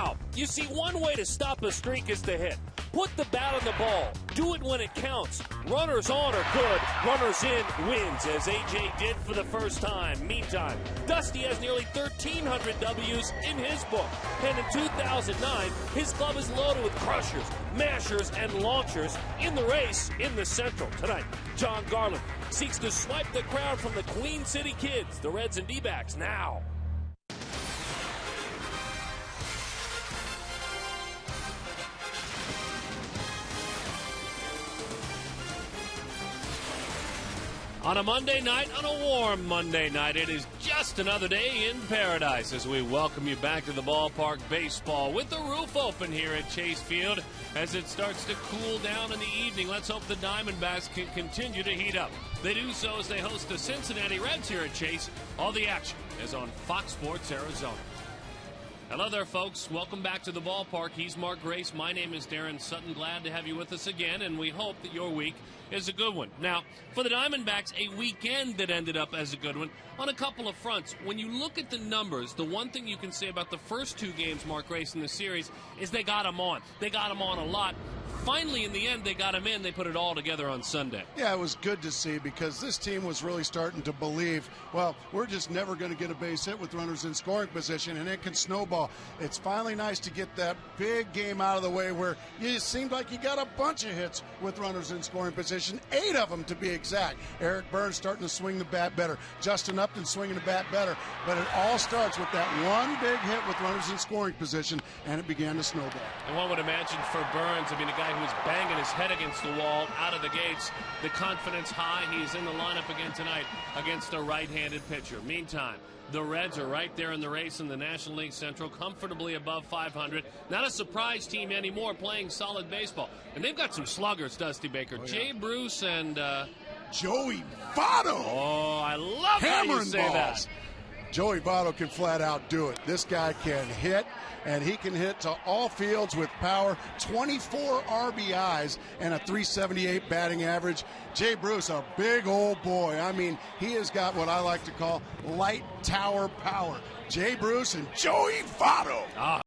Now, you see, one way to stop a streak is to hit. Put the bat on the ball. Do it when it counts. Runners on are good. Runners in wins, as AJ did for the first time. Meantime, Dusty has nearly 1,300 W's in his book. And in 2009, his club is loaded with crushers, mashers, and launchers in the race in the Central. Tonight, John Garland seeks to swipe the crown from the Queen City Kids, the Reds and D-backs now. On a Monday night, on a warm Monday night, it is just another day in paradise as we welcome you back to the ballpark baseball with the roof open here at Chase Field as it starts to cool down in the evening. Let's hope the Diamondbacks can continue to heat up. They do so as they host the Cincinnati Reds here at Chase. All the action is on Fox Sports Arizona. Hello there, folks. Welcome back to the ballpark. He's Mark Grace. My name is Darren Sutton. Glad to have you with us again, and we hope that your week is a good one. Now, for the Diamondbacks, a weekend that ended up as a good one on a couple of fronts. When you look at the numbers, the one thing you can say about the first two games, Mark Grace, in the series is they got them on. They got them on a lot. Finally, in the end, they got him in. They put it all together on Sunday. Yeah, it was good to see because this team was really starting to believe, well, we're just never going to get a base hit with runners in scoring position, and it can snowball. It's finally nice to get that big game out of the way where it seemed like you got a bunch of hits with runners in scoring position, 8 of them to be exact. Eric Burns starting to swing the bat better. Justin Upton swinging the bat better. But it all starts with that one big hit with runners in scoring position, and it began to snowball. And one would imagine for Burns, I mean, a guy who was banging his head against the wall out of the gates, the confidence high. He's in the lineup again tonight against a right-handed pitcher. Meantime, the Reds are right there in the race in the National League Central, comfortably above 500. Not a surprise team anymore, playing solid baseball. And they've got some sluggers, Dusty Baker. Yeah. Jay Bruce and Joey Votto. Oh, I love how you say that. Joey Votto can flat out do it. This guy can hit, and he can hit to all fields with power. 24 RBIs and a 378 batting average. Jay Bruce, a big old boy. I mean, he has got what I like to call light tower power. Jay Bruce and Joey Votto.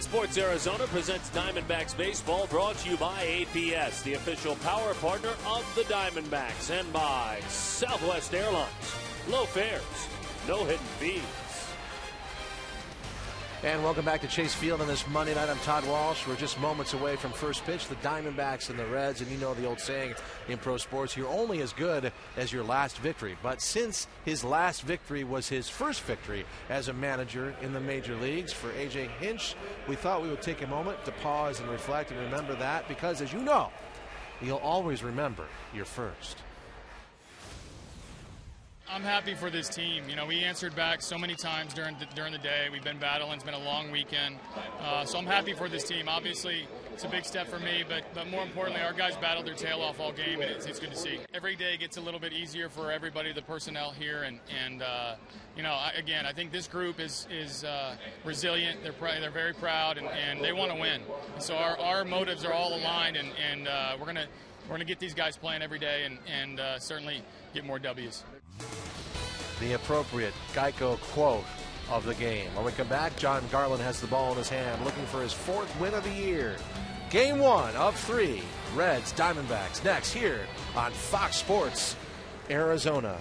Sports Arizona presents Diamondbacks Baseball, brought to you by APS, the official power partner of the Diamondbacks, and by Southwest Airlines. Low fares, no hidden fees. And welcome back to Chase Field on this Monday night. I'm Todd Walsh. We're just moments away from first pitch. The Diamondbacks and the Reds, and you know the old saying in pro sports, you're only as good as your last victory. But since his last victory was his first victory as a manager in the major leagues for A.J. Hinch, we thought we would take a moment to pause and reflect and remember that, because as you know, you'll always remember your first. I'm happy for this team. You know, we answered back so many times during the day. We've been battling. It's been a long weekend. So I'm happy for this team. Obviously, it's a big step for me, but more importantly, our guys battled their tail off all game, and it's good to see. Every day gets a little bit easier for everybody, the personnel here, and you know, again, I think this group is resilient. They're very proud, and they want to win. And so our motives are all aligned, and we're gonna get these guys playing every day, and certainly get more W's. The appropriate Geico quote of the game. When we come back, John Garland has the ball in his hand, looking for his 4th win of the year. Game 1 of 3, Reds, Diamondbacks, next here on Fox Sports Arizona.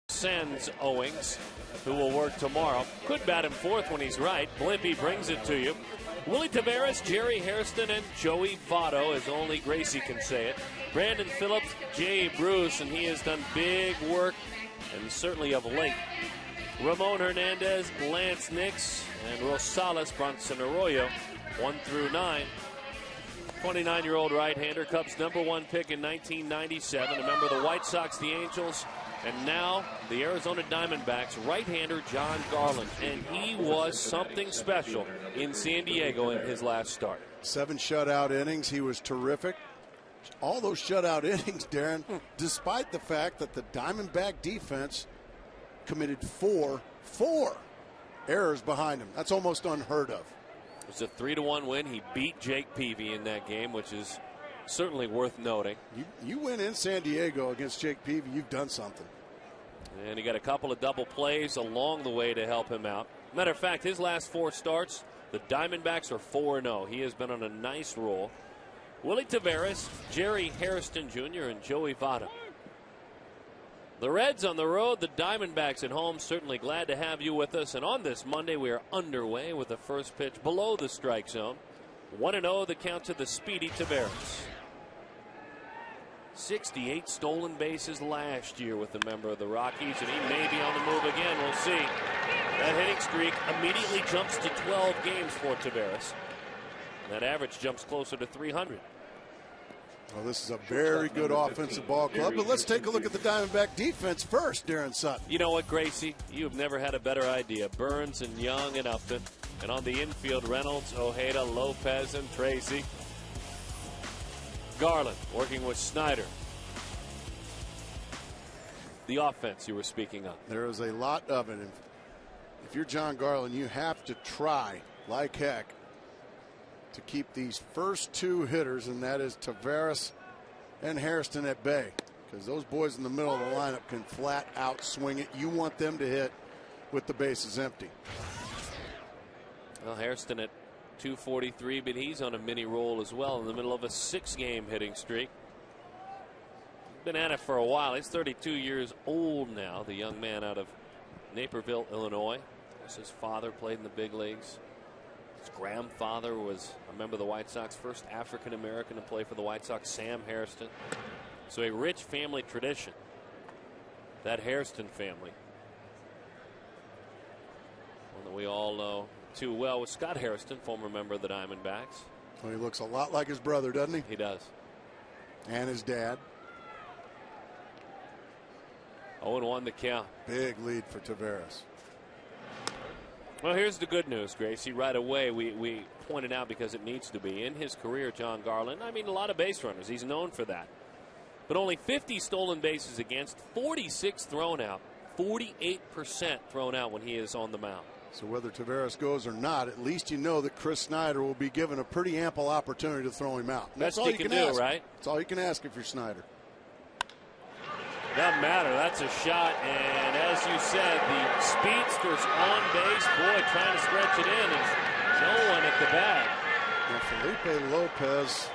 Sends Owings, who will work tomorrow. Could bat him 4th when he's right. Blimpie brings it to you. Willie Taveras, Jerry Hairston, and Joey Votto, as only Gracie can say it. Brandon Phillips, Jay Bruce, and he has done big work, and certainly of late. Ramon Hernandez, Lance Nix, and Rosales Bronson Arroyo, 1 through 9. 29-year-old right-hander, Cubs' #1 pick in 1997. A member of the White Sox, the Angels, and now the Arizona Diamondbacks right-hander John Garland. And he was something special in San Diego in his last start. 7 shutout innings. He was terrific. All those shutout innings, Darren, despite the fact that the Diamondback defense committed four errors behind him. That's almost unheard of. It was a 3-1 win. He beat Jake Peavy in that game, which is certainly worth noting. You win in San Diego against Jake Peavy, you've done something. And he got a couple of double plays along the way to help him out. Matter of fact, his last 4 starts, the Diamondbacks are 4-0. He has been on a nice roll. Willie Taveras, Jerry Hairston Jr., and Joey Votto. The Reds on the road, the Diamondbacks at home. Certainly glad to have you with us. And on this Monday, we are underway with the first pitch below the strike zone. 1-0 the count to the speedy Taveras. 68 stolen bases last year with a member of the Rockies, and he may be on the move again. We'll see. That hitting streak immediately jumps to 12 games for Taveras. That average jumps closer to 300. Well, this is a very good offensive ball club, but let's take a look at the Diamondback defense first, Darren Sutton. You know what, Gracie? You've never had a better idea. Burns and Young and Upton. And on the infield, Reynolds, Ojeda, Lopez, and Tracy. Garland working with Snyder. The offense you were speaking of. There is a lot of it. If you're John Garland, you have to try like heck to keep these first two hitters, and that is Taveras and Hairston, at bay, because those boys in the middle of the lineup can flat out swing it. You want them to hit with the bases empty. Well, Hairston at 243, but he's on a mini roll as well in the middle of a 6-game hitting streak. Been at it for a while. He's 32 years old now, the young man out of Naperville, Illinois. His father played in the big leagues. His grandfather was a member of the White Sox, first African American to play for the White Sox, Sam Hairston. So a rich family tradition, that Hairston family. One that we all know too well was Scott Hairston, former member of the Diamondbacks. Well, he looks a lot like his brother, doesn't he? He does. And his dad. 0-1 the count. Big lead for Taveras. Well, here's the good news, Gracie. Right away, we pointed out, because it needs to be. In his career, John Garland, I mean, a lot of base runners. He's known for that. But only 50 stolen bases against, 46 thrown out, 48% thrown out when he is on the mound. So whether Taveras goes or not, at least you know that Chris Snyder will be given a pretty ample opportunity to throw him out. That's all you can do, right? That's all you can ask if you're Snyder. Doesn't matter. That's a shot. And as you said, the speedster's on base. Boy, trying to stretch it in, and no one at the bag. Now Felipe Lopez,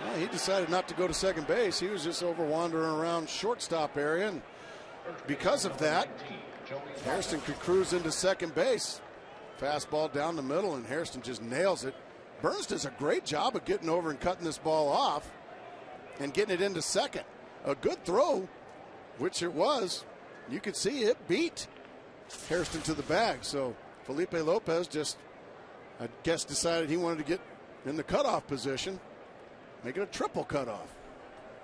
well, he decided not to go to second base. He was just over wandering around shortstop area. And because of that, Hairston could cruise into second base. Fastball down the middle, and Hairston just nails it. Burns does a great job of getting over and cutting this ball off and getting it into second. A good throw, which it was. You could see it beat Hairston to the bag. So Felipe Lopez just, I guess, decided he wanted to get in the cutoff position, make it a triple cutoff.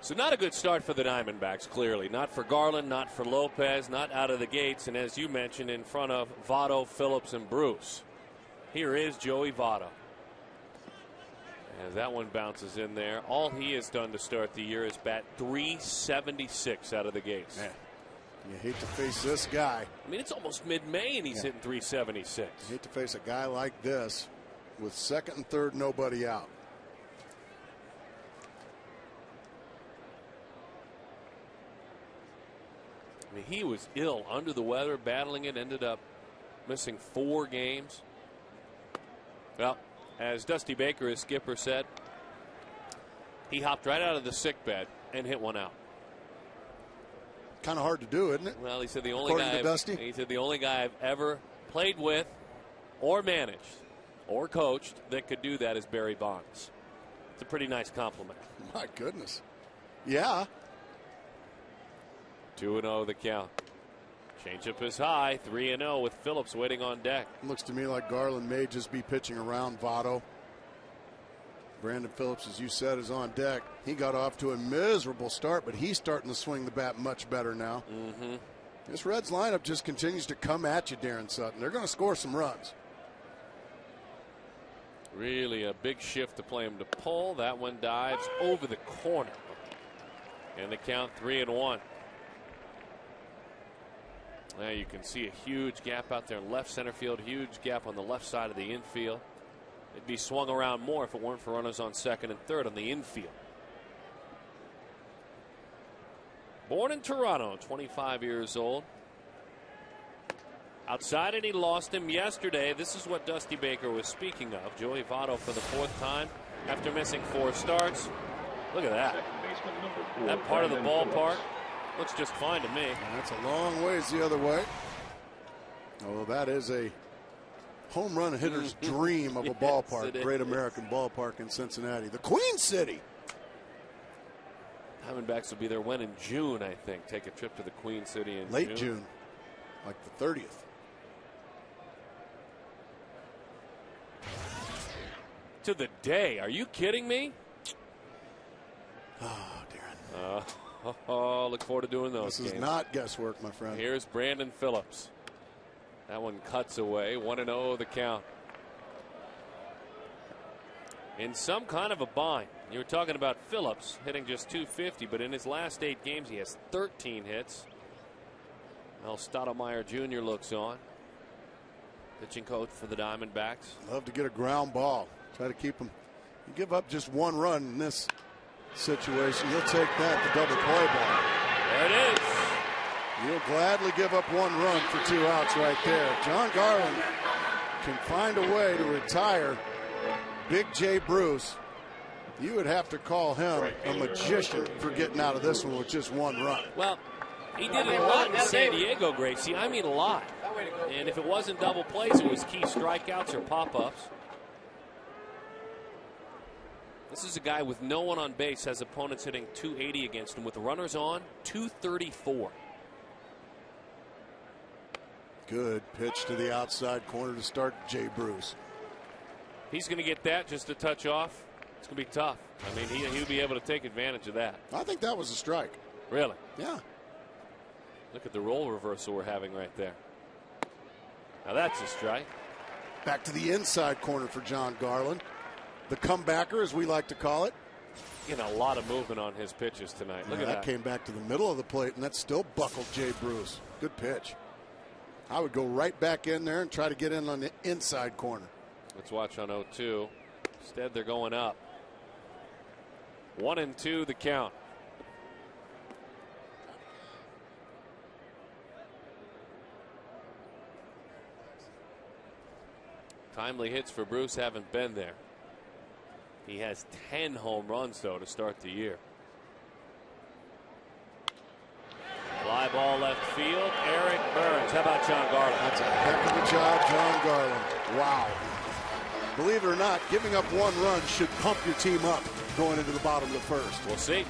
So not a good start for the Diamondbacks, clearly. Not for Garland, not for Lopez, not out of the gates. And as you mentioned, in front of Votto, Phillips, and Bruce. Here is Joey Votto. As that one bounces in there, all he has done to start the year is bat .376 out of the gates. Man, you hate to face this guy. I mean, it's almost mid-May and he's hitting .376. You hate to face a guy like this with second and third, nobody out. I mean, he was ill, under the weather, battling it, ended up missing 4 games. Well, as Dusty Baker, his skipper, said, he hopped right out of the sickbed and hit one out. Kind of hard to do, isn't it? Well, he said the only guy I've ever played with or managed or coached that could do that is Barry Bonds. It's a pretty nice compliment. My goodness. Yeah. 2-0 the count. Changeup is high. 3-0 with Phillips waiting on deck. Looks to me like Garland may just be pitching around Votto. Brandon Phillips, as you said, is on deck. He got off to a miserable start, but he's starting to swing the bat much better now. This Reds lineup just continues to come at you, Darren Sutton. They're going to score some runs. Really a big shift to play him to pull. That one dives over the corner. And the count 3-1. Now you can see a huge gap out there in left center field, huge gap on the left side of the infield. It'd be swung around more if it weren't for runners on second and third on the infield. Born in Toronto, 25 years old. Outside, and he lost him yesterday. This is what Dusty Baker was speaking of. Joey Votto for the 4th time after missing 4 starts. Look at that. That part of the ballpark Looks just fine to me. And that's a long ways the other way. Oh, that is a home run hitter's dream of a ballpark. Great American ballpark in Cincinnati. The Queen City. Diamondbacks will be there when in June, I think. Take a trip to the Queen City in late June, like the 30th. To the day. Are you kidding me? Oh, Darren. Look forward to doing those. This is not guesswork, my friend. Here's Brandon Phillips. That one cuts away. 1-0 the count. In some kind of a bind. You were talking about Phillips hitting just .250, but in his last 8 games he has 13 hits. Mel Stottlemyre Jr. looks on. Pitching coach for the Diamondbacks. Love to get a ground ball. Try to keep them. You give up just 1 run in this situation, you'll take that, the double play ball. There it is. You'll gladly give up 1 run for 2 outs right there. John Garland can find a way to retire Big J. Bruce. You would have to call him a magician for getting out of this one with just 1 run. Well, he did it a lot in San Diego, Gracie. I mean a lot. And if it wasn't double plays, it was key strikeouts or pop-ups. This is a guy with no one on base, has opponents hitting .280 against him. With runners on, .234. Good pitch to the outside corner to start Jay Bruce. He's going to get that just a touch off. It's going to be tough. I mean, he'll be able to take advantage of that. I think that was a strike. Really? Yeah. Look at the role reversal we're having right there. Now that's a strike. Back to the inside corner for John Garland. The comebacker, as we like to call it. Getting a lot of movement on his pitches tonight. Look at that. That came back to the middle of the plate, and that still buckled Jay Bruce. Good pitch. I would go right back in there and try to get in on the inside corner. Let's watch on 0-2. Instead, they're going up. 1-2 the count. Timely hits for Bruce haven't been there. He has 10 home runs, though, to start the year. Fly ball left field. Eric Burns. How about John Garland? That's a heck of a job, John Garland. Wow. Believe it or not, giving up 1 run should pump your team up going into the bottom of the first. We'll see.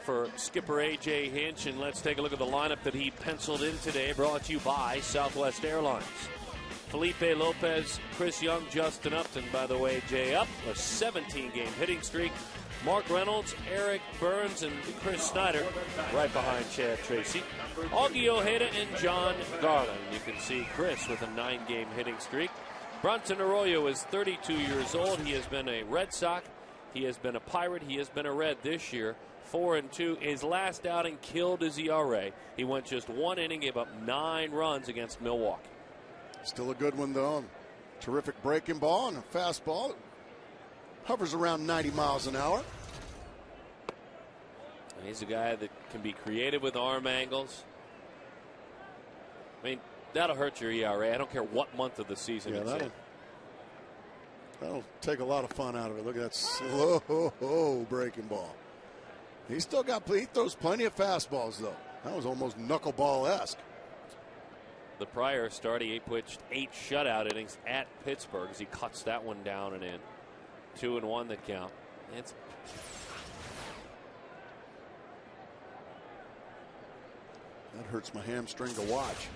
For skipper A.J. Hinch, and let's take a look at the lineup that he penciled in today, brought to you by Southwest Airlines. Felipe Lopez, Chris Young, Justin Upton, by the way, Jay up, a 17-game hitting streak. Mark Reynolds, Eric Burns, and Chris Snyder right behind Chad Tracy. Augie Ojeda and John Garland. You can see Chris with a 9-game hitting streak. Bronson Arroyo is 32 years old. He has been a Red Sox. He has been a Pirate. He has been a Red this year. 4-2. His last outing killed his ERA. He went just 1 inning, gave up 9 runs against Milwaukee. Still a good one, though. Terrific breaking ball and a fastball that hovers around 90 miles an hour. He's a guy that can be creative with arm angles. I mean, that'll hurt your ERA. I don't care what month of the season it's in. That'll take a lot of fun out of it. Look at that slow breaking ball. He throws plenty of fastballs, though. That was almost knuckleball-esque. The prior start, he pitched 8 shutout innings at Pittsburgh as he cuts that one down and in. 2-1 the count. That hurts my hamstring to watch.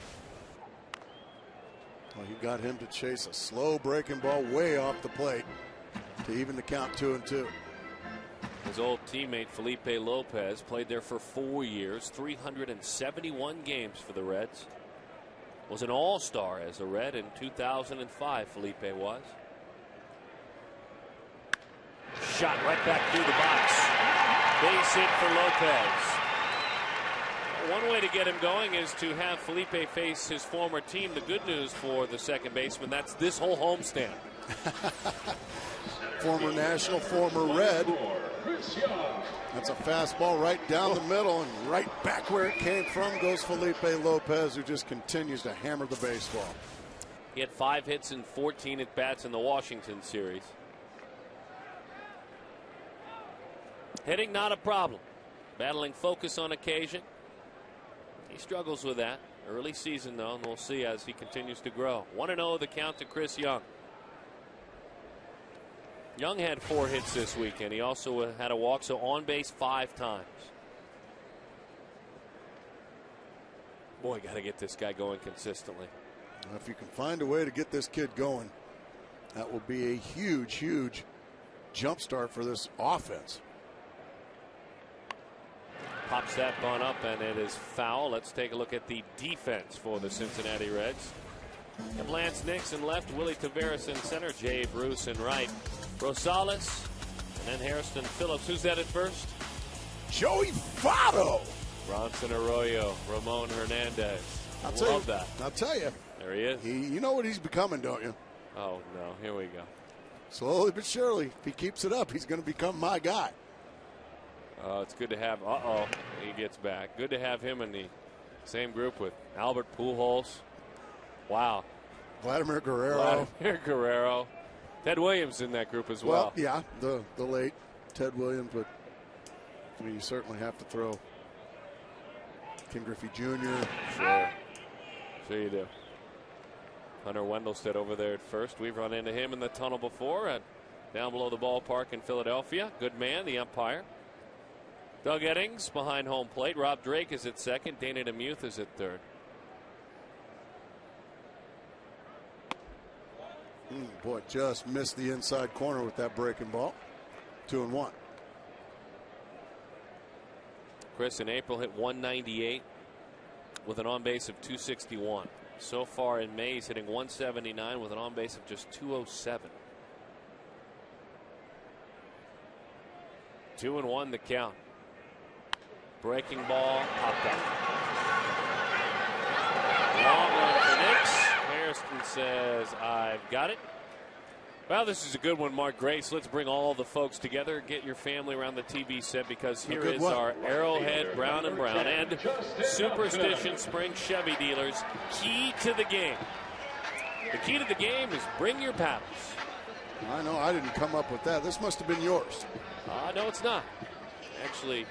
Well, he got him to chase a slow breaking ball way off the plate to even the count 2-2. His old teammate Felipe Lopez played there for 4 years, 371 games for the Reds. Was an all-star as a Red in 2005, Felipe was. Shot right back through the box. Base hit for Lopez. One way to get him going is to have Felipe face his former team. The good news for the second baseman, that's this whole homestand. Former National, former Red. That's a fastball right down the middle, and right back where it came from goes Felipe Lopez, who just continues to hammer the baseball. He had 5 hits and 14 at bats in the Washington series. Hitting not a problem. Battling focus on occasion. He struggles with that. Early season, though, and we'll see as he continues to grow. 1-0 the count to Chris Young. Young had 4 hits this weekend. He also had a walk, so on base 5 times. Boy, got to get this guy going consistently. If you can find a way to get this kid going, that will be a huge, huge jump start for this offense. Pops that bunt up, and it is foul. Let's take a look at the defense for the Cincinnati Reds. And Lance Nix in left, Willie Taveras in center, Jay Bruce in right, Rosales, and then Hairston Phillips. Who's that at first? Joey Votto. Bronson Arroyo, Ramon Hernandez. I'll that. I'll tell you. There he is. You know what he's becoming, don't you? Oh, no. Here we go. Slowly but surely, if he keeps it up, he's going to become my guy. It's good to have. He gets back. Good to have him in the same group with Albert Pujols. Wow. Vladimir Guerrero. Ted Williams in that group as well. Yeah, the late Ted Williams, but I mean, you certainly have to throw Ken Griffey Jr. Sure you do. Hunter Wendelstedt over there at first. We've run into him in the tunnel before and down below the ballpark in Philadelphia. Good man, the umpire. Doug Eddings behind home plate. Rob Drake is at second. Dana DeMuth is at third. Boy, just missed the inside corner with that breaking ball. 2-1. Chris in April hit 198 with an on base of 261. So far in May, he's hitting 179 with an on base of just 207. 2-1 the count. Breaking ball, popped up. Long run for Nix. Hairston says, I've got it. Well, this is a good one, Mark Grace. Let's bring all the folks together. Get your family around the TV set because here is our Arrowhead Brown and Brown and Superstition Spring Chevy dealers. Key to the game. The key to the game is bring your paddles. I know. I didn't come up with that. This must have been yours. No, it's not. Actually,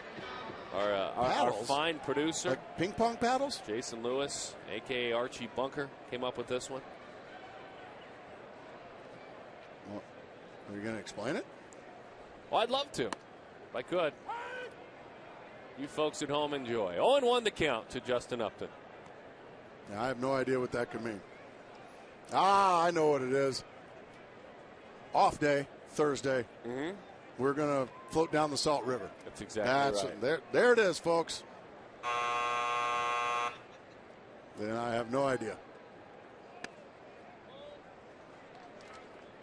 our fine producer. Like ping pong paddles? Jason Lewis, a.k.a. Archie Bunker, came up with this one. Well, are you going to explain it? Well, I'd love to, if I could. You folks at home enjoy. 0-1 the count to Justin Upton. Now, I have no idea what that could mean. I know what it is. Off day, Thursday. Mm-hmm. We're going to float down the Salt River. That's exactly right. There it is, folks. Then I have no idea.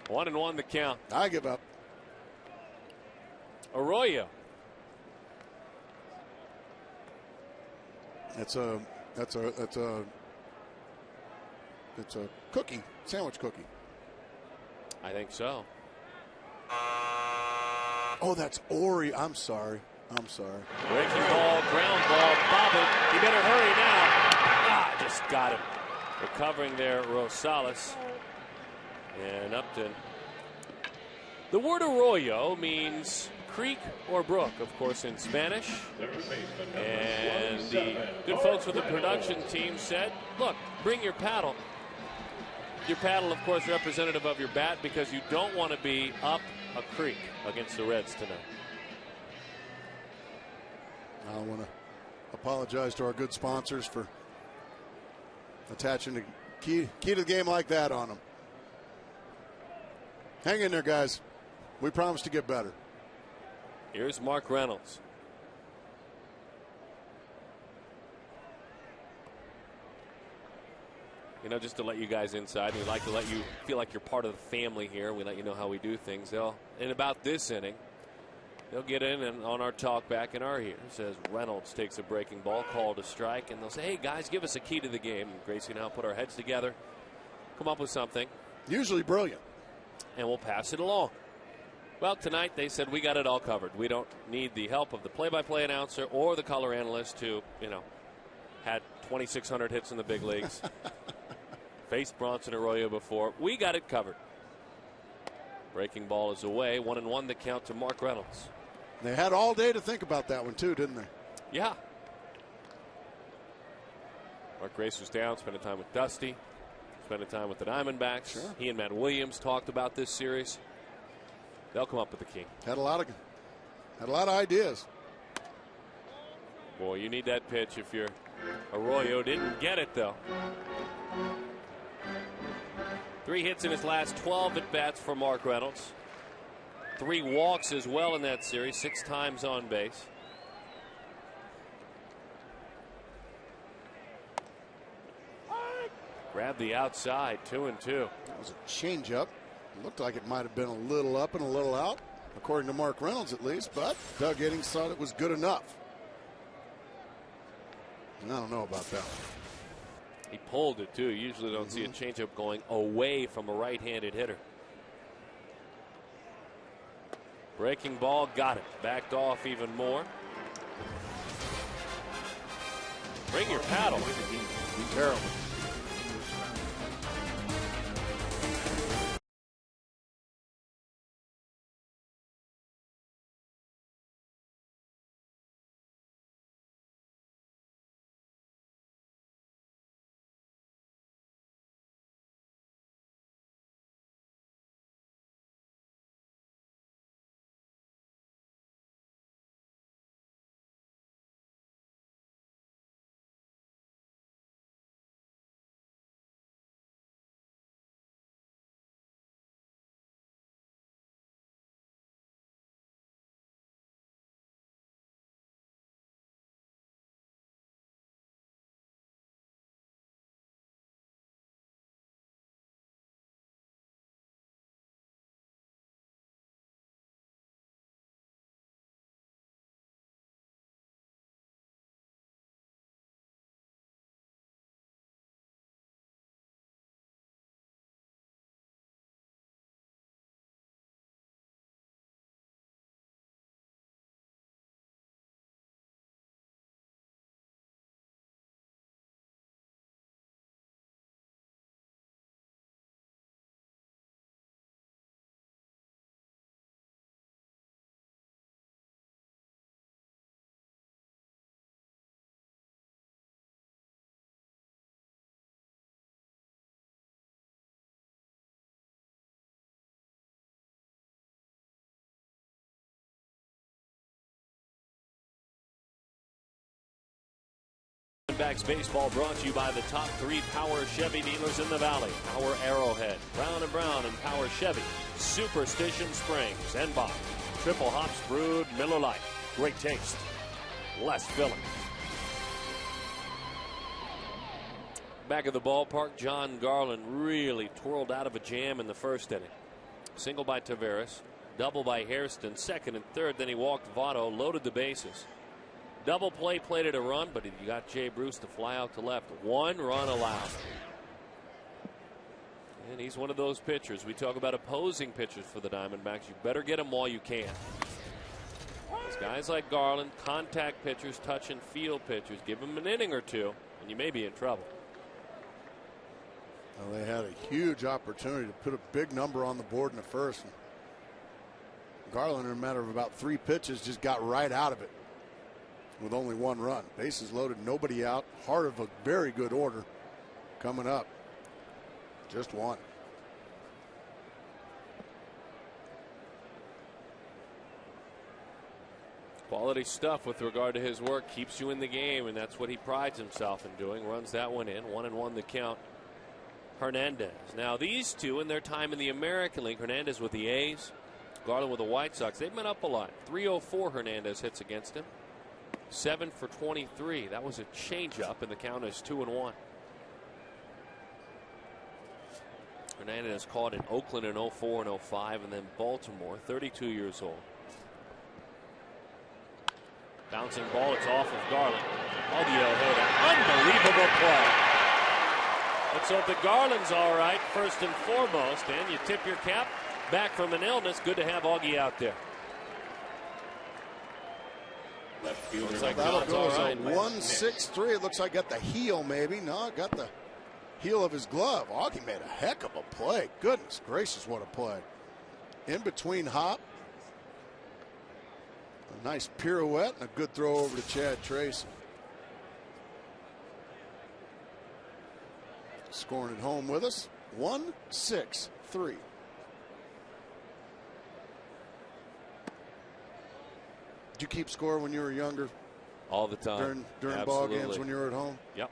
1-1 the count. I give up. Arroyo. It's a cookie, sandwich cookie. I think so. Oh, that's Ori. I'm sorry. Breaking ball, ground ball, bobbing. He better hurry now. Just got him. Recovering there, Rosales. And Upton. The word arroyo means creek or brook, of course, in Spanish. And the good folks with the production team said, look, bring your paddle. Your paddle, of course, representative of your bat, because you don't want to be up a creek against the Reds tonight. I want to apologize to our good sponsors for attaching the key to the game like that on them. Hang in there, guys. We promise to get better. Here's Mark Reynolds. You know, just to let you guys inside, we like to let you feel like you're part of the family here. We let you know how we do things. In about this inning, they'll get in and on our talk back in our ear. Says Reynolds takes a breaking ball, called a strike, and they'll say, hey, guys, give us a key to the game. And Gracie and I'll put our heads together, come up with something. Usually brilliant. And we'll pass it along. Well, tonight they said we got it all covered. We don't need the help of the play-by-play announcer or the color analyst who, had 2,600 hits in the big leagues. Faced Bronson Arroyo before. We got it covered. Breaking ball is away. 1-1 the count to Mark Reynolds. They had all day to think about that one, too, didn't they? Yeah. Mark Grace was down, spending time with Dusty, spending time with the Diamondbacks. Sure. He and Matt Williams talked about this series. They'll come up with the key. Had a lot of ideas. Boy, you need that pitch if you're Arroyo. Didn't get it, though. 3 hits in his last 12 at-bats for Mark Reynolds. 3 walks as well in that series, 6 times on base. Grab the outside, 2-2. That was a changeup. It looked like it might have been a little up and a little out, according to Mark Reynolds at least, but Doug Eddings thought it was good enough. And I don't know about that one. He pulled it, too. You usually don't see a changeup going away from a right-handed hitter. Breaking ball, got it. Backed off even more. Bring your paddle. Terrible. Diamondbacks baseball brought to you by the top 3 Power Chevy dealers in the Valley. Power Arrowhead, Brown & Brown, and Power Chevy. Superstition Springs and Bob. Triple hops brewed Miller Lite. Great taste. Less filling. Back at the ballpark, John Garland really twirled out of a jam in the first inning. Single by Taveras, double by Hairston, second and third. Then he walked Votto, loaded the bases. Double play, played it a run, but you got Jay Bruce to fly out to left. 1 run allowed. And he's one of those pitchers. We talk about opposing pitchers for the Diamondbacks. You better get them while you can. Those guys like Garland, contact pitchers, touch and field pitchers, give them an inning or two, and you may be in trouble. Well, they had a huge opportunity to put a big number on the board in the first. And Garland, in a matter of about 3 pitches, just got right out of it with only 1 run. Bases loaded, nobody out. Heart of a very good order coming up. Just 1. Quality stuff with regard to his work. Keeps you in the game, and that's what he prides himself in doing. Runs that one in. 1-1 the count. Hernandez. Now these two in their time in the American League, Hernandez with the A's, Garland with the White Sox, they've been up a lot. 304 Hernandez hits against him. 7 for 23. That was a changeup, and the count is 2-1. Hernandez caught in Oakland in 04 and 05, and then Baltimore, 32 years old. Bouncing ball, it's off of Garland. Unbelievable play. Let's hope that Garland's all right, first and foremost, and you tip your cap. Back from an illness, good to have Augie out there. Looks like John's all right. 1-6-3. It looks like got the heel, maybe. No, got the heel of his glove. Augie made a heck of a play. Goodness gracious, what a play. In between hop. A nice pirouette and a good throw over to Chad Tracy. Scoring at home with us. 1-6-3. Did you keep score when you were younger? All the time. During ball games when you were at home? Yep.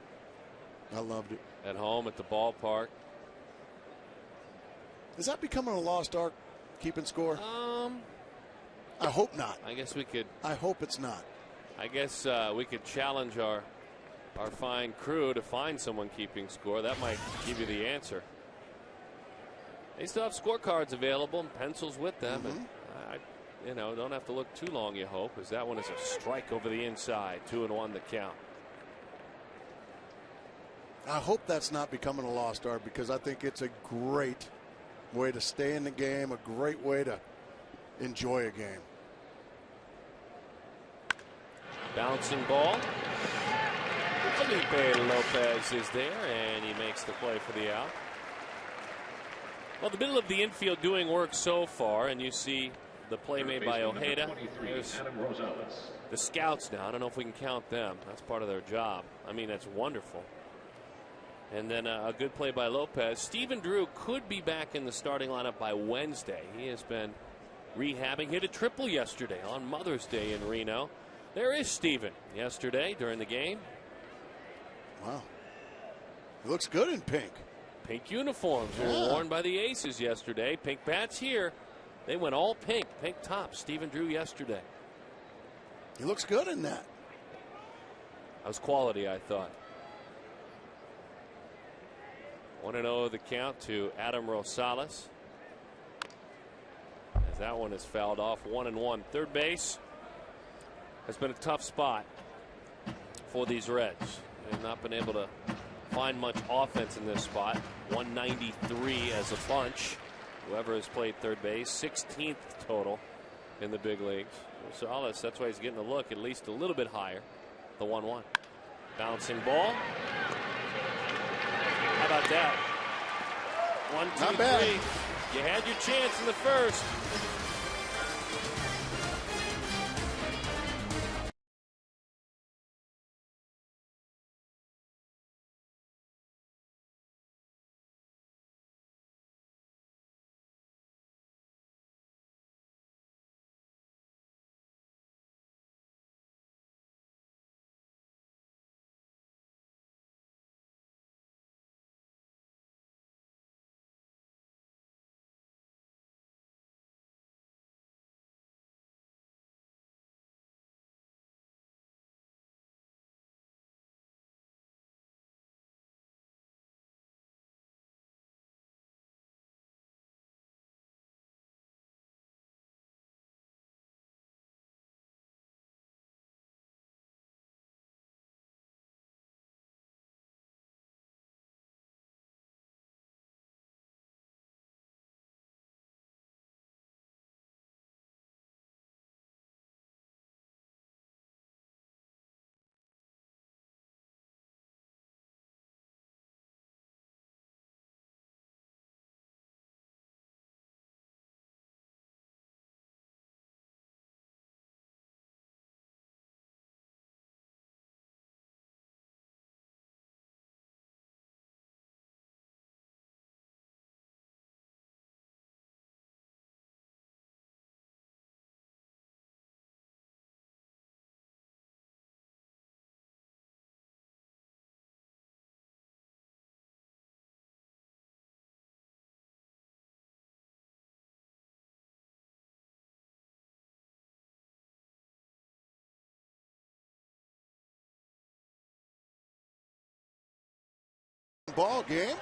I loved it. At home, at the ballpark. Is that becoming a lost art, keeping score? I hope not. I guess we could. I hope it's not. I guess we could challenge our fine crew to find someone keeping score. That might give you the answer. They still have scorecards available and pencils with them. And don't have to look too long, you hope, as that one is a strike over the inside. 2-1 the count. I hope that's not becoming a lost art, because I think it's a great way to stay in the game, a great way to enjoy a game. Bouncing ball. Felipe Lopez is there, and he makes the play for the out. Well, the middle of the infield doing work so far, and you see the play made by Ojeda. There's the scouts now. I don't know if we can count them. That's part of their job. I mean, that's wonderful. And then a good play by Lopez. Stephen Drew could be back in the starting lineup by Wednesday. He has been rehabbing. Hit a triple yesterday on Mother's Day in Reno. There is Stephen yesterday during the game. Wow. He looks good in pink. Pink uniforms were worn by the Aces yesterday. Pink bats here. They went all pink. Pink tops. Stephen Drew yesterday. He looks good in that. That was quality, I thought. 1-0 the count to Adam Rosales. As that one is fouled off. 1-1. Third base has been a tough spot for these Reds. They've not been able to find much offense in this spot. 193 as a bunch. Whoever has played third base, 16th total in the big leagues. Rosales, that's why he's getting a look at least a little bit higher. The 1-1. Bouncing ball. How about that? 1, 2, Not bad. 3. You had your chance in the first. ball game.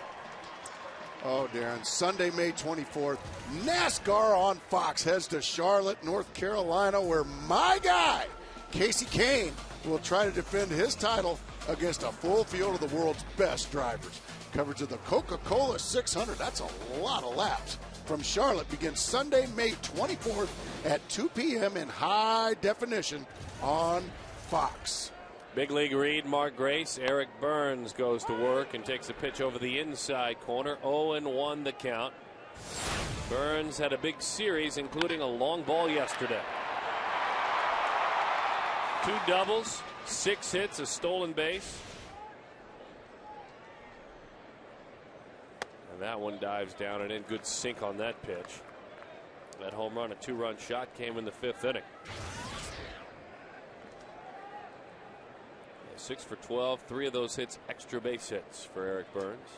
Oh, Darren, Sunday, May 24th, NASCAR on Fox heads to Charlotte, North Carolina, where my guy, Casey Kane, will try to defend his title against a full field of the world's best drivers. Coverage of the Coca-Cola 600, that's a lot of laps, from Charlotte begins Sunday, May 24th at 2 p.m. in high definition on Fox. Big league read, Mark Grace. Eric Burns goes to work and takes a pitch over the inside corner. 0-1 the count. Burns had a big series, including a long ball yesterday. 2 doubles, 6 hits, a stolen base. And that one dives down and in. Good sink on that pitch. That home run, a 2-run shot, came in the 5th inning. 6 for 12, 3 of those hits extra base hits for Eric Burns.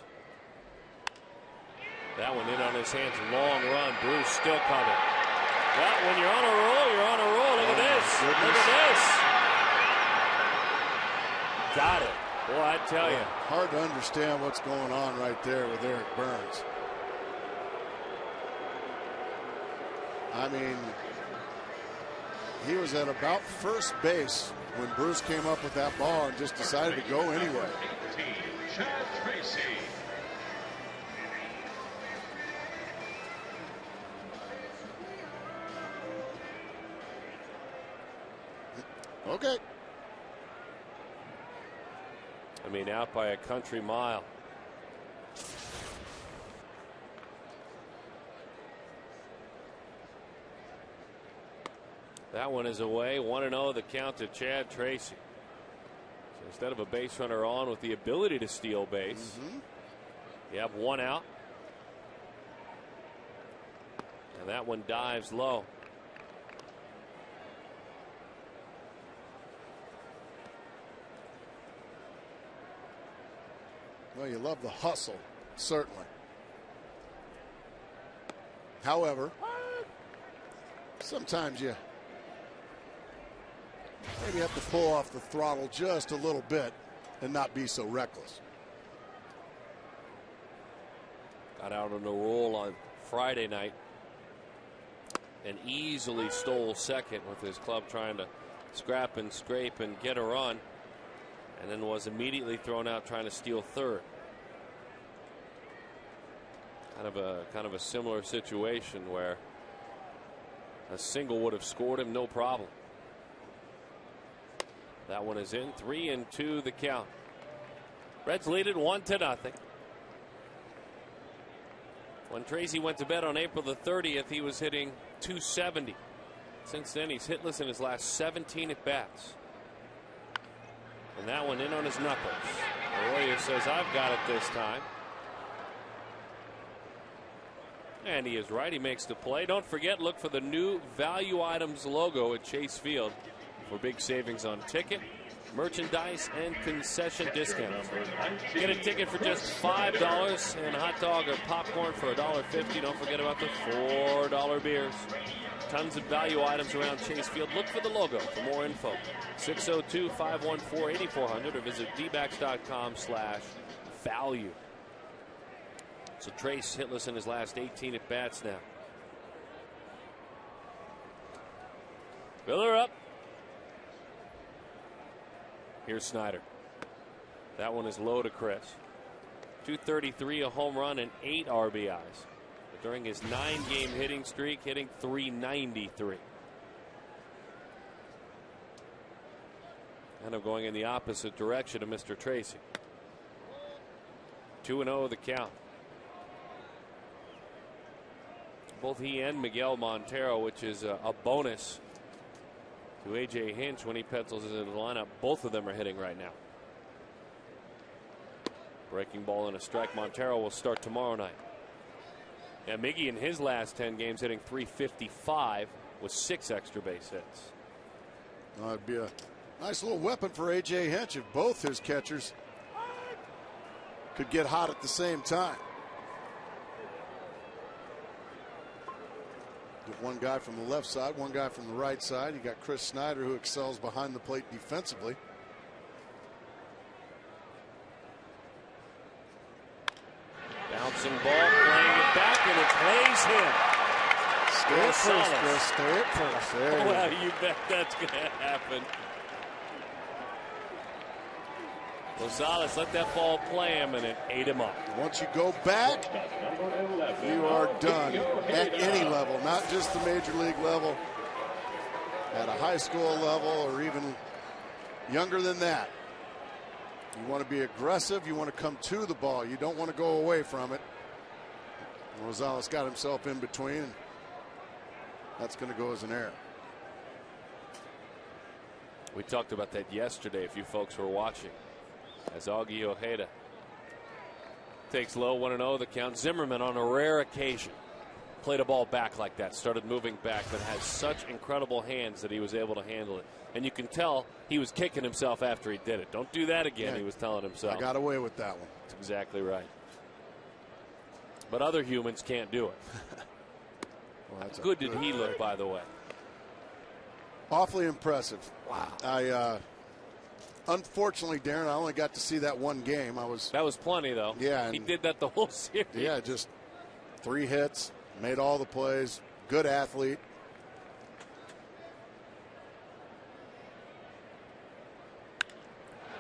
That one in on his hands, long run. Bruce still coming. Well, when you're on a roll, you're on a roll. Look at this. Look at this. Got it. Boy, I tell you. Hard to understand what's going on right there with Eric Burns. I mean, he was at about first base when Bruce came up with that ball and just decided to go anyway. Okay. I mean, out by a country mile. That one is away. 1-0 the count to Chad Tracy. So instead of a base runner on with the ability to steal base, you have 1 out. And that one dives low. Well, you love the hustle, certainly. However, sometimes you maybe have to pull off the throttle just a little bit and not be so reckless. Got out on a roll on Friday night and easily stole second with his club trying to scrap and scrape and get a run, and then was immediately thrown out trying to steal third. Kind of a similar situation where a single would have scored him no problem. That one is in. 3-2 the count. Reds lead it 1-0. When Tracy went to bed on April the 30th, he was hitting .270. Since then, he's hitless in his last 17 at bats. And that one in on his knuckles. Arroyo says, "I've got it this time." And he is right. He makes the play. Don't forget, look for the new Value Items logo at Chase Field for big savings on ticket, merchandise, and concession discounts. Get a ticket for just $5 and a hot dog or popcorn for $1.50. Don't forget about the $4 beers. Tons of value items around Chase Field. Look for the logo for more info. 602-514-8400 or visit dbacks.com/value. So Trace hitless in his last 18 at bats now. Miller up. Here's Snyder. That one is low to Chris. 233, a home run, and 8 RBIs. But during his 9-game hitting streak, hitting .393. Kind of going in the opposite direction of Mr. Tracy. 2-0 the count. Both he and Miguel Montero, which is a bonus to A.J. Hinch when he pencils into the lineup. Both of them are hitting right now. Breaking ball and a strike. Montero will start tomorrow night. Yeah, Miggy in his last 10 games hitting .355 with 6 extra base hits. That'd be a nice little weapon for A.J. Hinch if both his catchers could get hot at the same time. Get one guy from the left side, one guy from the right side. You got Chris Snyder, who excels behind the plate defensively. It's in. Stay at first, Chris. Stay at first. There Well, you bet that's going to happen. Rosales let that ball play him, and it ate him up. Once you go back, you are done at any level, not just the major league level, at a high school level or even younger than that. You want to be aggressive. You want to come to the ball. You don't want to go away from it. Rosales got himself in between, and that's going to go as an error. We talked about that yesterday, if you folks were watching. As Augie Ojeda takes low 1-0 the count. Zimmerman on a rare occasion played a ball back like that, started moving back, but has such incredible hands that he was able to handle it. And you can tell he was kicking himself after he did it. Don't do that again, he was telling himself. I got away with that one. That's exactly right. But other humans can't do it. Well, that's good did he look, by the way? Awfully impressive. Wow. Unfortunately, Darren, I only got to see that one game. That was plenty, though. Yeah. He did that the whole series. Yeah, just 3 hits, made all the plays, good athlete.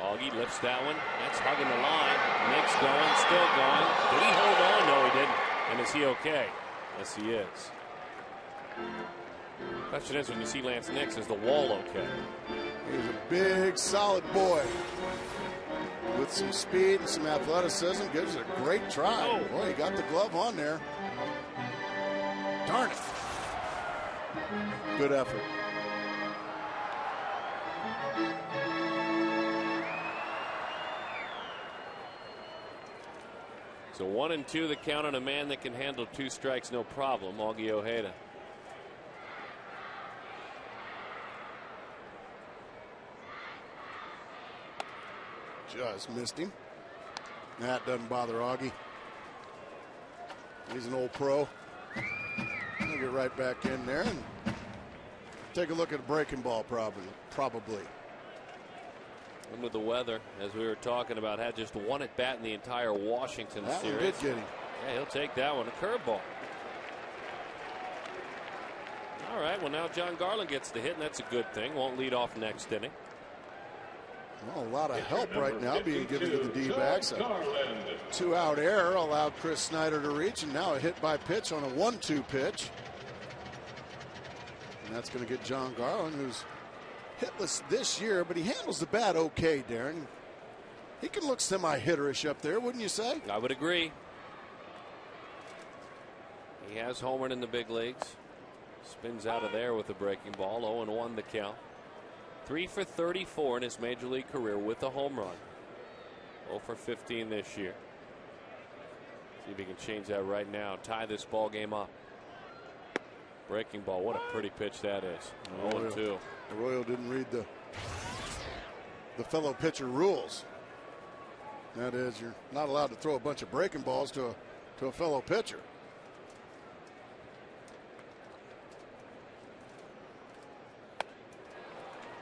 Augie lifts that one. That's hugging the line. Nick's going, still going. Did he hold on? No, he didn't. And is he okay? Yes, he is. Question is, when you see Lance Nix, is the wall okay? He's a big, solid boy with some speed and some athleticism. Gives it a great try. Oh. Boy, he got the glove on there. Darn it. Good effort. So 1-2 the count on a man that can handle 2 strikes no problem, Augie Ojeda. Just missed him. That doesn't bother Augie. He's an old pro. He'll get right back in there and take a look at a breaking ball probably. Under the weather, as we were talking about, had just one at bat in the entire Washington that series. One did get him. Yeah, he'll take that one. A curveball. All right, well, now John Garland gets the hit, and that's a good thing. Won't lead off next inning. Well, a lot of help right now being given to the D-backs. A 2-out error allowed Chris Snyder to reach, and now a hit by pitch on a 1-2 pitch. And that's going to get John Garland, who's hitless this year, but he handles the bat okay, Darren. He can look semi-hitterish up there, wouldn't you say? I would agree. He has homered in the big leagues. Spins out of there with a breaking ball. 0-1 the count. 3 for 34 in his major league career with a home run. 0 for 15 this year. See if he can change that right now. Tie this ball game up. Breaking ball. What a pretty pitch that is. 0-2. Arroyo didn't read the fellow pitcher rules. That is, you're not allowed to throw a bunch of breaking balls to a fellow pitcher.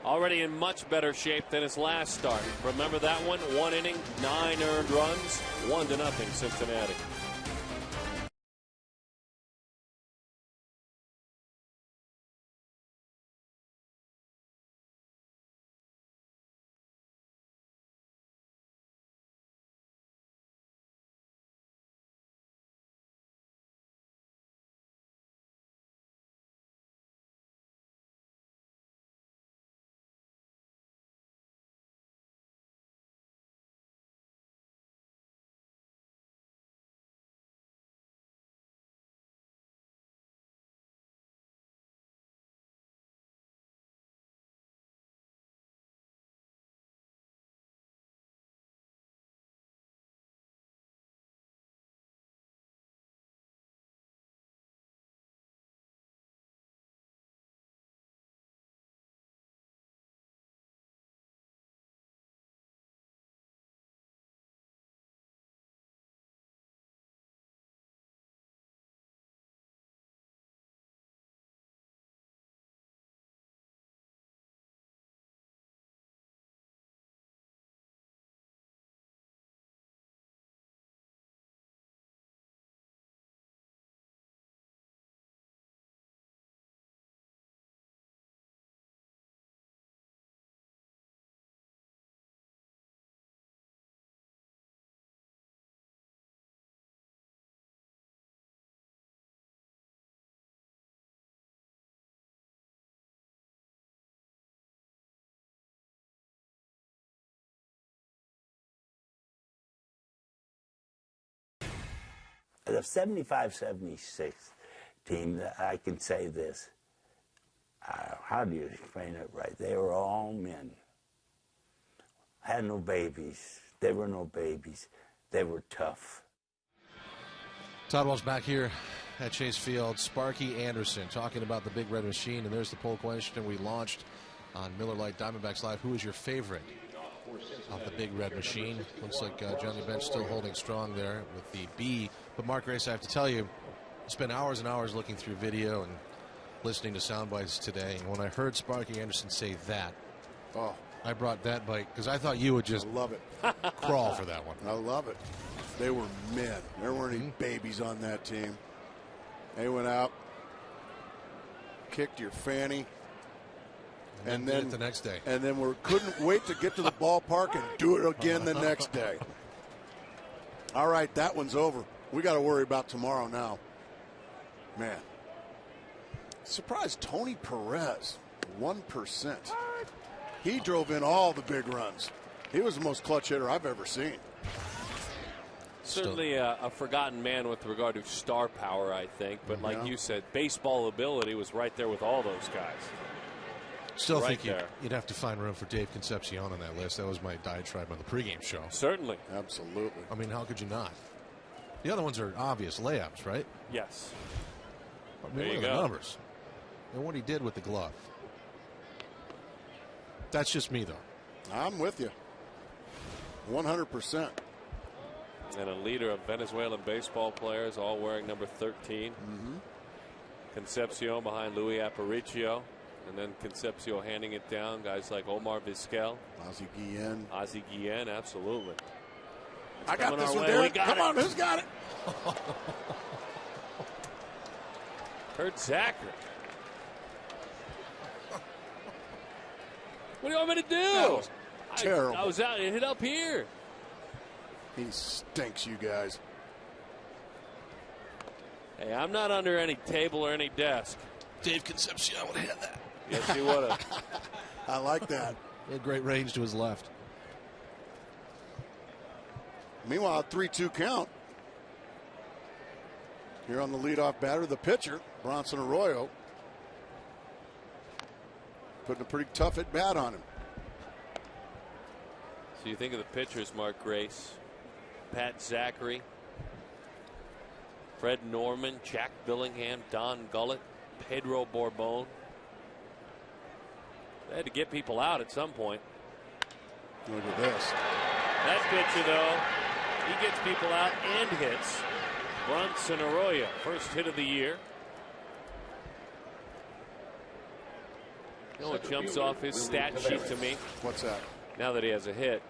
Already in much better shape than his last start. Remember that one? 1 inning, 9 earned runs, 1-0 Cincinnati. The 75-76 team, I can say this. How do you explain it right? They were all men. Had no babies. They were no babies. They were tough. Todd Walsh back here at Chase Field. Sparky Anderson talking about the Big Red Machine, and there's the poll question we launched on Miller Lite Diamondbacks Live. Who is your favorite of the Big Red Machine? Looks like Johnny Bench still holding strong there with the B. But Mark Grace, I have to tell you, I spent hours and hours looking through video and listening to sound bites today. And when I heard Sparky Anderson say that, I brought that bite because I thought you would just love it. Crawl for that one. I love it. They were men. There weren't any babies on that team. They went out, kicked your fanny, and then the next day. And then we couldn't wait to get to the ballpark and do it again the next day. All right, that one's over. We got to worry about tomorrow now. Man. Surprised Tony Perez, 1%. He drove in all the big runs. He was the most clutch hitter I've ever seen. Certainly a forgotten man with regard to star power, I think. But like you said, baseball ability was right there with all those guys. Still think you'd have to find room for Dave Concepcion on that list. That was my diatribe on the pregame show. Certainly. Absolutely. I mean, how could you not? The other ones are obvious layups, right? Yes. I mean, look at the numbers. And what he did with the glove. That's just me, though. I'm with you. 100%. And a leader of Venezuelan baseball players, all wearing number 13. Concepcion behind Luis Aparicio. And then Concepcion handing it down. Guys like Omar Vizquel. Ozzie Guillen. Ozzie Guillen, absolutely. I got this one, Derek. Come on, who's got it? Kurt Zachary. What do you want me to do? That was terrible. I was out and hit up here. He stinks, you guys. Hey, I'm not under any table or any desk. Dave Concepcion would have had that. Yes, he would have. I like that. He had great range to his left. Meanwhile, 3-2 count. Here on the leadoff batter, the pitcher, Bronson Arroyo. Putting a pretty tough at bat on him. So you think of the pitchers, Mark Grace, Pat Zachary, Fred Norman, Jack Billingham, Don Gullett, Pedro Borbon. They had to get people out at some point. Look at this. That pitcher, though, he gets people out and hits. Bronson Arroyo, first hit of the year. You know what jumps off his stat sheet to me? What's that? Now that he has a hit.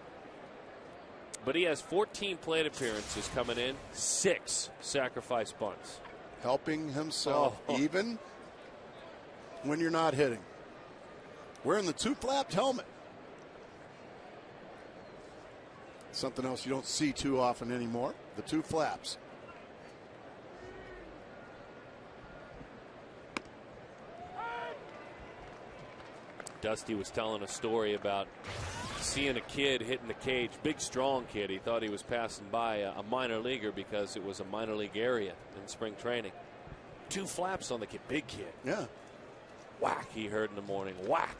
But he has 14 plate appearances coming in, 6 sacrifice bunts. Helping himself even when you're not hitting. Wearing the 2-flapped helmet. Something else you don't see too often anymore. The 2 flaps. Dusty was telling a story about seeing a kid hitting the cage, big strong kid. He thought he was passing by a minor leaguer because it was a minor league area in spring training. 2 flaps on the kid, big kid. Yeah. Whack, he heard in the morning, whack.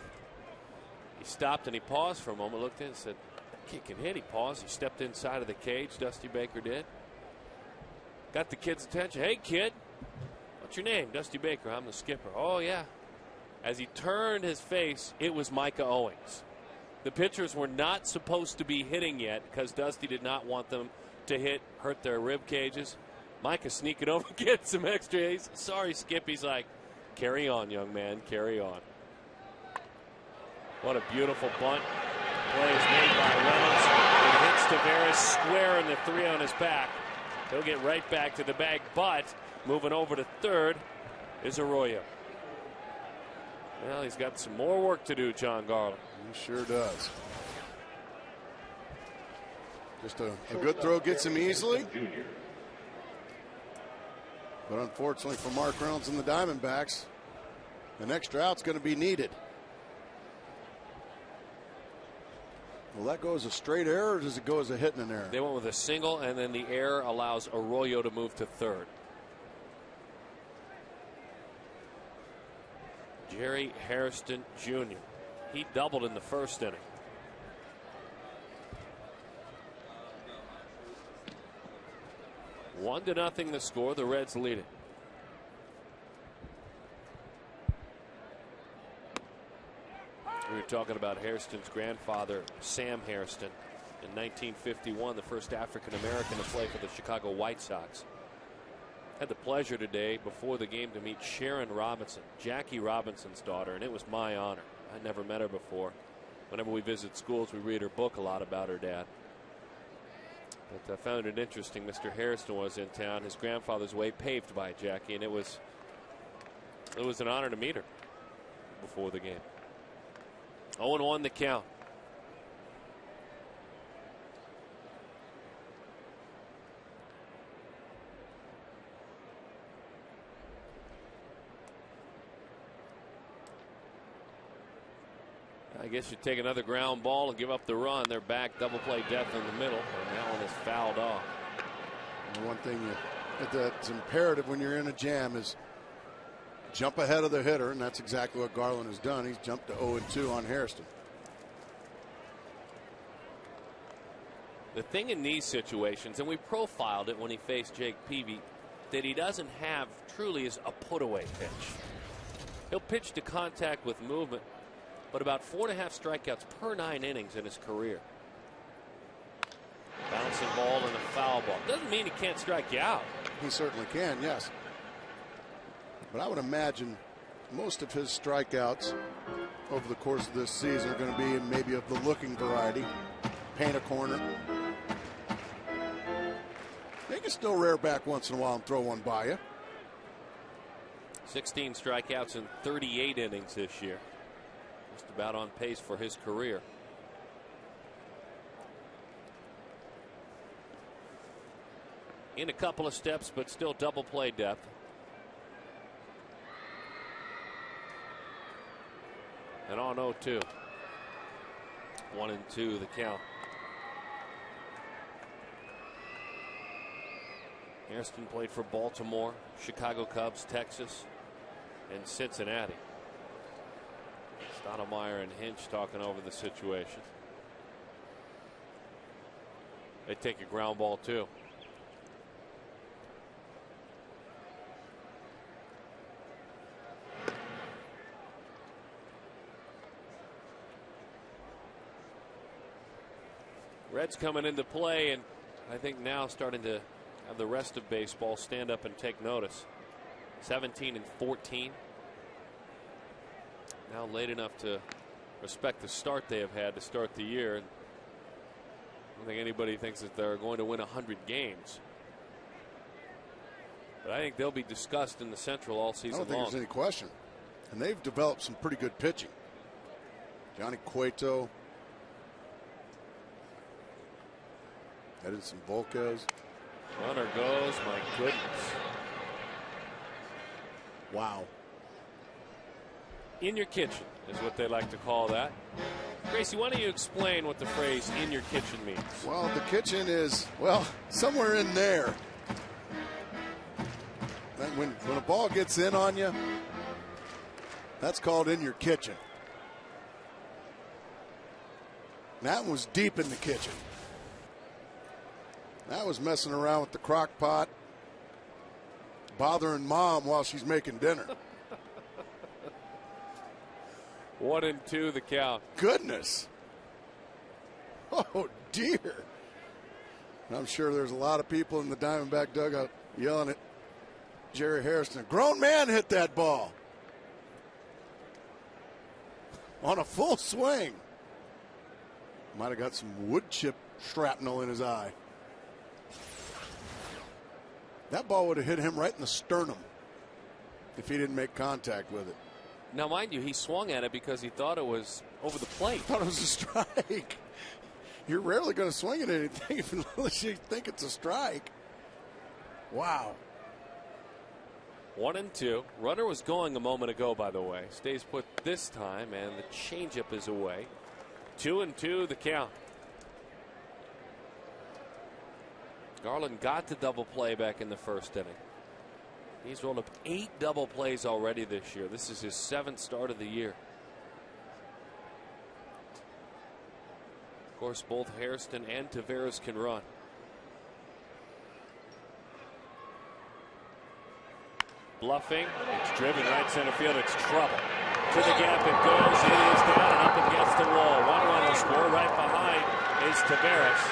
He stopped and he paused for a moment, looked in and said, that kid can hit. He paused, he stepped inside of the cage, Dusty Baker did. Got the kid's attention. Hey kid, what's your name? Dusty Baker, I'm the skipper. Oh yeah. As he turned his face, it was Micah Owings. The pitchers were not supposed to be hitting yet because Dusty did not want them to hurt their rib cages. Micah sneaking over, get some extra. He's sorry, Skip. He's like, carry on, young man, carry on. What a beautiful bunt. Play is made by Reynolds. It hits Taveras square in the 3 on his back. He'll get right back to the bag, but moving over to third is Arroyo. Well, he's got some more work to do, John Garland. He sure does. Just a good throw gets him easily. But unfortunately for Mark Reynolds and the Diamondbacks, an extra out's going to be needed. Will that go as a straight error, or does it go as a hit and an error? They went with a single, and then the error allows Arroyo to move to third. Jerry Hairston Jr. He doubled in the first inning. 1-0 the score. The Reds lead it. We were talking about Hairston's grandfather, Sam Hairston, in 1951, the first African American to play for the Chicago White Sox. Had the pleasure today before the game to meet Sharon Robinson, Jackie Robinson's daughter, and it was my honor. I never met her before. Whenever we visit schools, we read her book a lot about her dad. But I found it interesting. Mr. Hairston was in town. His grandfather's way paved by Jackie, and it was an honor to meet her before the game. 0-1 the count. I guess you take another ground ball and give up the run. They're back, double play depth in the middle, and that one is fouled off. And one thing that's imperative when you're in a jam is jump ahead of the hitter, and that's exactly what Garland has done. He's jumped to 0-2 on Hairston. The thing in these situations, and we profiled it when he faced Jake Peavy, that he doesn't have truly is a put-away pitch. He'll pitch to contact with movement, but about 4.5 strikeouts per 9 innings in his career. Bouncing ball and a foul ball. Doesn't mean he can't strike you out. He certainly can, yes. But I would imagine most of his strikeouts over the course of this season are going to be maybe of the looking variety. Paint a corner. They can still rear back once in a while and throw one by you. 16 strikeouts in 38 innings this year. Just about on pace for his career. In a couple of steps, but still double play depth. And on 0-2. 1-2 the count. Hairston played for Baltimore, Chicago Cubs, Texas, and Cincinnati. Stottlemyre and Hinch talking over the situation. They take a ground ball too. Reds coming into play, and I think now starting to have the rest of baseball stand up and take notice. 17-14. Now late enough to respect the start they have had to start the year. I don't think anybody thinks that they're going to win 100 games. But I think they'll be discussed in the Central all season long. I don't think there's any question. And they've developed some pretty good pitching. Johnny Cueto, Edinson Volquez. Runner goes, my goodness. Wow. In your kitchen is what they like to call that. Gracie, why don't you explain what the phrase in your kitchen means? Well, the kitchen is, well, somewhere in there. When a ball gets in on you, that's called in your kitchen. That was deep in the kitchen. That was messing around with the crock pot, bothering mom while she's making dinner. 1-2 the count. Goodness. Oh, dear. And I'm sure there's a lot of people in the Diamondback dugout yelling at Jerry Hairston. A grown man hit that ball on a full swing. Might have got some wood chip shrapnel in his eye. That ball would have hit him right in the sternum if he didn't make contact with it. Now, mind you, he swung at it because he thought it was over the plate. Thought it was a strike. You're rarely going to swing at anything unless you think it's a strike. Wow. 1-2. Runner was going a moment ago, by the way. Stays put this time, and the changeup is away. 2-2 the count. Garland got the double play back in the first inning. He's rolled up 8 double plays already this year. This is his 7th start of the year. Of course, both Hairston and Taveras can run. Bluffing. It's driven right center field. It's trouble. To the gap it goes. It is down and up against the wall. One run will score. Right behind is Taveras.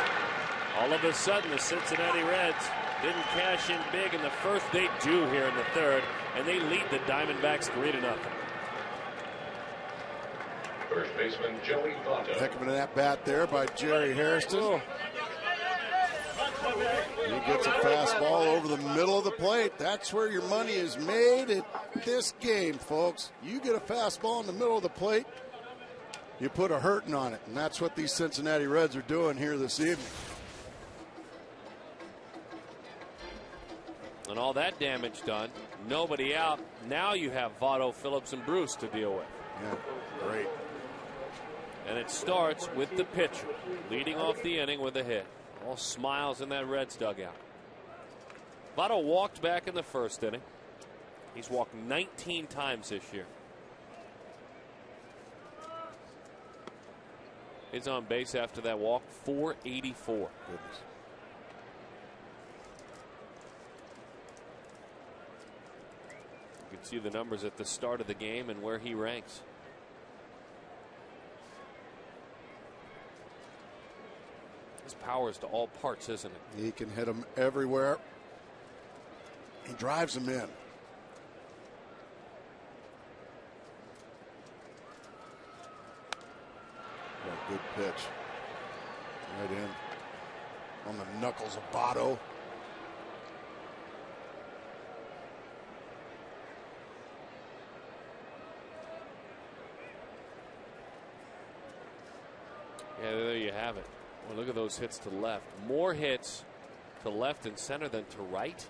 All of a sudden, the Cincinnati Reds didn't cash in big in the first. They do here in the third, and they lead the Diamondbacks 3-0. First baseman Joey Votto. Heck of an at-bat there by Jerry Hairston. Oh. He gets a fastball over the middle of the plate. That's where your money is made at this game, folks. You get a fastball in the middle of the plate, you put a hurting on it, and that's what these Cincinnati Reds are doing here this evening. And all that damage done, nobody out. Now you have Votto, Phillips, and Bruce to deal with. Yeah, great. And it starts with the pitcher leading off the inning with a hit. All smiles in that Reds dugout. Votto walked back in the first inning. He's walked 19 times this year. His on base after that walk, 484. Goodness. You can see the numbers at the start of the game and where he ranks. His power is to all parts, isn't it? He can hit them everywhere. He drives them in. What a good pitch. Right in. On the knuckles of Votto. Yeah, there you have it. Well, look at those hits to left. More hits to left and center than to right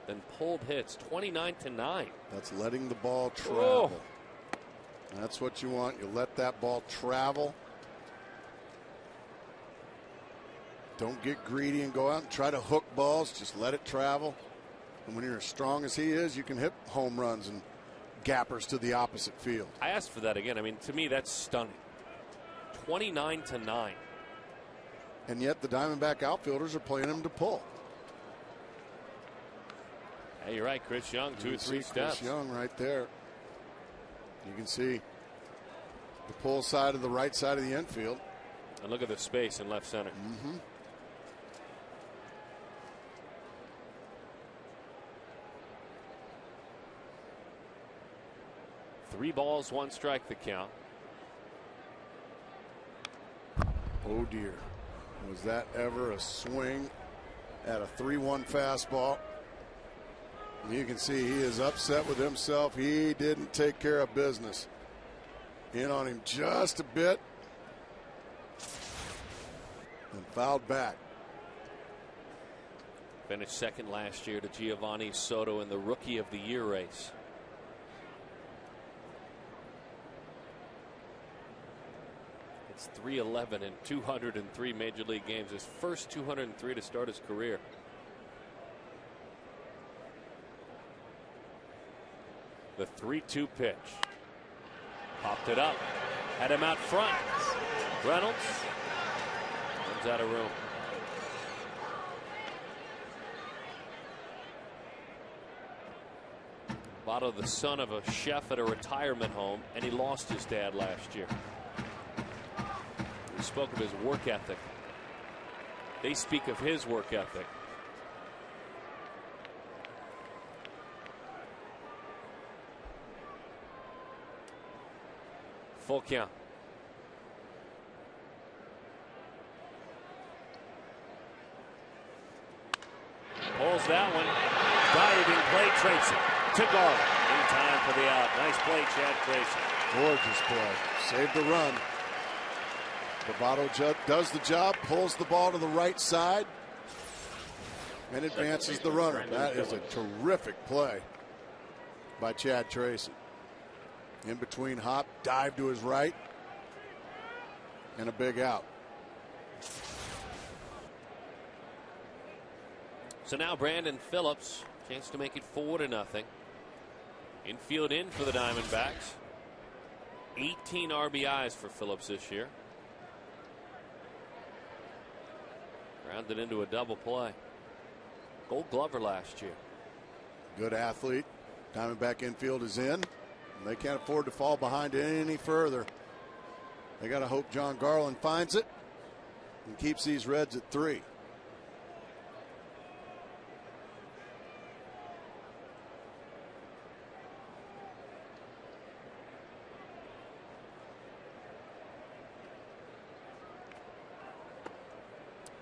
than pulled hits. 29-9. That's letting the ball travel. Oh. That's what you want. You let that ball travel. Don't get greedy and go out and try to hook balls. Just let it travel. And when you're as strong as he is, you can hit home runs and gappers to the opposite field. I asked for that again. I mean, to me, that's stunning. 29-9. And yet the Diamondback outfielders are playing him to pull. Hey, you're right, Chris Young, 2 or 3 steps. Chris Young right there. You can see the pull side of the right side of the infield. And look at the space in left center. Mm-hmm. Three balls, 1 strike the count. Oh dear. Was that ever a swing at a 3-1 fastball? And you can see he is upset with himself. He didn't take care of business. In on him just a bit. And fouled back. Finished second last year to Giovanni Soto in the Rookie of the Year race. It's 311 in 203 Major League games. His first 203 to start his career. The 3-2 pitch. Popped it up. Had him out front. Reynolds comes out of room. Votto, the son of a chef at a retirement home, and he lost his dad last year. We spoke of his work ethic. They speak of his work ethic. Full count. Pulls that one. Diving play, Tracy. To Garland. In time for the out. Nice play, Chad Tracy. Gorgeous play. Saved the run. Votto does the job, pulls the ball to the right side, and advances the runner. That is a terrific play by Chad Tracy. In between hop, dive to his right, and a big out. So now Brandon Phillips, chance to make it 4-0. Infield in for the Diamondbacks. 18 RBIs for Phillips this year. Grounded into a double play. Gold Glover last year. Good athlete. Diamondback infield is in. And they can't afford to fall behind any further. They got to hope John Garland finds it and keeps these Reds at 3.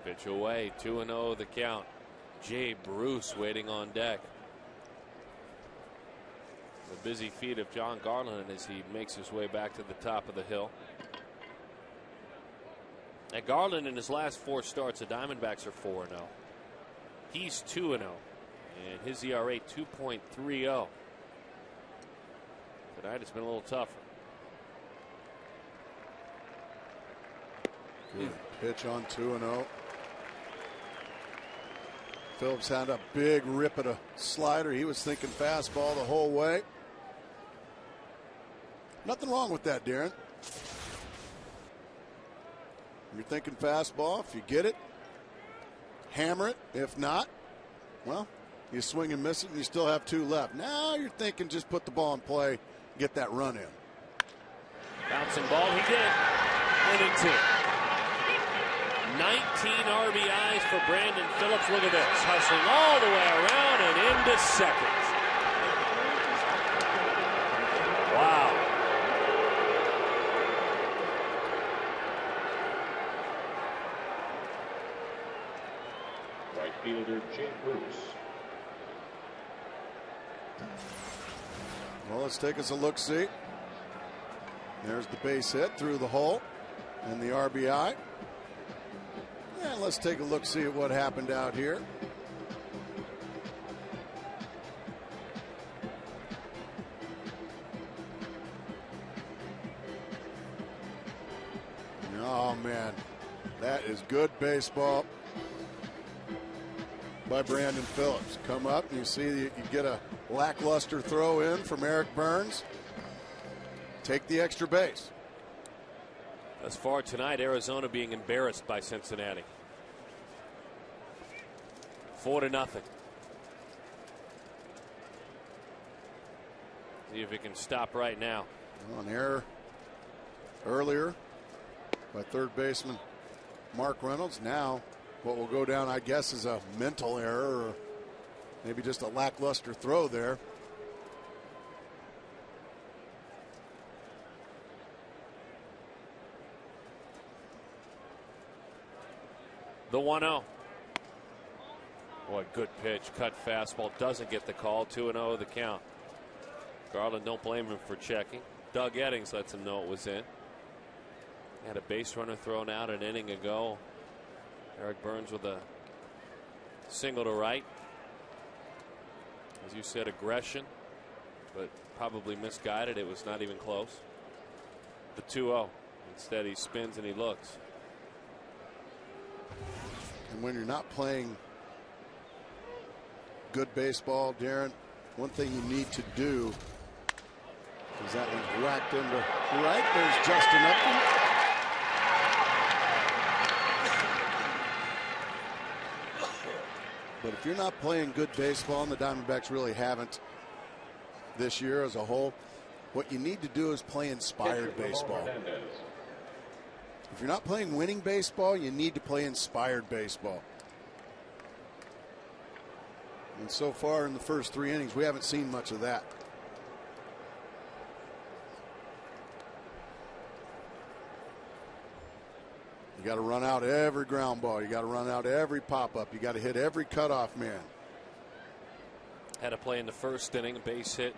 Pitch away, 2-0 the count. Jay Bruce waiting on deck. The busy feet of John Garland as he makes his way back to the top of the hill. At Garland in his last 4 starts, the Diamondbacks are 4-0. He's 2-0, and his ERA 2.30. Tonight it's been a little tougher. Good pitch on 2-0. Phillips had a big rip at a slider. He was thinking fastball the whole way. Nothing wrong with that, Darren. You're thinking fastball. If you get it, hammer it. If not, well, you swing and miss it, and you still have 2 left. Now you're thinking just put the ball in play, get that run in. Bouncing ball, he did. 1-2. 19 RBIs for Brandon Phillips. Look at this. Hustling all the way around and into second. Wow. Right fielder Jay Bruce. Well, let's take us a look-see. There's the base hit through the hole and the RBI. And let's take a look-see at what happened out here. Oh, man. That is good baseball by Brandon Phillips. Come up and you see you get a lackluster throw in from Eric Burns. Take the extra base. Thus far tonight, Arizona being embarrassed by Cincinnati. 4-0. See if it can stop right now. Well, an error earlier by third baseman Mark Reynolds. Now what will go down, I guess, is a mental error or maybe just a lackluster throw there. The 1-0. What good pitch. Cut fastball. Doesn't get the call. 2-0 the count. Garland, don't blame him for checking. Doug Eddings lets him know it was in. Had a base runner thrown out an inning ago. Eric Burns with a single to right. As you said, aggression, but probably misguided. It was not even close. The 2-0. Instead, he spins and he looks. And when you're not playing good baseball, Darren, one thing you need to do is that one's whacked into right. There's Justin Upton. But if you're not playing good baseball, and the Diamondbacks really haven't this year as a whole, what you need to do is play inspired baseball. If you're not playing winning baseball, you need to play inspired baseball. And so far in the first 3 innings, we haven't seen much of that. You got to run out every ground ball. You got to run out every pop-up. You got to hit every cutoff man. Had a play in the first inning, a base hit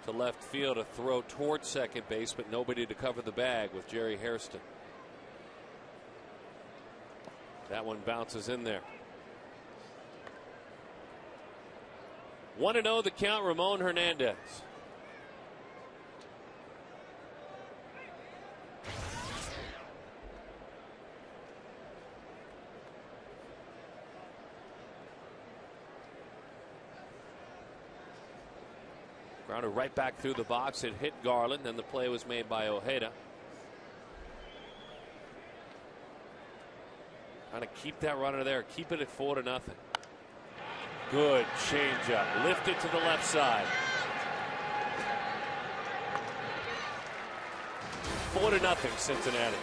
to left field, a throw toward second base, but nobody to cover the bag with Jerry Hairston. That one bounces in there. 1-0 the count. Ramon Hernandez. Grounded right back through the box. It hit Garland, and the play was made by Ojeda. Trying to keep that runner there. Keep it at 4-0. Good changeup. Lifted to the left side. 4-0 Cincinnati.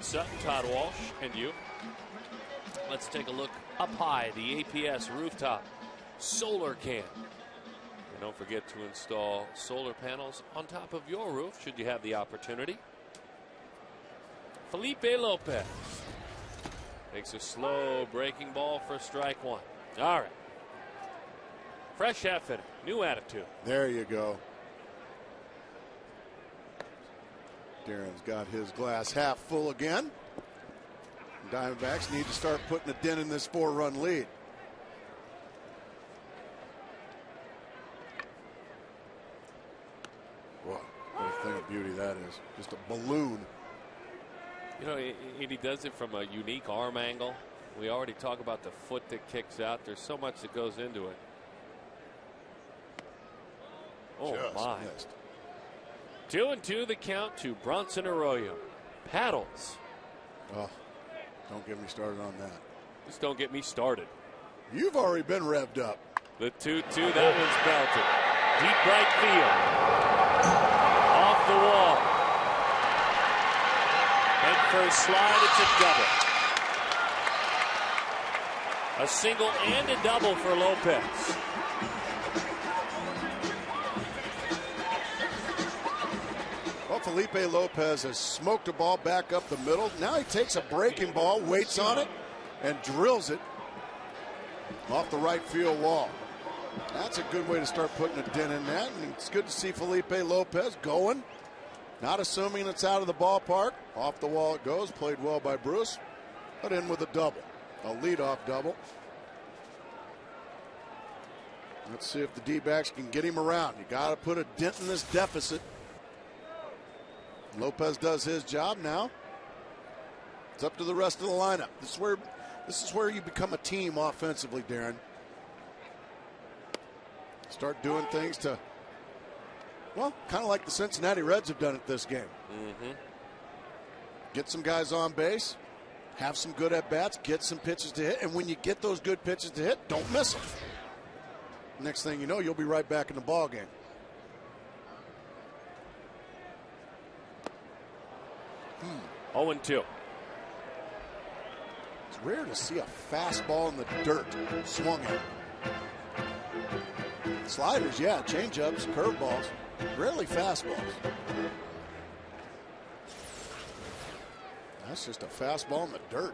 Sutton, Todd Walsh, and you. Let's take a look up high, the APS rooftop solar can. And don't forget to install solar panels on top of your roof should you have the opportunity. Felipe Lopez takes a slow breaking ball for strike one. All right. Fresh half inning, new attitude. There you go. Darren's got his glass half full again. Diamondbacks need to start putting a dent in this 4-run lead. Wow, what a thing of beauty that is. Just a balloon. You know, he does it from a unique arm angle. We already talk about the foot that kicks out. There's so much that goes into it. Oh, just my. missed. 2-2 the count to Bronson Arroyo. Paddles. Oh, don't get me started on that. Just don't get me started. You've already been revved up. The 2-2, that one's belted. Deep right field. Off the wall. And first slide, it's a double. A single and a double for Lopez. Well, Felipe Lopez has smoked a ball back up the middle. Now he takes a breaking ball, waits on it, and drills it off the right field wall. That's a good way to start putting a dent in that. And it's good to see Felipe Lopez going, not assuming it's out of the ballpark. Off the wall it goes. Played well by Bruce, but in with a double, a leadoff double. Let's see if the D-backs can get him around. You got to put a dent in this deficit. Lopez does his job now. It's up to the rest of the lineup. This is where you become a team offensively, Darren. Start doing things to, well, kind of like the Cincinnati Reds have done it this game. Get some guys on base, have some good at-bats, get some pitches to hit, and when you get those good pitches to hit, don't miss them. Next thing you know, you'll be right back in the ball game. Hmm. 0-2. It's rare to see a fastball in the dirt swung at. Sliders, yeah, changeups, curveballs, rarely fastballs. That's just a fastball in the dirt.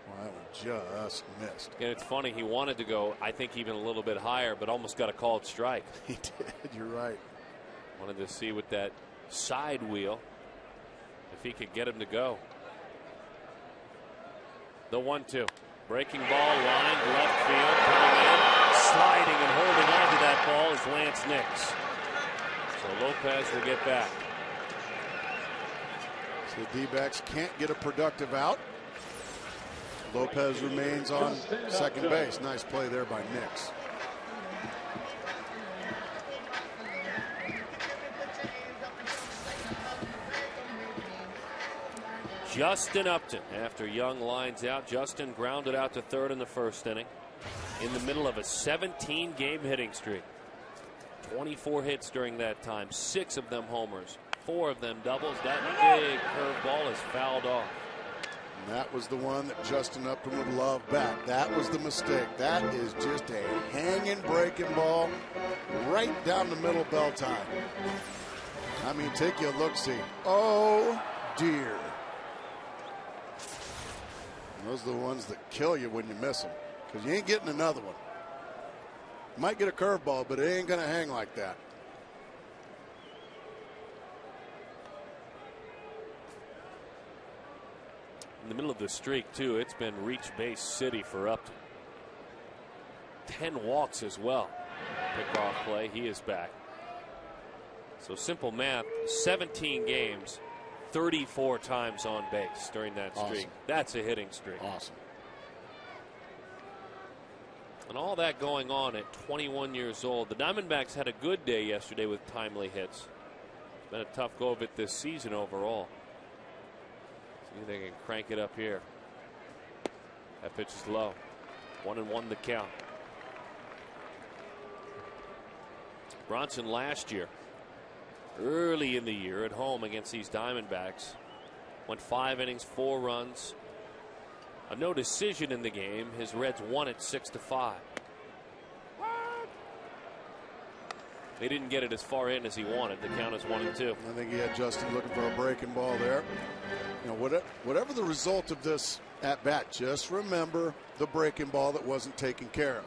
Well, that one just missed. And it's funny, he wanted to go, I think, even a little bit higher, but almost got a called strike. He did. You're right. Wanted to see with that side wheel if he could get him to go. The 1-2. Breaking ball, line, left field, coming in, sliding and holding on to that ball is Lance Nix. So Lopez will get back. So the D-backs can't get a productive out. Lopez remains on second base. Nice play there by Nix. Justin Upton, after Young lines out, Justin grounded out to third in the first inning. In the middle of a 17-game hitting streak. 24 hits during that time, 6 of them homers, 4 of them doubles. That big curveball is fouled off. And that was the one that Justin Upton would love back. That was the mistake. That is just a hanging breaking ball right down the middle bell time. I mean, take you a look-see. Oh, dear. Those are the ones that kill you when you miss them, because you ain't getting another one. You might get a curveball, but it ain't going to hang like that. In the middle of the streak, too, it's been reach base city for Upton. 10 walks as well. Pickoff play, he is back. So simple math, 17 games, 34 times on base during that streak. Awesome. That's a hitting streak. Awesome. And all that going on at 21 years old. The Diamondbacks had a good day yesterday with timely hits. It's been a tough go of it this season overall. See if they can crank it up here. That pitch is low. 1-1 the count. Bronson last year, early in the year at home against these Diamondbacks, went 5 innings, 4 runs, a no decision in the game. His Reds won it 6-5. They didn't get it as far in as he wanted. The count is 1-2. I think he had Justin looking for a breaking ball there. You know, whatever the result of this at bat, just remember the breaking ball that wasn't taken care of.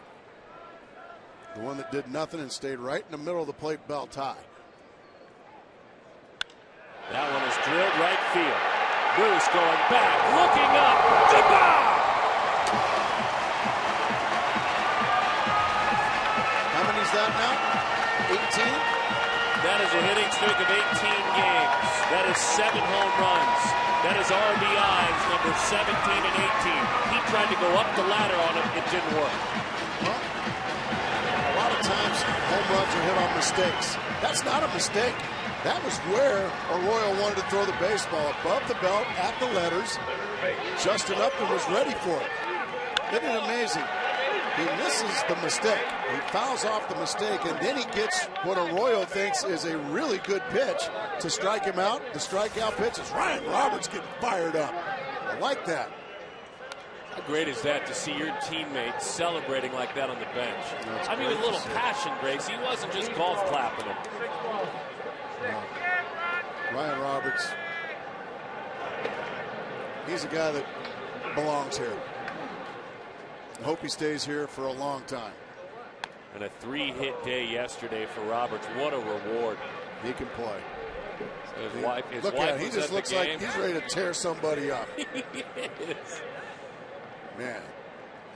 The one that did nothing and stayed right in the middle of the plate belt tie. That one is drilled right field. Bruce going back, looking up. Goodbye! How many is that now? 18? That is a hitting streak of 18 games. That is 7 home runs. That is RBIs number 17 and 18. He tried to go up the ladder on it. It didn't work. Well, a lot of times home runs are hit on mistakes. That's not a mistake. That was where Arroyo wanted to throw the baseball, above the belt at the letters. Justin Upton was ready for it. Isn't it amazing? He misses the mistake. He fouls off the mistake, and then he gets what Arroyo thinks is a really good pitch to strike him out. The strikeout pitch is Ryan Roberts getting fired up. I like that. How great is that to see your teammates celebrating like that on the bench? I mean, with a little passion, Grace. He wasn't just golf clapping him. Ryan Roberts, he's a guy that belongs here. I hope he stays here for a long time. And a 3-hit day yesterday for Roberts. What a reward. He can play. His wife look at him. He was just at looks the like game. he's ready to tear somebody up. Yes. Man,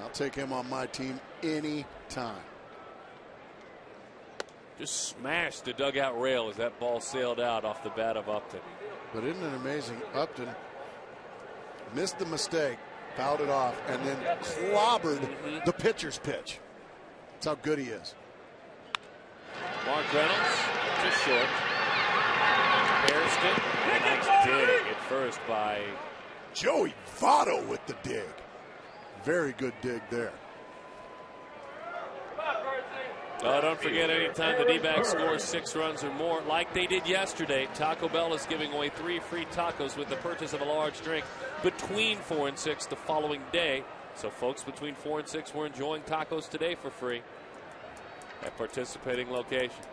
I'll take him on my team any time. Just smashed the dugout rail as that ball sailed out off the bat of Upton. But isn't it amazing? Upton missed the mistake, fouled it off, and then clobbered the pitcher's pitch. That's how good he is. Mark Reynolds, just short. Hairston, a nice dig at first by Joey Votto with the dig. Very good dig there. Oh, don't forget, anytime the D-backs score 6 runs or more, like they did yesterday, Taco Bell is giving away 3 free tacos with the purchase of a large drink between 4 and 6 the following day. So folks between 4 and 6 were enjoying tacos today for free. at participating locations.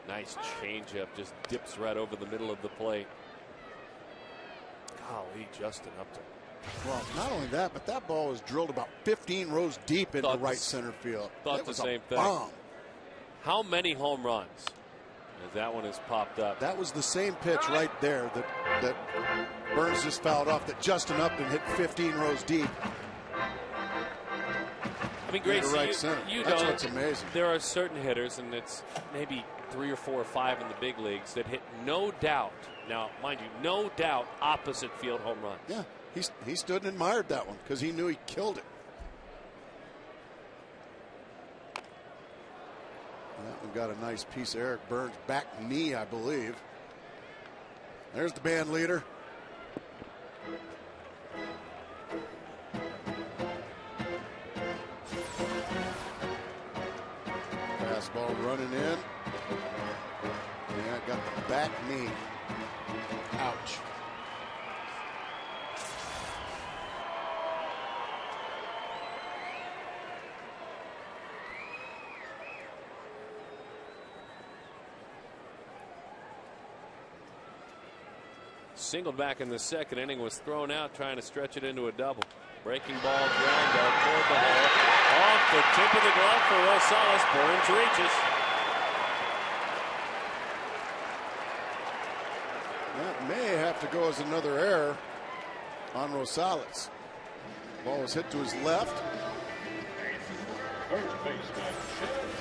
Nice changeup, just dips right over the middle of the plate. Golly, Justin Upton. Well, not only that, but that ball was drilled about 15 rows deep into right center field. Thought the same thing. Bomb. How many home runs? As that one has popped up. That was the same pitch right there that Burns just fouled off, that Justin Upton hit 15 rows deep. I mean, Grace, right center. That's what's amazing. There are certain hitters, and it's maybe 3 or 4 or 5 in the big leagues, that hit no doubt. Now, mind you, no doubt opposite field home runs. Yeah, he stood and admired that one because he knew he killed it. That one got a nice piece of Eric Burns' back knee, I believe. There's the band leader. Fastball running in. Yeah, got the back knee. Ouch. Singled back in the second inning, was thrown out trying to stretch it into a double. Breaking ball ground out toward the hole. Off the tip of the glove for Rosales. Burns reaches. That may have to go as another error on Rosales. Ball was hit to his left.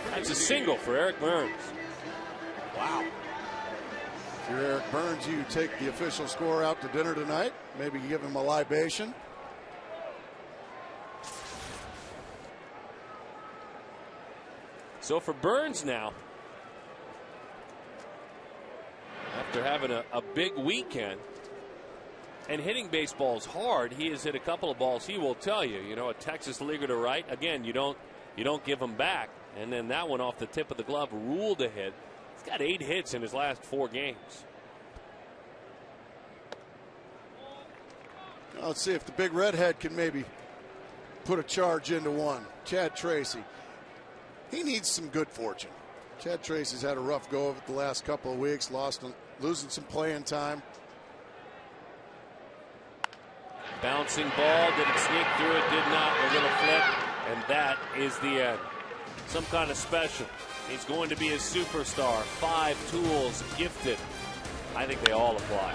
That's a single for Eric Burns. Wow. If you're Eric Burns, you take the official score out to dinner tonight. Maybe give him a libation. So for Burns now, after having a big weekend and hitting baseballs hard, he has hit a couple of balls. He will tell you, a Texas leaguer to right. Again, you don't give them back. And then that one off the tip of the glove, ruled a hit. He's got 8 hits in his last 4 games. Let's see if the big redhead can maybe put a charge into one. Chad Tracy. He needs some good fortune. Chad Tracy's had a rough go of it the last couple of weeks, losing some playing time. Bouncing ball. Did it sneak through? It did not. We're going to flip. And that is the end. Some kind of special. He's going to be a superstar. 5 tools gifted. I think they all apply.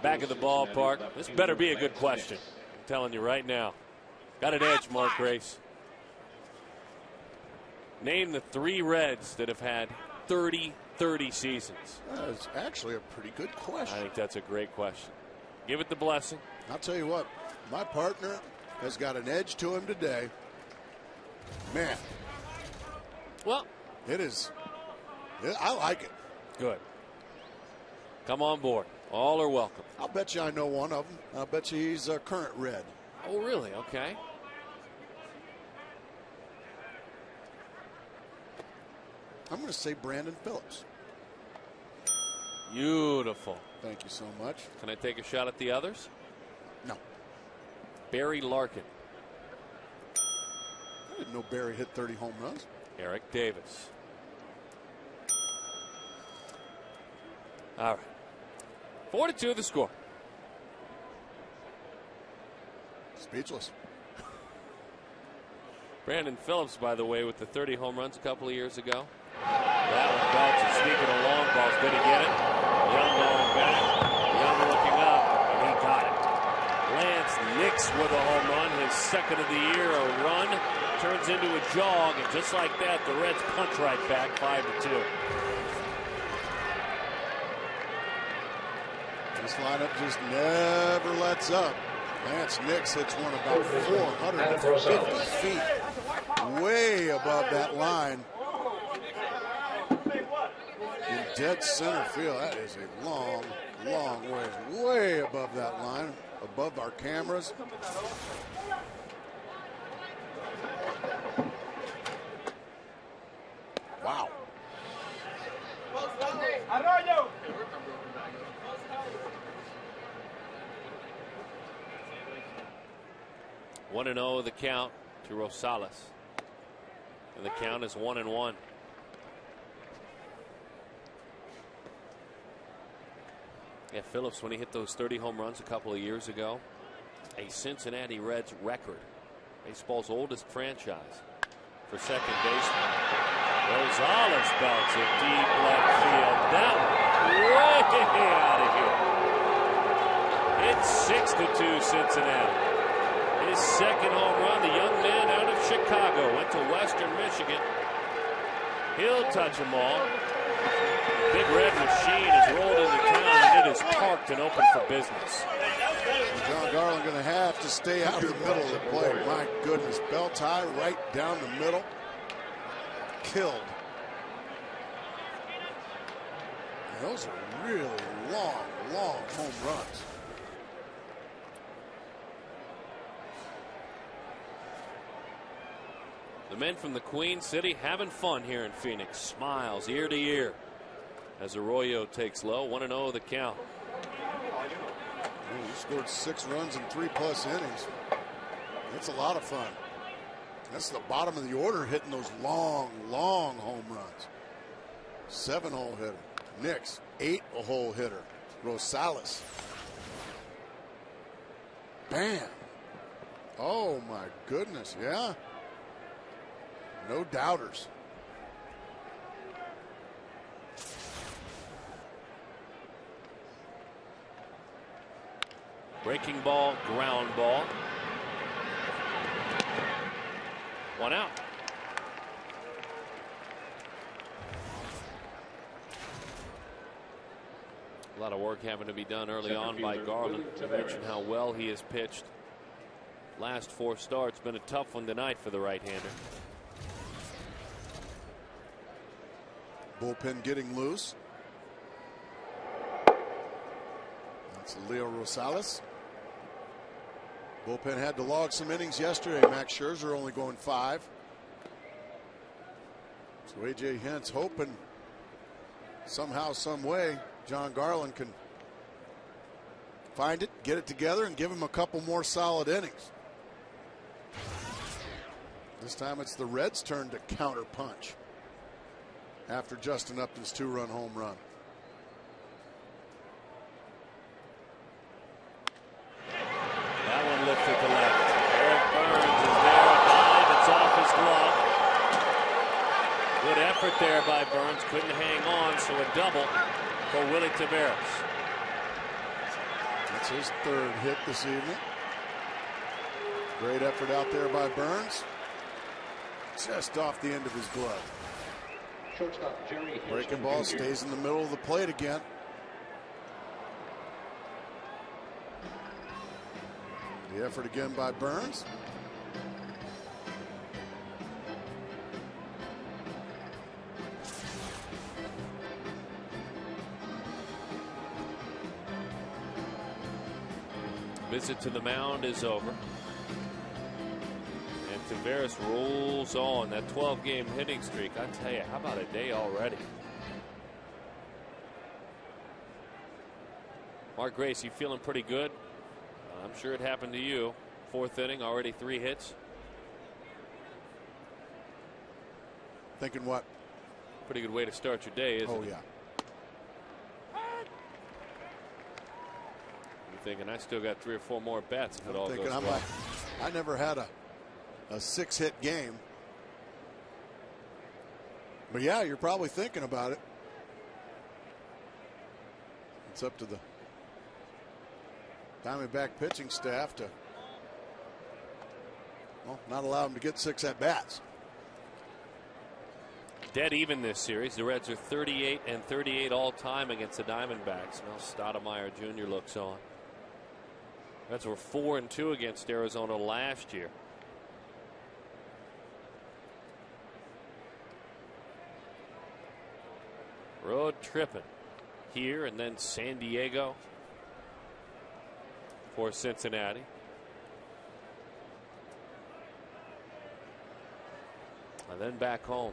Back at the ballpark. This better be a good question. I'm telling you right now. Got an edge, Mark Grace. Name the 3 Reds that have had 30 seasons. That's actually a pretty good question. I think that's a great question. Give it the blessing. I'll tell you what, My partner has got an edge to him today. Man. Well, it is. I like it. Good. Come on board. All are welcome. I'll bet you I know one of them. I'll bet you he's a current Red. Oh, really? Okay. I'm going to say Brandon Phillips. Beautiful. Thank you so much. Can I take a shot at the others? No. Barry Larkin. I didn't know Barry hit 30 home runs. Eric Davis. All right. 4-2 the score. Speechless. Brandon Phillips, by the way, with the 30 home runs a couple of years ago. That one belts, and speaking of long balls, did he get it? Young going back. Young looking up, and he got it. Lance Nix with a home run, his second of the year. A run turns into a jog, and just like that, the Reds punch right back, 5-2. This lineup just never lets up. Lance Nix hits one about 450 feet, way above that line. In dead center field, that is a long, long way, way above that line, above our cameras. Wow. 1-0 the count to Rosales. And the count is 1-1. Yeah, Phillips, when he hit those 30 home runs a couple of years ago, a Cincinnati Reds record. Baseball's oldest franchise for second baseman. Rosales belts it deep left field. That one way out of here. It's 6-2 Cincinnati. His second home run, the young man out of Chicago, went to Western Michigan. He'll touch them all. Big Red Machine has rolled into town, and it is parked and open for business. John Garland going to have to stay out of the middle of the plate. My goodness, belt tie right down the middle. Killed. And those are really long, long home runs. The men from the Queen City having fun here in Phoenix. Smiles ear to ear as Arroyo takes low. 1-0 the count. He scored 6 runs in 3+ innings. It's a lot of fun. That's the bottom of the order hitting those long, long home runs. 7-hole hitter. Nix, 8-hole hitter. Rosales. Bam. Oh my goodness, yeah. No doubters. Breaking ball, ground ball. 1 out. A lot of work having to be done early on by Garland. You mentioned how well he has pitched. Last 4 starts, been a tough one tonight for the right-hander. Bullpen getting loose. That's Leo Rosales. Bullpen had to log some innings yesterday. Max Scherzer only going 5. So A.J. Hintz hoping somehow, some way, John Garland can find it, get it together, and give him a couple more solid innings. This time it's the Reds' turn to counter punch after Justin Upton's 2-run home run. That one lifted to left. Eric Burns is there behind. It's off his glove. Good effort there by Burns. Couldn't hang on, so a double for Willie Taveras. That's his 3rd hit this evening. Great effort out there by Burns. Just off the end of his glove. Breaking ball stays in the middle of the plate again. The effort again by Burns. Visit to the mound is over. And Taveras rolls on that 12-game hitting streak. I tell you, how about a day already? Mark Grace, you feeling pretty good? I'm sure it happened to you. 4th inning, already 3 hits. Thinking what? Pretty good way to start your day, isn't it? Oh, yeah. You're thinking, I still got 3 or 4 more bats if it all goes well. Like, I never had a 6-hit game. But yeah, you're probably thinking about it. It's up to the Diamondback pitching staff to, well, not allow them to get 6 at-bats. Dead even this series. The Reds are 38 and 38 all time against the Diamondbacks. Now Stoudemire Jr. looks on. Reds were 4-2 against Arizona last year. Road tripping here and then San Diego for Cincinnati. And then back home.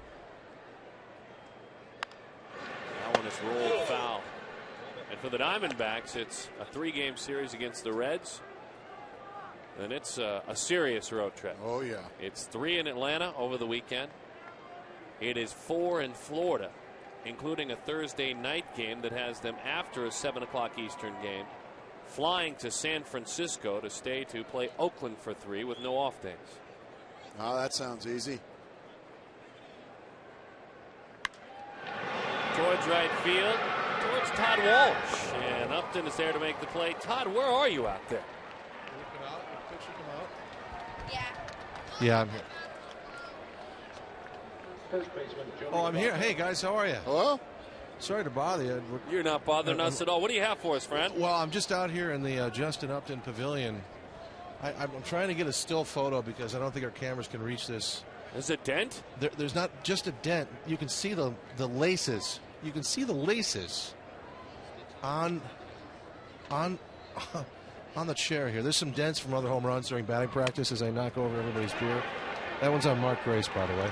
That one is rolled foul. And for the Diamondbacks, it's a 3-game series against the Reds. And it's a serious road trip. Oh, yeah. It's 3 in Atlanta over the weekend. It is 4 in Florida, including a Thursday night game that has them after a 7 o'clock Eastern game, flying to San Francisco to stay to play Oakland for 3 with no off days. Oh, that sounds easy. Towards right field, towards Todd Walsh. And Upton is there to make the play. Todd, where are you out there? Yeah, I'm here. First baseman Joey Oh, I'm here. Hey, guys, how are you? Hello? Sorry to bother you. You're not bothering us at all. What do you have for us, friend? Well, I'm just out here in the Justin Upton Pavilion. I'm trying to get a still photo because I don't think our cameras can reach this. There's a dent? There's not just a dent. You can see the laces. You can see the laces on the chair here. There's some dents from other home runs during batting practice as I knock over everybody's beer. That one's on Mark Grace, by the way.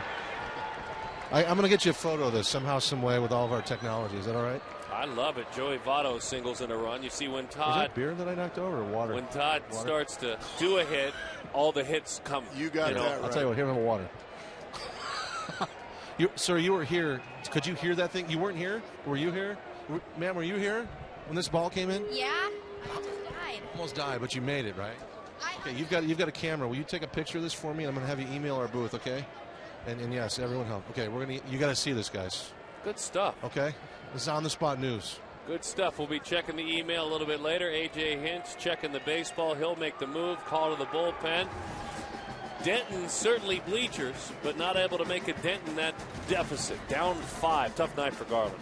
I'm going to get you a photo of this somehow, some way with all of our technology. Is that all right? I love it. Joey Votto singles in a run. You see when Was Todd that beer that I knocked over or water? when Todd starts to do a hit, all the hits come. You got that right. I'll tell you what, here, have a water. Sir, you were here. Could you hear that thing? You weren't here? Were you here? Ma'am, were you here when this ball came in? Yeah, I almost died. Almost died, but you made it, right? Okay, you've got a camera. Will you take a picture of this for me? And I'm going to have you email our booth, okay? And yes, everyone help. Okay, you got to see this, guys. Good stuff. Okay? This is on the spot news. Good stuff. We'll be checking the email a little bit later. A.J. Hinch checking the baseball. He'll make the move. Call to the bullpen. Denton certainly bleachers, but not able to make a dent in that deficit. Down 5. Tough night for Garland.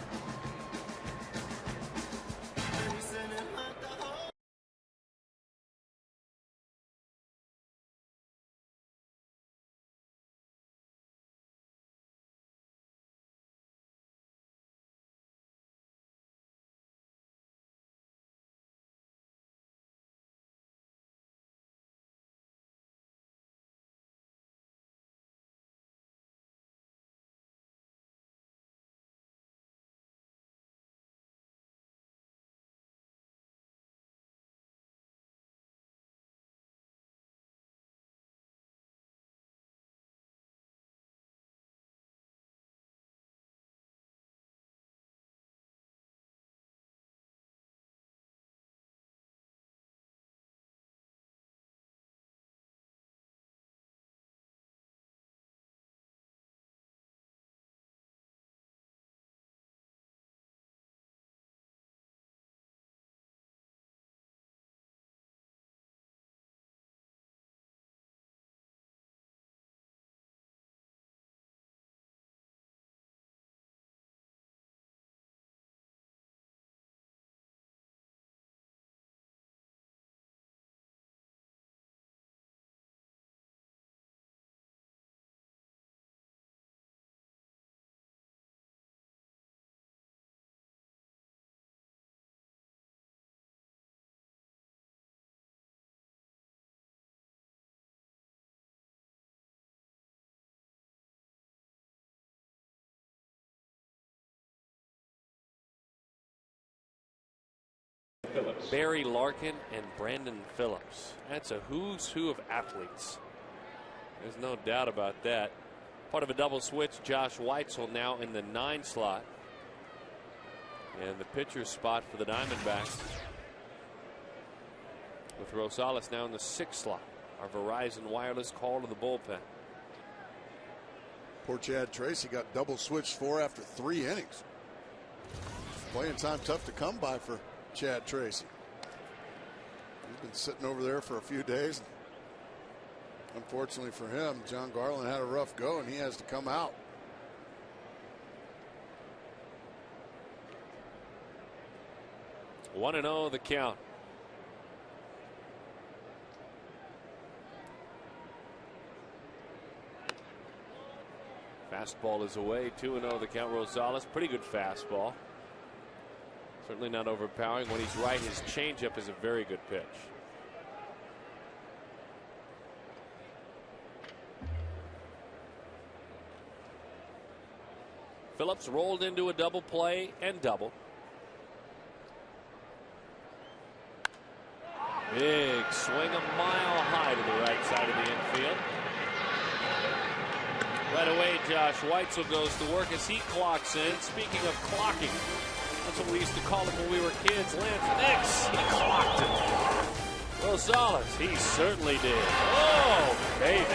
Phillips. Barry Larkin and Brandon Phillips. That's a who's who of athletes. There's no doubt about that. Part of a double switch, Josh Weitzel now in the 9 slot. And the pitcher's spot for the Diamondbacks, with Rosales now in the 6 slot. Our Verizon Wireless call to the bullpen. Poor Chad Tracy got double switched for after 3 innings. Playing time tough to come by for Chad Tracy. He's been sitting over there for a few days. Unfortunately for him, John Garland had a rough go and he has to come out. One and 0 the count. Fastball is away. 2-0 the count. Rosales, pretty good fastball. Certainly not overpowering. When he's right, his changeup is a very good pitch. Phillips rolled into a double play and double. Big swing a mile high to the right side of the infield. Right away, Josh Weitzel goes to work as he clocks in. Speaking of clocking, that's what we used to call him when we were kids. Lance Nix, he clocked it. Rosales, he certainly did. Oh, baby.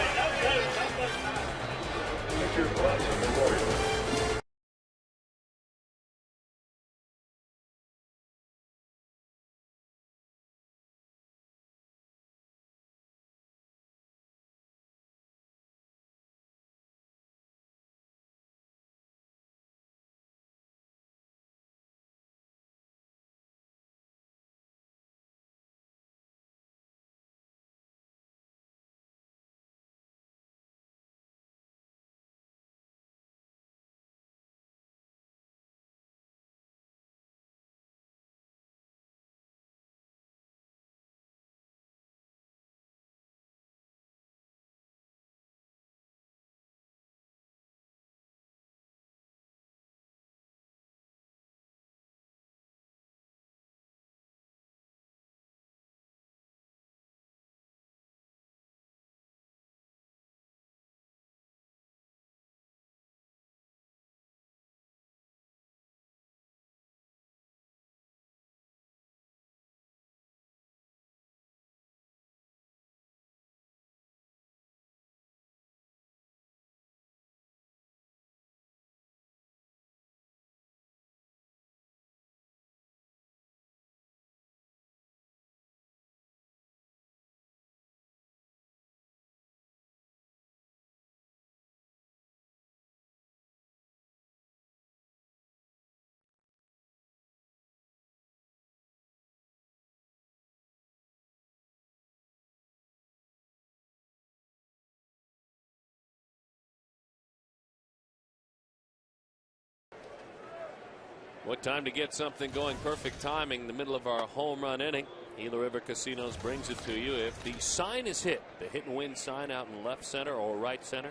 What time to get something going. Perfect timing in the middle of our home run inning. Gila River Casinos brings it to you. If the sign is hit, the hit and win sign out in left center or right center,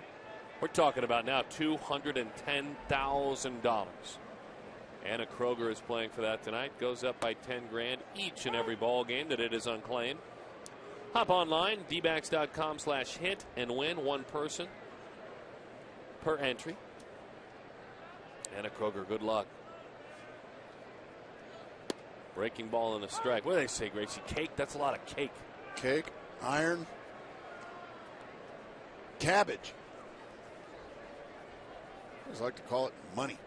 we're talking about now $210,000. Anna Kroger is playing for that tonight. Goes up by 10 grand each and every ball game that it is unclaimed. Hop online, dbacks.com/hit and win. One person per entry. Anna Kroger, good luck. Breaking ball and a strike. What do they say, Gracie? Cake? That's a lot of cake. Cake, iron, cabbage. I always like to call it money.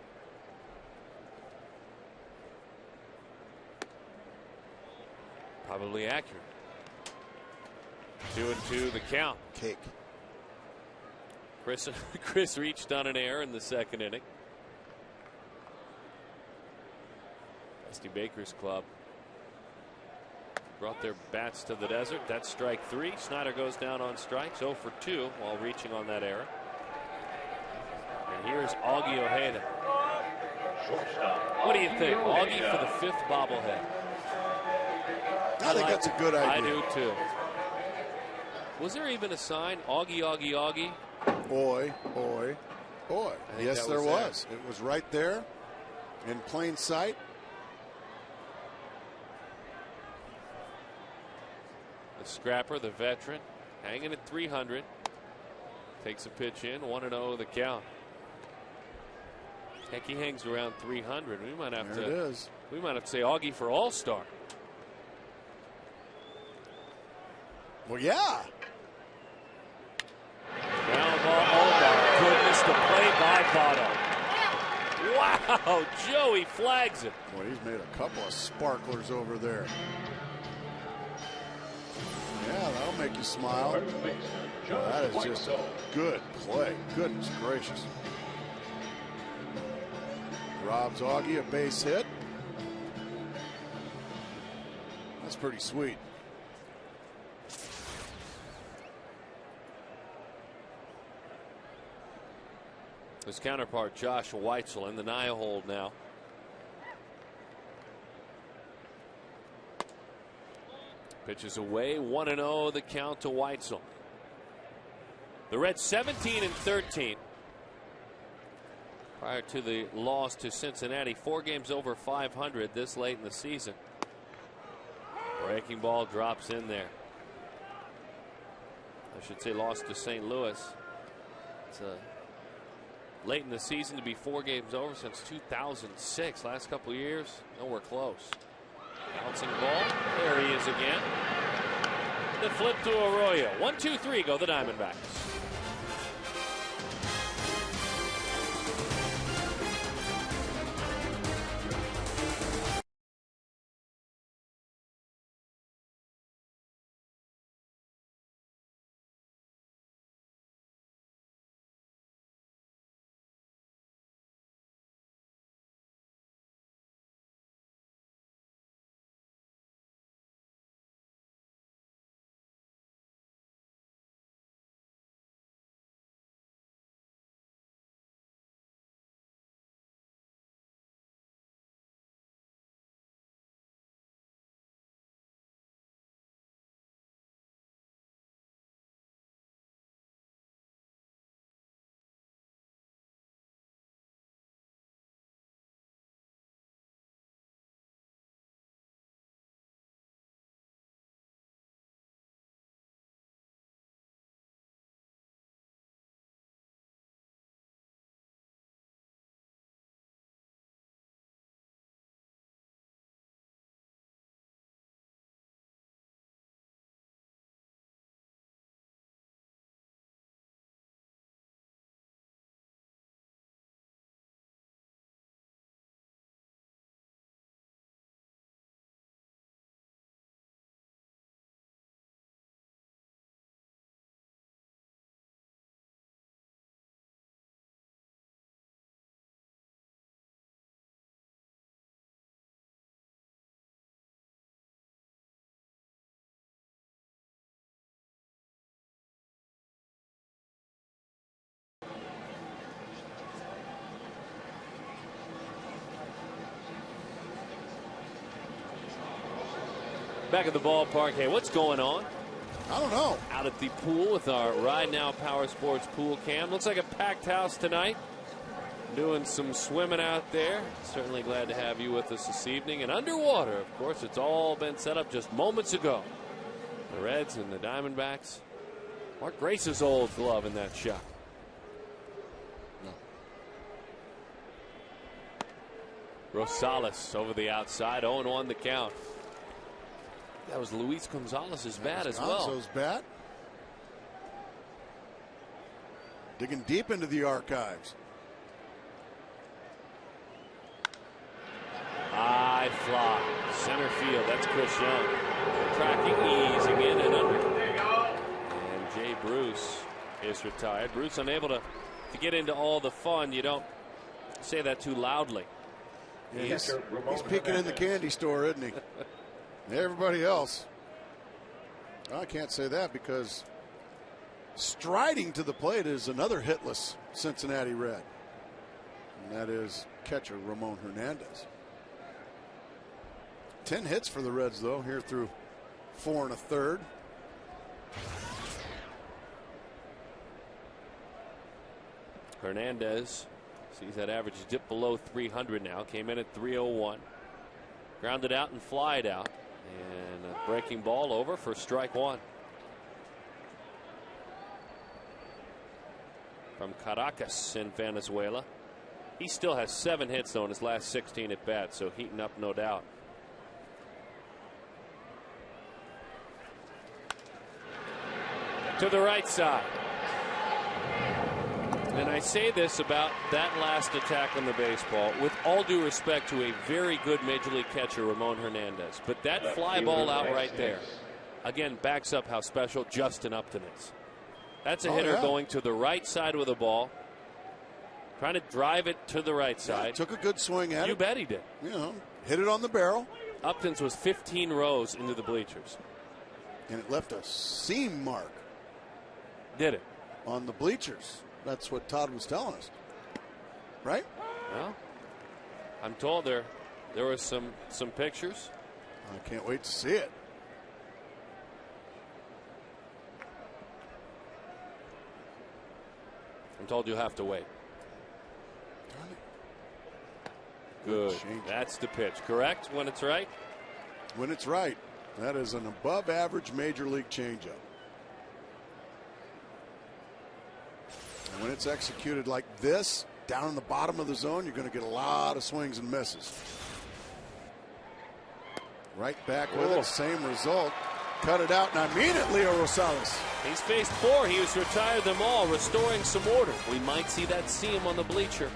Probably accurate. 2-2 the count. Cake. Chris reached on an error in the second inning. Dusty Baker's club brought their bats to the desert. That's strike 3. Snyder goes down on strikes, 0 for 2 while reaching on that error. And here's Augie Ojeda. What do you think? Augie for the 5th bobblehead. I think that's a good idea. I do too. Was there even a sign? Augie, Augie, Augie? Oi, oi, oi. Yes, there was. It was right there in plain sight. Scrapper, the veteran, hanging at 300. Takes a pitch in, 1-0 the count. Heck, he hangs around 300. We might have We might have to say Augie for All-Star. Well, yeah. Ground ball. Oh my goodness! The play by Votto. Wow, Joey flags it. Boy, he's made a couple of sparklers over there. Yeah, that'll make you smile. That is just a good play. Goodness gracious. Robs Augie a base hit. That's pretty sweet. His counterpart, Josh Weitzel, in the nine hold now. Pitches away, 1-0 the count to Weitzel. The Reds 17-13. Prior to the loss to Cincinnati, 4 games over 500 this late in the season. Breaking ball drops in there. I should say lost to St. Louis. It's late in the season to be 4 games over since 2006. Last couple of years, nowhere close. Bouncing ball. There he is again. The flip to Arroyo. 1-2-3 go the Diamondbacks. Back at the ballpark. Hey, what's going on? I don't know. Out at the pool with our Ride Now Power Sports pool cam. Looks like a packed house tonight. Doing some swimming out there. Certainly glad to have you with us this evening. And underwater, of course, it's all been set up just moments ago. The Reds and the Diamondbacks. Mark Grace's old glove in that shot. Rosales over the outside. 0-1 the count. That was Luis Gonzalez's bat as well. Gonzo's bat. Digging deep into the archives. High fly. Center field. That's Chris Young. Tracking, easing in and under. And Jay Bruce is retired. Bruce unable to get into all the fun. You don't say that too loudly. Yeah, he's peeking in the candy store, isn't he? Everybody else. I can't say that because striding to the plate is another hitless Cincinnati Red. And that is catcher Ramon Hernandez. 10 hits for the Reds, though, here through 4 1/3. Hernandez sees that average dip below 300 now. Came in at 301. Grounded out and flied out. And Breaking ball over for strike one. From Caracas in Venezuela. He still has 7 hits though in his last 16 at bats, so heating up no doubt. To the right side. And I say this about that last attack on the baseball with all due respect to a very good Major League catcher, Ramon Hernandez. But that fly ball out right there, again, backs up how special Justin Upton is. That's a hitter going to the right side with the ball, trying to drive it to the right side. Took a good swing at it. You bet he did. You know, hit it on the barrel. Upton's was 15 rows into the bleachers. And it left a seam mark. Did it? On the bleachers. That's what Todd was telling us. Right? Well, I'm told there were some pictures. I can't wait to see it. I'm told you'll have to wait. Good. That's the pitch, correct? When it's right? When it's right. That is an above average Major League changeup. And when it's executed like this, down in the bottom of the zone, you're going to get a lot of swings and misses. Right back with it, same result. Cut it out, and I mean it, Leo Rosales. He's faced 4. He has retired them all, restoring some order. We might see that seam on the bleacher.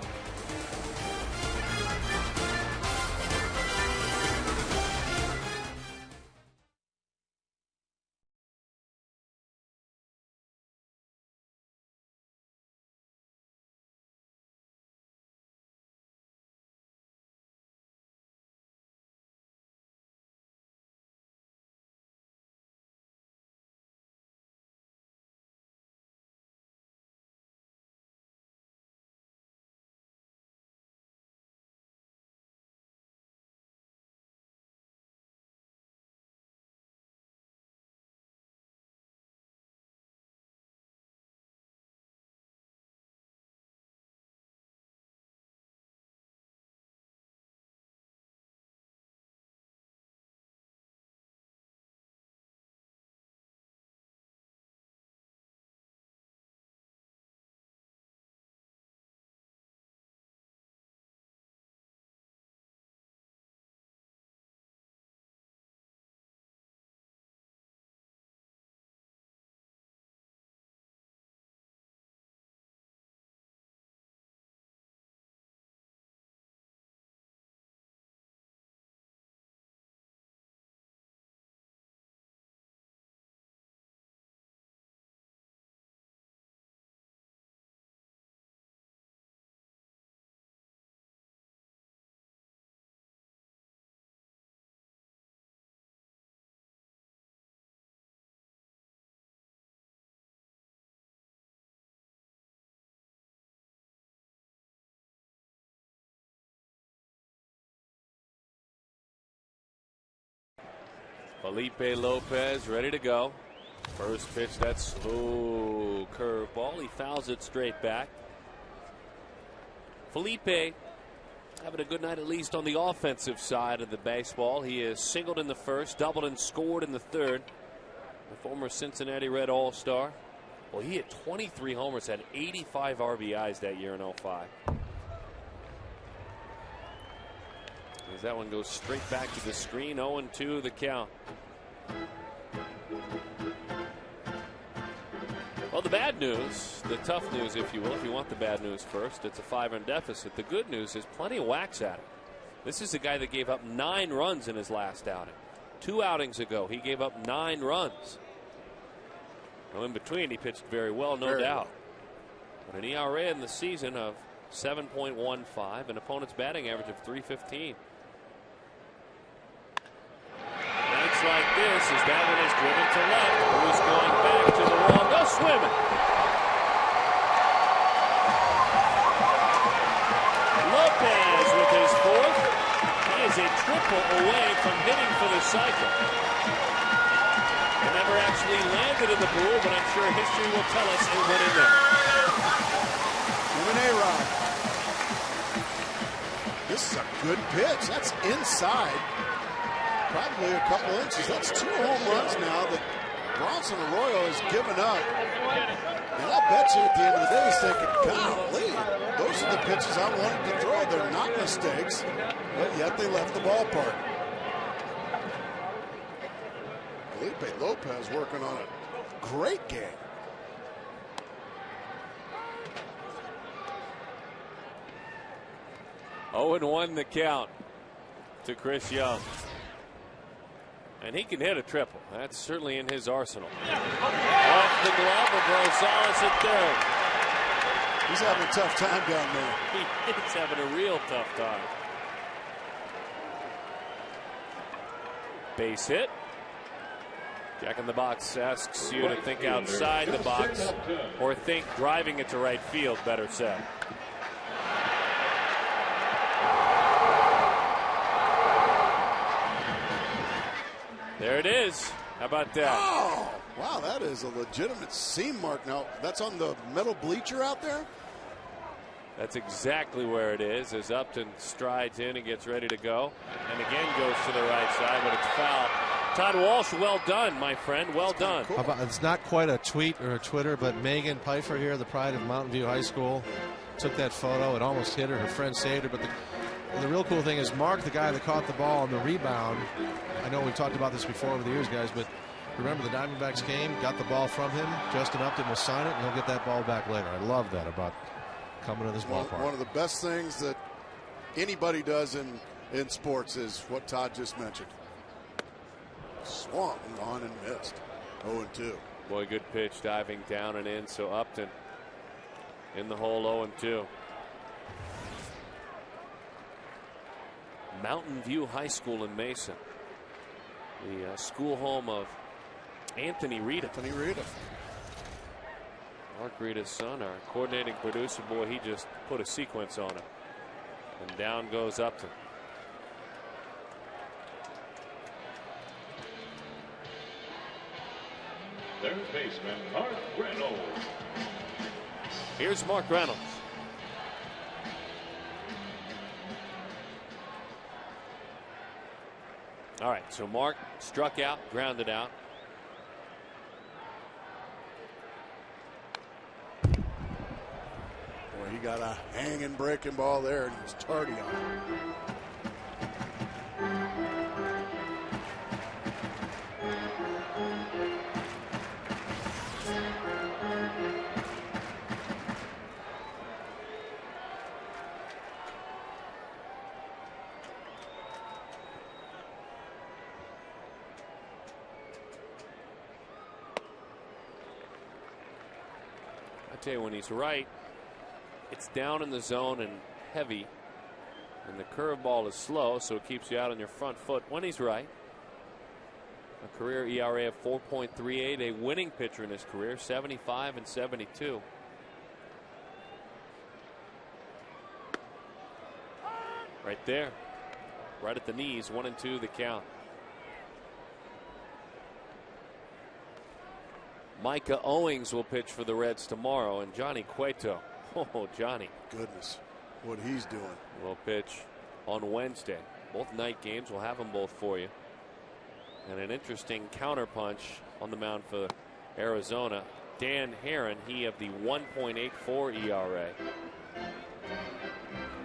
Felipe Lopez ready to go. First pitch, that slow curveball. He fouls it straight back. Felipe having a good night, at least on the offensive side of the baseball. He is singled in the first, doubled and scored in the third. The former Cincinnati Red All-Star. Well, he hit 23 homers, had 85 RBIs that year in 05. As that one goes straight back to the screen, 0-2 the count. Well, the bad news, the tough news, if you will, if you want the bad news first, it's a 5-run deficit. The good news is plenty of whacks at him. This is a guy that gave up 9 runs in his last outing. 2 outings ago, he gave up 9 runs. Now, in between, he pitched very well, no doubt. But an ERA in the season of 7.15, an opponent's batting average of .315. Nights like this, as that one is driven to left, Bruce going back to the wall, go swimming. Lopez with his 4th. He is a triple away from hitting for the cycle. It never actually landed in the pool, but I'm sure history will tell us it went in there. A-Rod. This is a good pitch. That's inside. probably a couple inches. That's 2 home runs now that Bronson Arroyo has given up. And I bet you at the end of the day he's thinking, golly, those are the pitches I wanted to throw. They're not mistakes, but yet they left the ballpark. Felipe Lopez working on a great game. Oh, and 1 the count to Chris Young. And he can hit a triple. That's certainly in his arsenal. Off the glove of Rosales at third. He's having a tough time down there. He is having a real tough time. Base hit. Jack in the Box asks you to think outside the box or think driving it to right field, better said. There it is. How about that? Oh, wow, that is a legitimate seam mark. Now, that's on the metal bleacher out there? That's exactly where it is as Upton strides in and gets ready to go. And again goes to the right side, but it's foul. Todd Walsh, well done, my friend. Well done. Cool. It's not quite a tweet or a Twitter, but Megan Pfeiffer here, the pride of Mountain View High School, took that photo. It almost hit her. Her friend saved her, but the real cool thing is Mark, the guy that caught the ball on the rebound. I know we've talked about this before over the years, guys, but remember the Diamondbacks came, got the ball from him. Justin Upton will sign it, and he'll get that ball back later. I love that about coming to this ballpark. One of the best things that anybody does in sports is what Todd just mentioned. Swung on and missed. 0-2. Boy, good pitch, diving down and in. So Upton in the hole, 0-2. Mountain View High School in Mason, the school home of Anthony Rita. Mark Rita's son, our coordinating producer. Boy, he just put a sequence on it. And down goes Upton. Third baseman, Mark Reynolds. Here's Mark Reynolds. All right, so Mark struck out, grounded out. Boy, he got a hanging breaking ball there, and he was tardy on it. Tell you, when he's right, it's down in the zone and heavy, and the curveball is slow, so it keeps you out on your front foot when he's right. A career ERA of 4.38, a winning pitcher in his career, 75 and 72. Right there, right at the knees, 1-2 the count. Micah Owings will pitch for the Reds tomorrow, and Johnny Cueto, oh Johnny, goodness, what he's doing, will pitch on Wednesday. Both night games, we'll have them both for you. And an interesting counterpunch on the mound for Arizona, Dan Herron, he of the 1.84 ERA.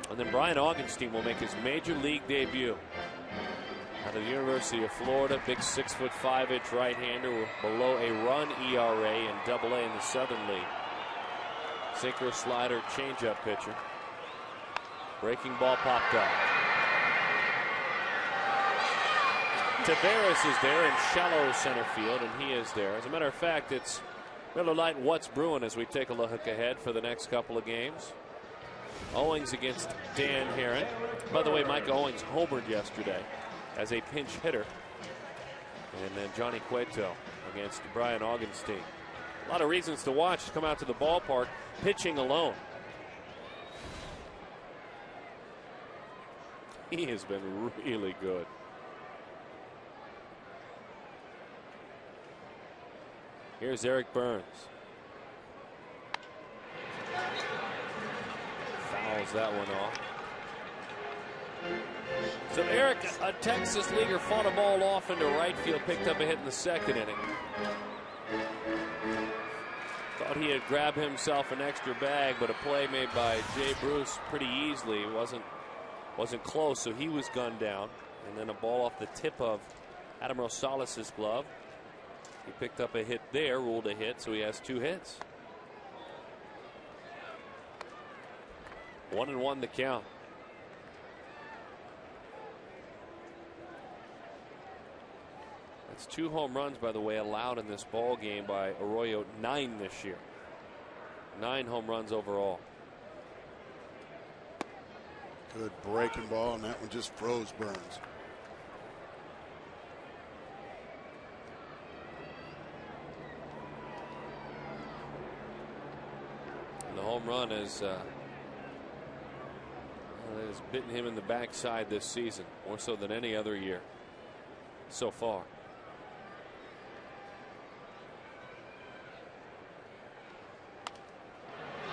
And then Brian Augenstein will make his major league debut out of the University of Florida. Big 6'5" right-hander below a run ERA in AA in the Southern League. Sinker, slider, changeup pitcher. Breaking ball popped up. Taveras is there in shallow center field, and he is there. As a matter of fact, it's Miller Lite what's brewing as we take a look ahead for the next couple of games. Owings against Dan Herron. By the way, Mike Owings homered yesterday as a pinch hitter. And then Johnny Cueto against Brian Augenstein. A lot of reasons to watch to come out to the ballpark. Pitching alone, he has been really good. Here's Eric Burns. Fouls that one off. So Eric, a Texas leaguer, fought a ball off into right field, picked up a hit in the second inning. Thought he had grabbed himself an extra bag, but a play made by Jay Bruce pretty easily wasn't close, so he was gunned down. And then a ball off the tip of Adam Rosales' glove. He picked up a hit there, ruled a hit, so he has 2 hits. 1-1 the count. That's 2 home runs, by the way, allowed in this ball game by Arroyo. 9 this year. 9 home runs overall. Good breaking ball, and that one just froze Burns. And the home run has bitten him in the backside this season, more so than any other year so far.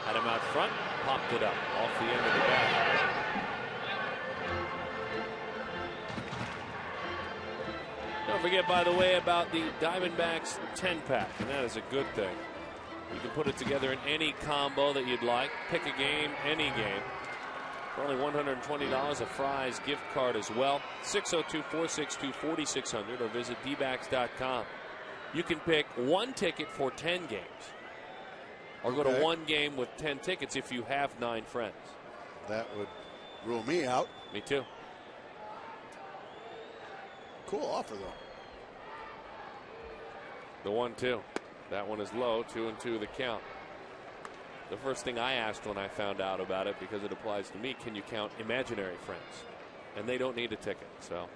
Had him out front, popped it up off the end of the bat. Don't forget, by the way, about the Diamondbacks 10-pack, and that is a good thing. You can put it together in any combo that you'd like. Pick a game, any game. For only $120, a Fry's gift card as well. 602-462-4600 or visit dbacks.com. You can pick 1 ticket for 10 games. Or go to 1 game with 10 tickets if you have 9 friends. That would rule me out. Me too. Cool offer, though. The 1-2. That one is low. 2-2 the count. The first thing I asked when I found out about it, because it applies to me, can you count imaginary friends? And they don't need a ticket, so.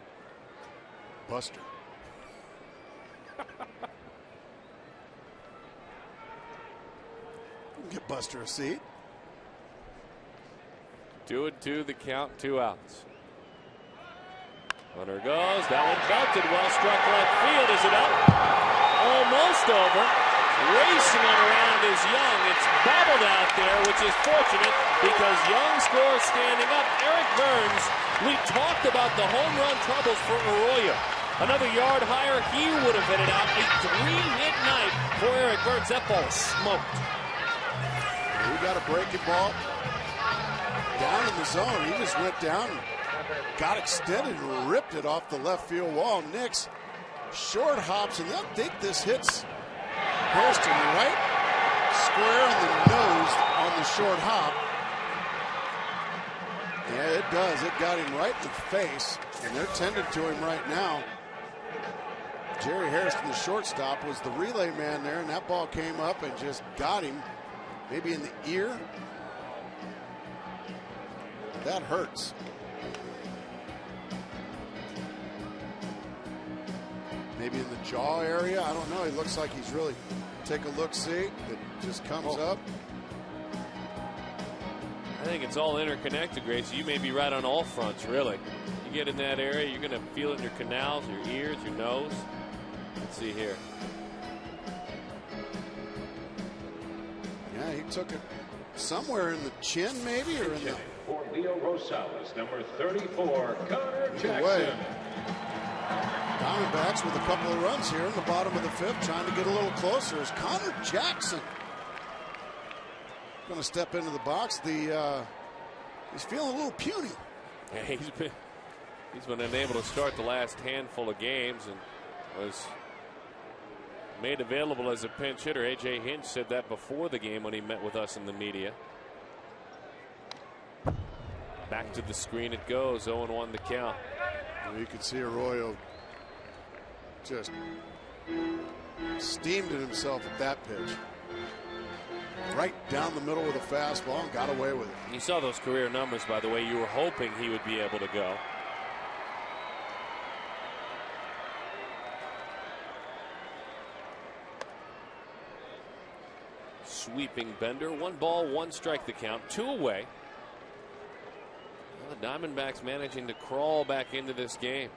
Buster. Get Buster a seat. 2-2 the count, 2 outs. Runner goes. That one belted, well struck left field. Is it up? Almost over. Racing on around is Young. It's bobbled out there, which is fortunate because Young scores standing up. Eric Burns, we talked about the home run troubles for Arroyo. Another yard higher, he would have hit it out. A 3-hit night for Eric Burns. That ball smoked. We got a breaking ball down in the zone. He just went down and got extended and ripped it off the left field wall. Nix short hops, and they'll think this hits Hairston right square in the nose on the short hop. Yeah, it does. It got him right in the face, and they're tending to him right now. Jerry Hairston, the shortstop, was the relay man there, and that ball came up and just got him maybe in the ear. That hurts. Maybe in the jaw area. I don't know. He looks like he's really take a look. See, it just comes up. I think it's all interconnected, Grace. You may be right on all fronts, really. You get in that area, you're going to feel it in your canals, your ears, your nose. Let's see here. Yeah, he took it somewhere in the chin, maybe, or in the. For Leo Rosales, number 34, Connor Jackson. Way. Diamondbacks with a couple of runs here in the bottom of the 5th, trying to get a little closer. Is Connor Jackson going to step into the box? He's feeling a little puny. Yeah, he's been unable to start the last handful of games and was made available as a pinch hitter. A.J. Hinch said that before the game when he met with us in the media. Back to the screen it goes. 0-1 the count. You can see Arroyo just steamed at himself at that pitch. Right down the middle with a fastball and got away with it. You saw those career numbers, by the way. You were hoping he would be able to go. Sweeping Bender. 1 ball, 1 strike the count. 2 away. Well, the Diamondbacks managing to crawl back into this game.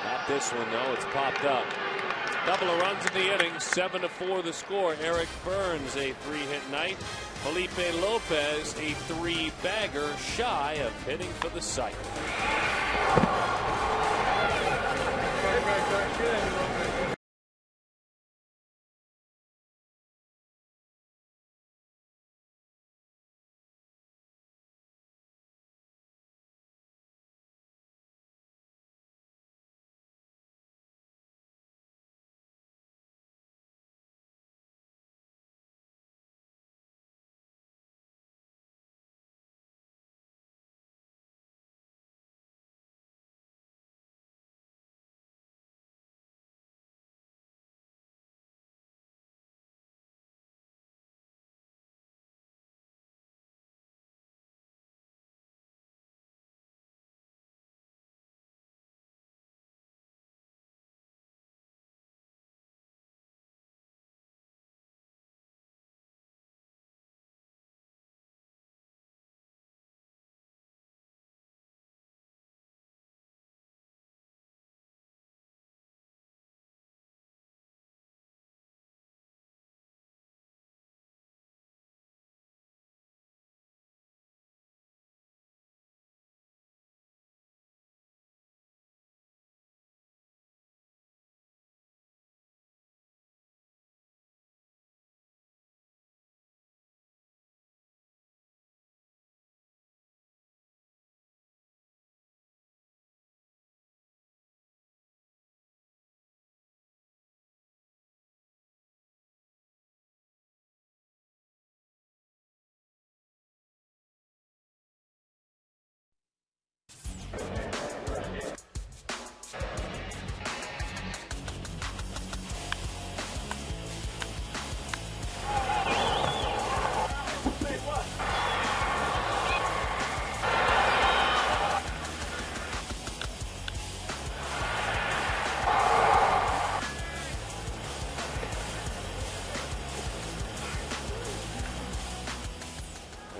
Not this one, though. It's popped up. Couple of runs in the inning, 7-4 the score. Eric Burns, a 3-hit night. Felipe Lopez, a 3-bagger, shy of hitting for the cycle.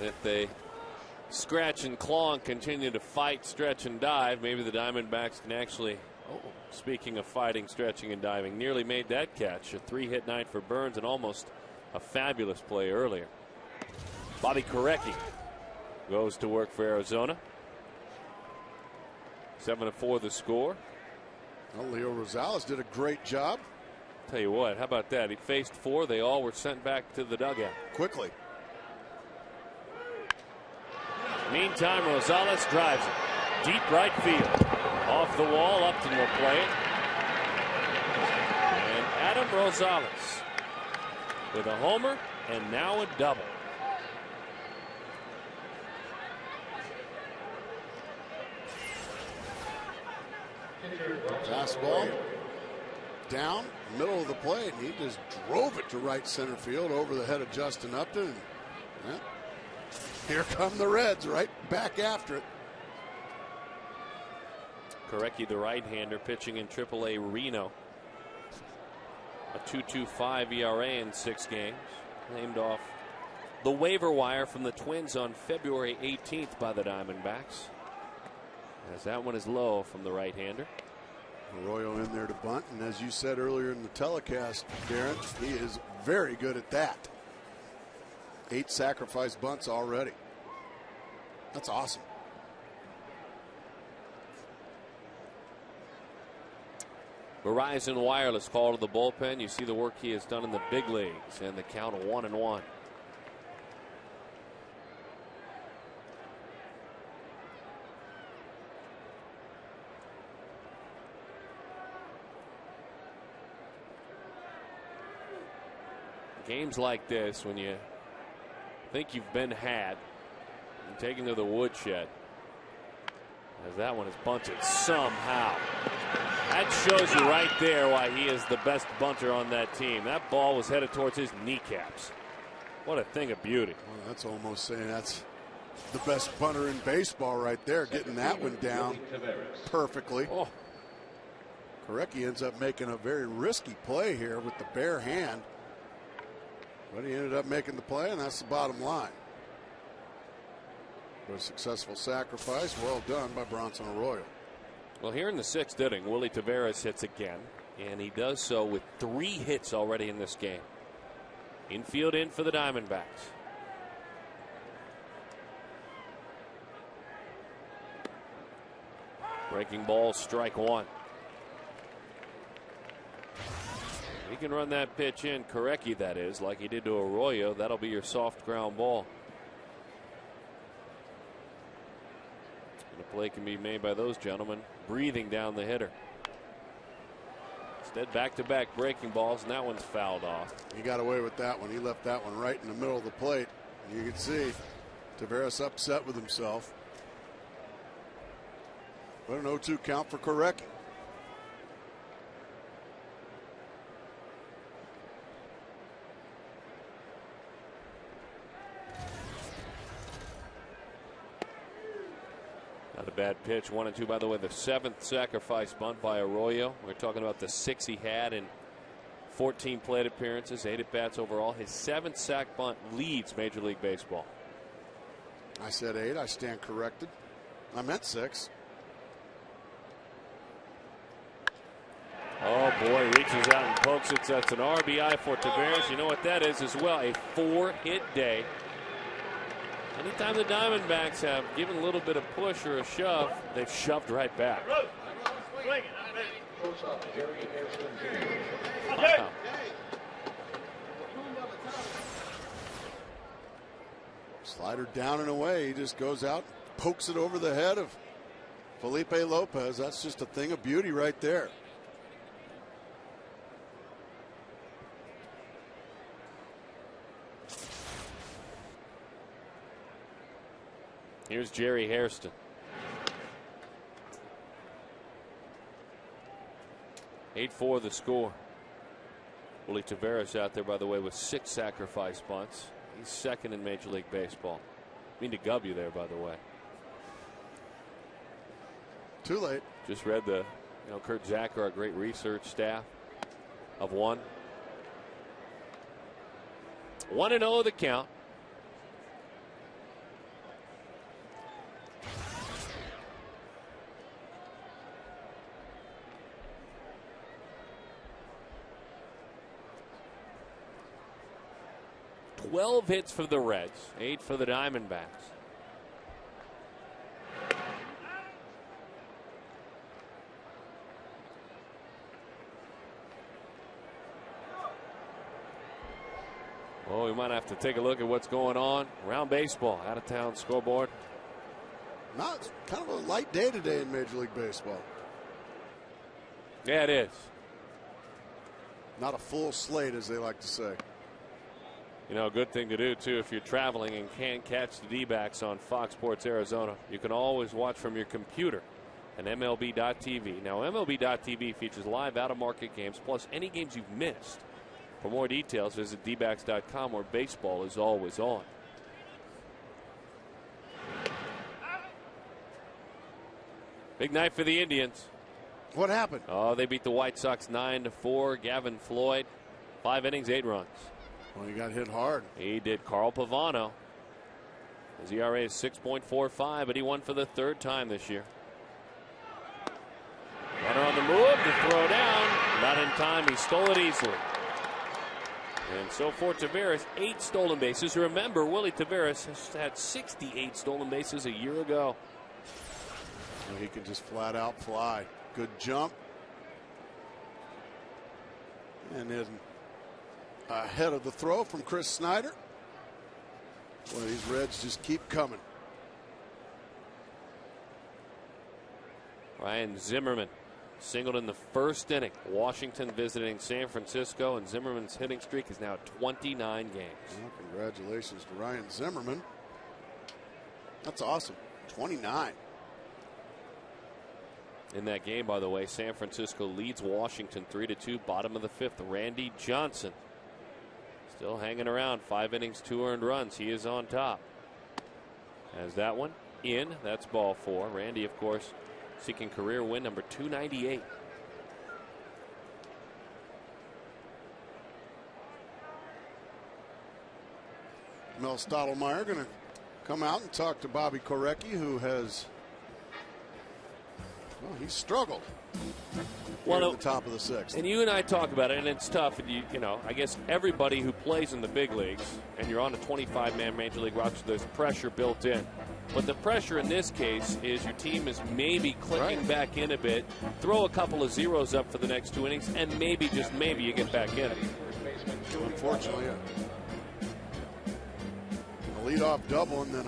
If they scratch and claw and continue to fight, stretch and dive, maybe the Diamondbacks can actually, speaking of fighting, stretching and diving, nearly made that catch. A 3-hit night for Burns and almost a fabulous play earlier. Bobby Korecki goes to work for Arizona. 7-4 the score. Well, Leo Rosales did a great job. Tell you what, how about that? He faced 4. They all were sent back to the dugout Quickly. Meantime, Rosales drives it deep right field. Off the wall, Upton will play it. And Adam Rosales with a homer and now a double. Fastball down, middle of the plate. He just drove it to right center field over the head of Justin Upton. Yeah. Here come the Reds right back after it. Korecki, the right-hander, pitching in AAA Reno. A 2.25 ERA in 6 games. Named off the waiver wire from the Twins on February 18th by the Diamondbacks. As that one is low from the right-hander. Arroyo in there to bunt, and as you said earlier in the telecast, Darren, he is very good at that. 8 sacrifice bunts already. That's awesome. Verizon Wireless call to the bullpen. You see the work he has done in the big leagues, and the count of 1-1. Games like this, when you think you've been had and taken to the woodshed, as that one is bunted somehow. That shows you right there why he is the best bunter on that team. That ball was headed towards his kneecaps. What a thing of beauty. Well, that's almost saying that's the best bunter in baseball right there, getting that one down perfectly. Oh. Korecki ends up making a very risky play here with the bare hand. But he ended up making the play, and that's the bottom line. But a successful sacrifice, well done by Bronson Arroyo. Well, here in the 6th inning, Willie Taveras hits again, and he does so with 3 hits already in this game. Infield in for the Diamondbacks. Breaking ball, strike 1. He can run that pitch in, Korecki that is, like he did to Arroyo. That'll be your soft ground ball. And a play can be made by those gentlemen breathing down the hitter. Instead, back-to-back breaking balls, and that one's fouled off. He got away with that one. He left that one right in the middle of the plate. You can see Taveras upset with himself. But an 0-2 count for Korecki. Not a bad pitch. 1-2, by the way. The 7th sacrifice bunt by Arroyo. We're talking about the 6 he had in 14 plate appearances, 8 at-bats overall. His 7th sac bunt leads Major League Baseball. I said 8. I stand corrected. I meant 6. Oh, boy, reaches out and pokes it. That's an RBI for Taveras. You know what that is as well, a 4-hit day. Anytime the Diamondbacks have given a little bit of push or a shove, they've shoved right back. Wow. Slider down and away. He just goes out, pokes it over the head of Felipe Lopez. That's just a thing of beauty right there. Here's Jerry Hairston. (8-4) the score. Willie Taveras out there, by the way, with 6 sacrifice bunts. He's 2nd in Major League Baseball. I mean to gub you there, by the way. Too late. Just read the, Kurt Zacher, our great research staff of 1. 1-0 the count. Twelve hits for the Reds, 8 for the Diamondbacks. Well, we might have to take a look at what's going on around baseball. Out of town scoreboard. No, it's kind of a light day today in Major League Baseball. Yeah, it is. Not a full slate, as they like to say. A good thing to do, too, if you're traveling and can't catch the D-backs on Fox Sports Arizona. You can always watch from your computer and MLB.tv. Now, MLB.tv features live out-of-market games, plus any games you've missed. For more details, visit dbacks.com, where baseball is always on. Big night for the Indians. What happened? Oh, they beat the White Sox 9-4. Gavin Floyd, 5 innings, 8 runs. Well, he got hit hard. He did. Carl Pavano. His ERA is 6.45, but he won for the 3rd time this year. Runner on the move, the throw down. Not in time. He stole it easily. And so for Taveras, 8 stolen bases. Remember, Willie Taveras has had 68 stolen bases a year ago. Well, he can just flat out fly. Good jump. And then ahead of the throw from Chris Snyder. Boy, these Reds just keep coming. Ryan Zimmerman singled in the 1st inning. Washington visiting San Francisco, and Zimmerman's hitting streak is now 29 games. Well, congratulations to Ryan Zimmerman. That's awesome. 29. In that game, by the way, San Francisco leads Washington 3-2. Bottom of the 5th, Randy Johnson still hanging around. 5 innings, 2 earned runs. He is on top. As that one in, that's ball 4. Randy, of course, seeking career win number 298. Mel Stottlemyre going to come out and talk to Bobby Korecki, who has Well, he struggled Well, at the top of the sixth. And you and I talk about it, and it's tough. And you know, I guess everybody who plays in the big leagues, and you're on a 25-man Major League roster, there's pressure built in. But the pressure in this case is your team is maybe clicking back in a bit, throw a couple of zeros up for the next 2 innings, and maybe, just maybe, you get back in it. Unfortunately, a leadoff double, and then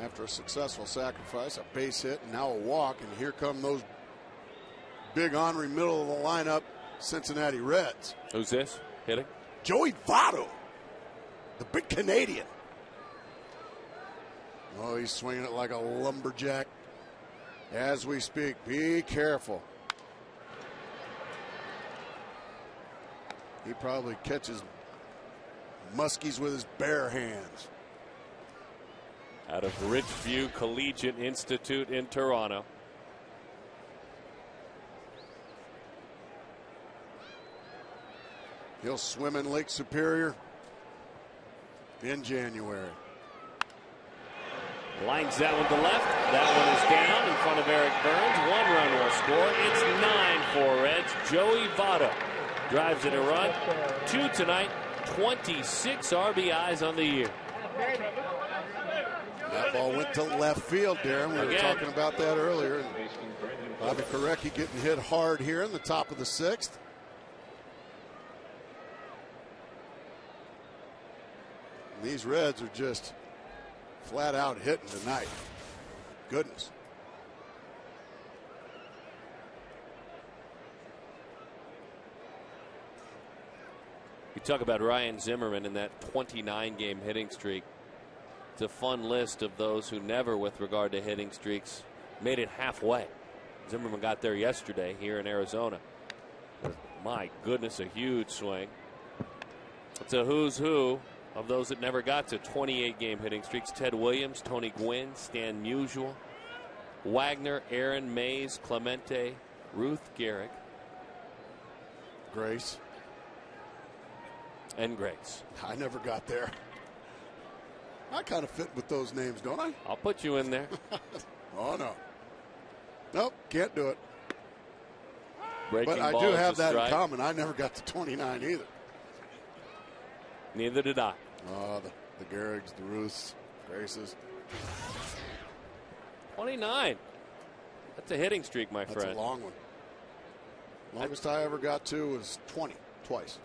after a successful sacrifice, a base hit, and now a walk, and here come those big ornery middle of the lineup Cincinnati Reds. Who's this hitting? Joey Votto, the big Canadian. Oh, he's swinging it like a lumberjack as we speak. Be careful. He probably catches muskies with his bare hands. Out of Ridgeview Collegiate Institute in Toronto. He'll swim in Lake Superior in January. Lines that one to left. That one is down in front of Eric Burns. 1 run will score. It's 9 for Reds. Joey Votto drives in a run. 2 tonight. 26 RBIs on the year. That ball went to left field, Darren. We were talking about that earlier. And Bobby Korecki getting hit hard here in the top of the sixth. And these Reds are just flat out hitting tonight. Goodness. You talk about Ryan Zimmerman in that 29-game hitting streak. It's a fun list of those who never, with regard to hitting streaks, made it halfway. Zimmerman got there yesterday here in Arizona. My goodness, a huge swing. It's a who's who of those that never got to 28-game hitting streaks. Ted Williams, Tony Gwynn, Stan Musial, Wagner, Aaron Mays, Clemente, Ruth Gehrig, Grace. And Grace. I never got there. I kind of fit with those names, don't I? I'll put you in there. Oh, no. Nope, can't do it. Breaking but I ball do is have a that strike. in common. I never got to 29 either. Neither did I. Oh, the Gehrigs, the Ruths, Graces. 29. That's a hitting streak, my friend. That's a long one. Longest I ever got to was 20, twice.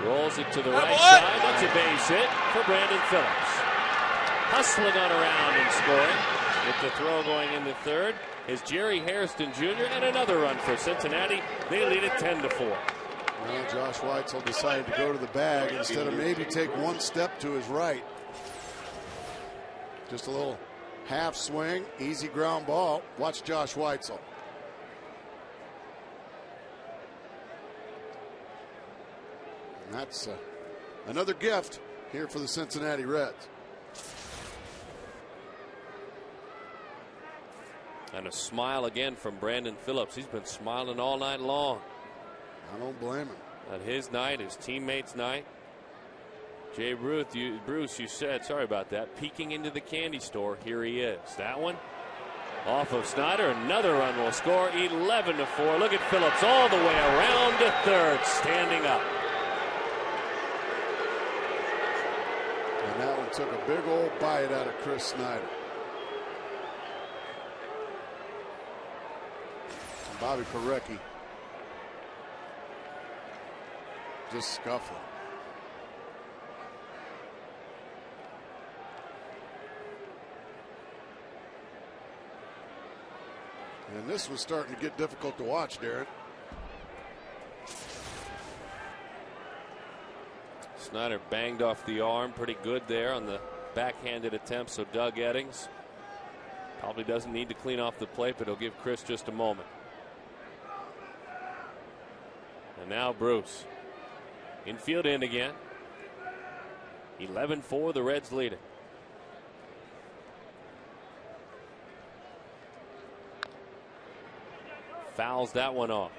Rolls it to the right side. That's a base hit for Brandon Phillips. Hustling on around and scoring. With the throw going into third is Jerry Hairston Jr. and another run for Cincinnati. They lead it 10-4. Well, Josh Weitzel decided to go to the bag instead of maybe take one step to his right. Just a little half swing, easy ground ball. Watch Josh Weitzel. And that's another gift here for the Cincinnati Reds. And a smile again from Brandon Phillips. He's been smiling all night long. I don't blame him. On his night, his teammates' night. Jay Bruce, you said, sorry about that, peeking into the candy store. Here he is. That one off of Snyder. Another run will score. 11-4. Look at Phillips all the way around to third, standing up. And that one took a big old bite out of Chris Snyder. And Bobby Korecki just scuffling. And this was starting to get difficult to watch, Darren. Snyder banged off the arm pretty good there on the backhanded attempt, so Doug Eddings probably doesn't need to clean off the plate, but he'll give Chris just a moment. And now Bruce. Infield in again. 11-4, the Reds lead it. Fouls that one off.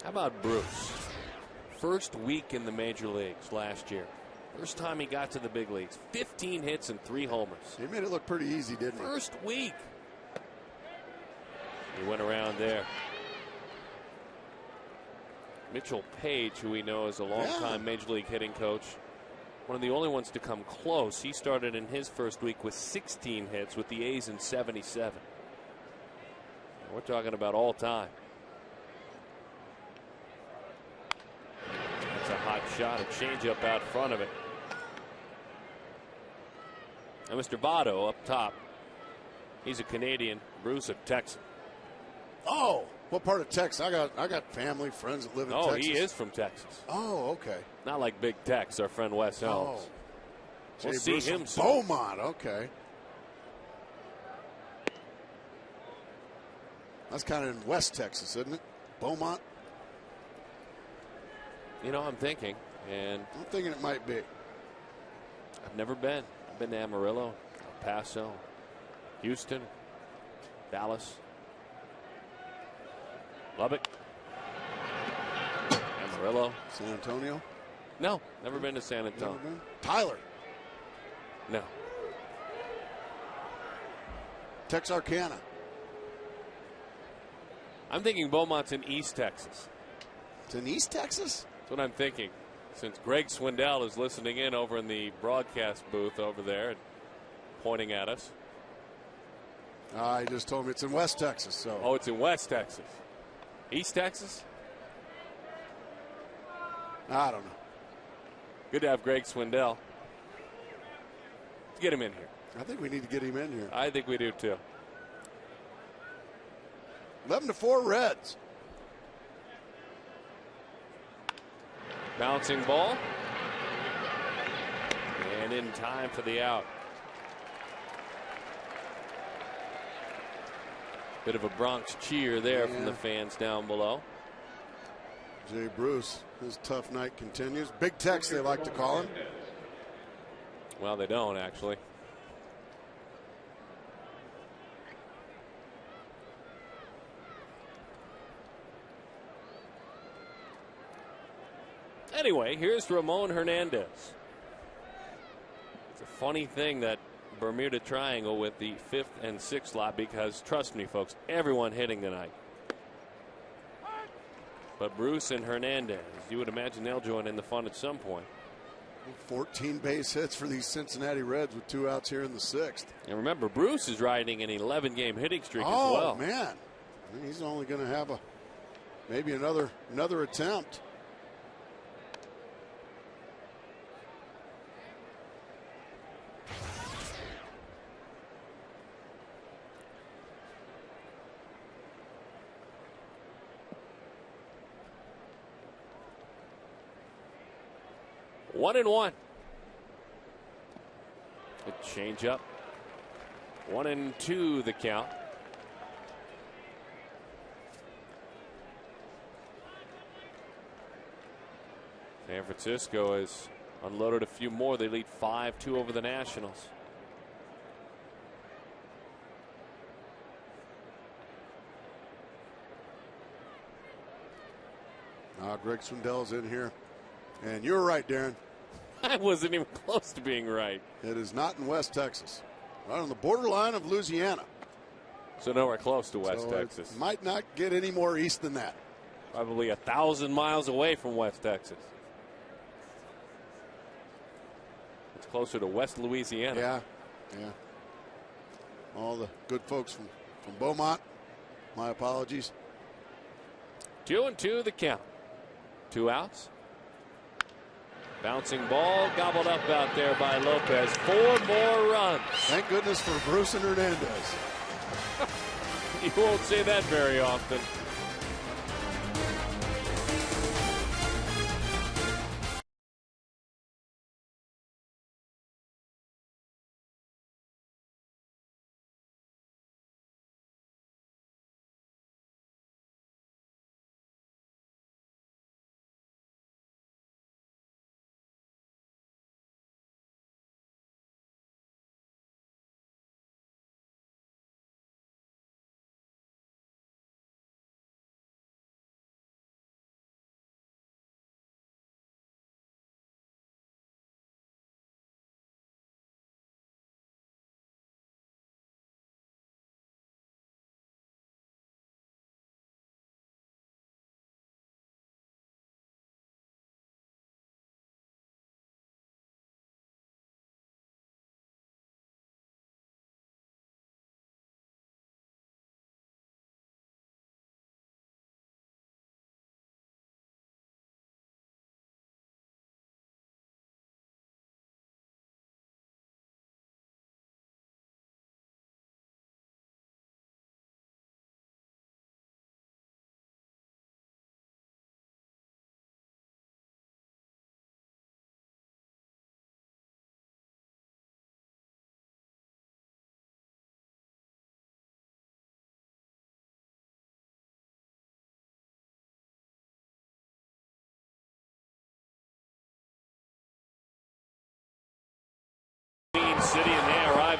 How about Bruce? First week in the major leagues last year. First time he got to the big leagues. 15 hits and 3 homers. He made it look pretty easy, didn't he? First week. He went around there. Mitchell Page, who we know is a long-time major league hitting coach, one of the only ones to come close. He started in his first week with 16 hits with the A's in 77. We're talking about all time. That's a hot shot, a changeup out front of it. And Mr. Votto up top. He's a Canadian. Bruce a Texan. Oh, what part of Texas? I got family, friends that live in Texas. Oh, he is from Texas. Oh, okay. Not like Big Tex, our friend Wes Helms. Oh. We'll see him soon. Beaumont, okay. That's kind of in West Texas, isn't it? Beaumont? You know, I'm thinking, and I'm thinking it might be. I've never been. I've been to Amarillo, El Paso, Houston, Dallas, Lubbock, Amarillo. San Antonio? No, never been to San Antonio. Never been? Tyler? No. Texarkana? I'm thinking Beaumont's in East Texas. It's in East Texas? That's what I'm thinking. Since Greg Swindell is listening in over in the broadcast booth over there and pointing at us. He just told me it's in West Texas. So. Oh, it's in West Texas. East Texas? I don't know. Good to have Greg Swindell. Let's get him in here. I think we need to get him in here. I think we do too. 11-4 Reds. Bouncing ball. And in time for the out. Bit of a Bronx cheer there from the fans down below. Jay Bruce, his tough night continues. Big Tex, they like to call him. Well, they don't, actually. Anyway, here's Ramon Hernandez. It's a funny thing that Bermuda Triangle with the 5th and 6th slot, because trust me, folks, everyone hitting tonight. But Bruce and Hernandez, you would imagine they'll join in the fun at some point. 14 base hits for these Cincinnati Reds with 2 outs here in the 6th. And remember, Bruce is riding an 11-game hitting streak as Oh, well. man. He's only going to have maybe another attempt. One and one. Good change up. 1-2 the count. San Francisco has unloaded a few more. They lead 5-2 over the Nationals. Greg Swindell's in here. And you're right, Darren. I wasn't even close to being right. It is not in West Texas. Right on the borderline of Louisiana. So nowhere close to West Texas. It might not get any more east than that. Probably 1,000 miles away from West Texas. It's closer to West Louisiana. Yeah. All the good folks from Beaumont, my apologies. 2-2 the count. 2 outs. Bouncing ball gobbled up out there by Lopez. 4 more runs. Thank goodness for Bruce and Hernandez. You won't say that very often.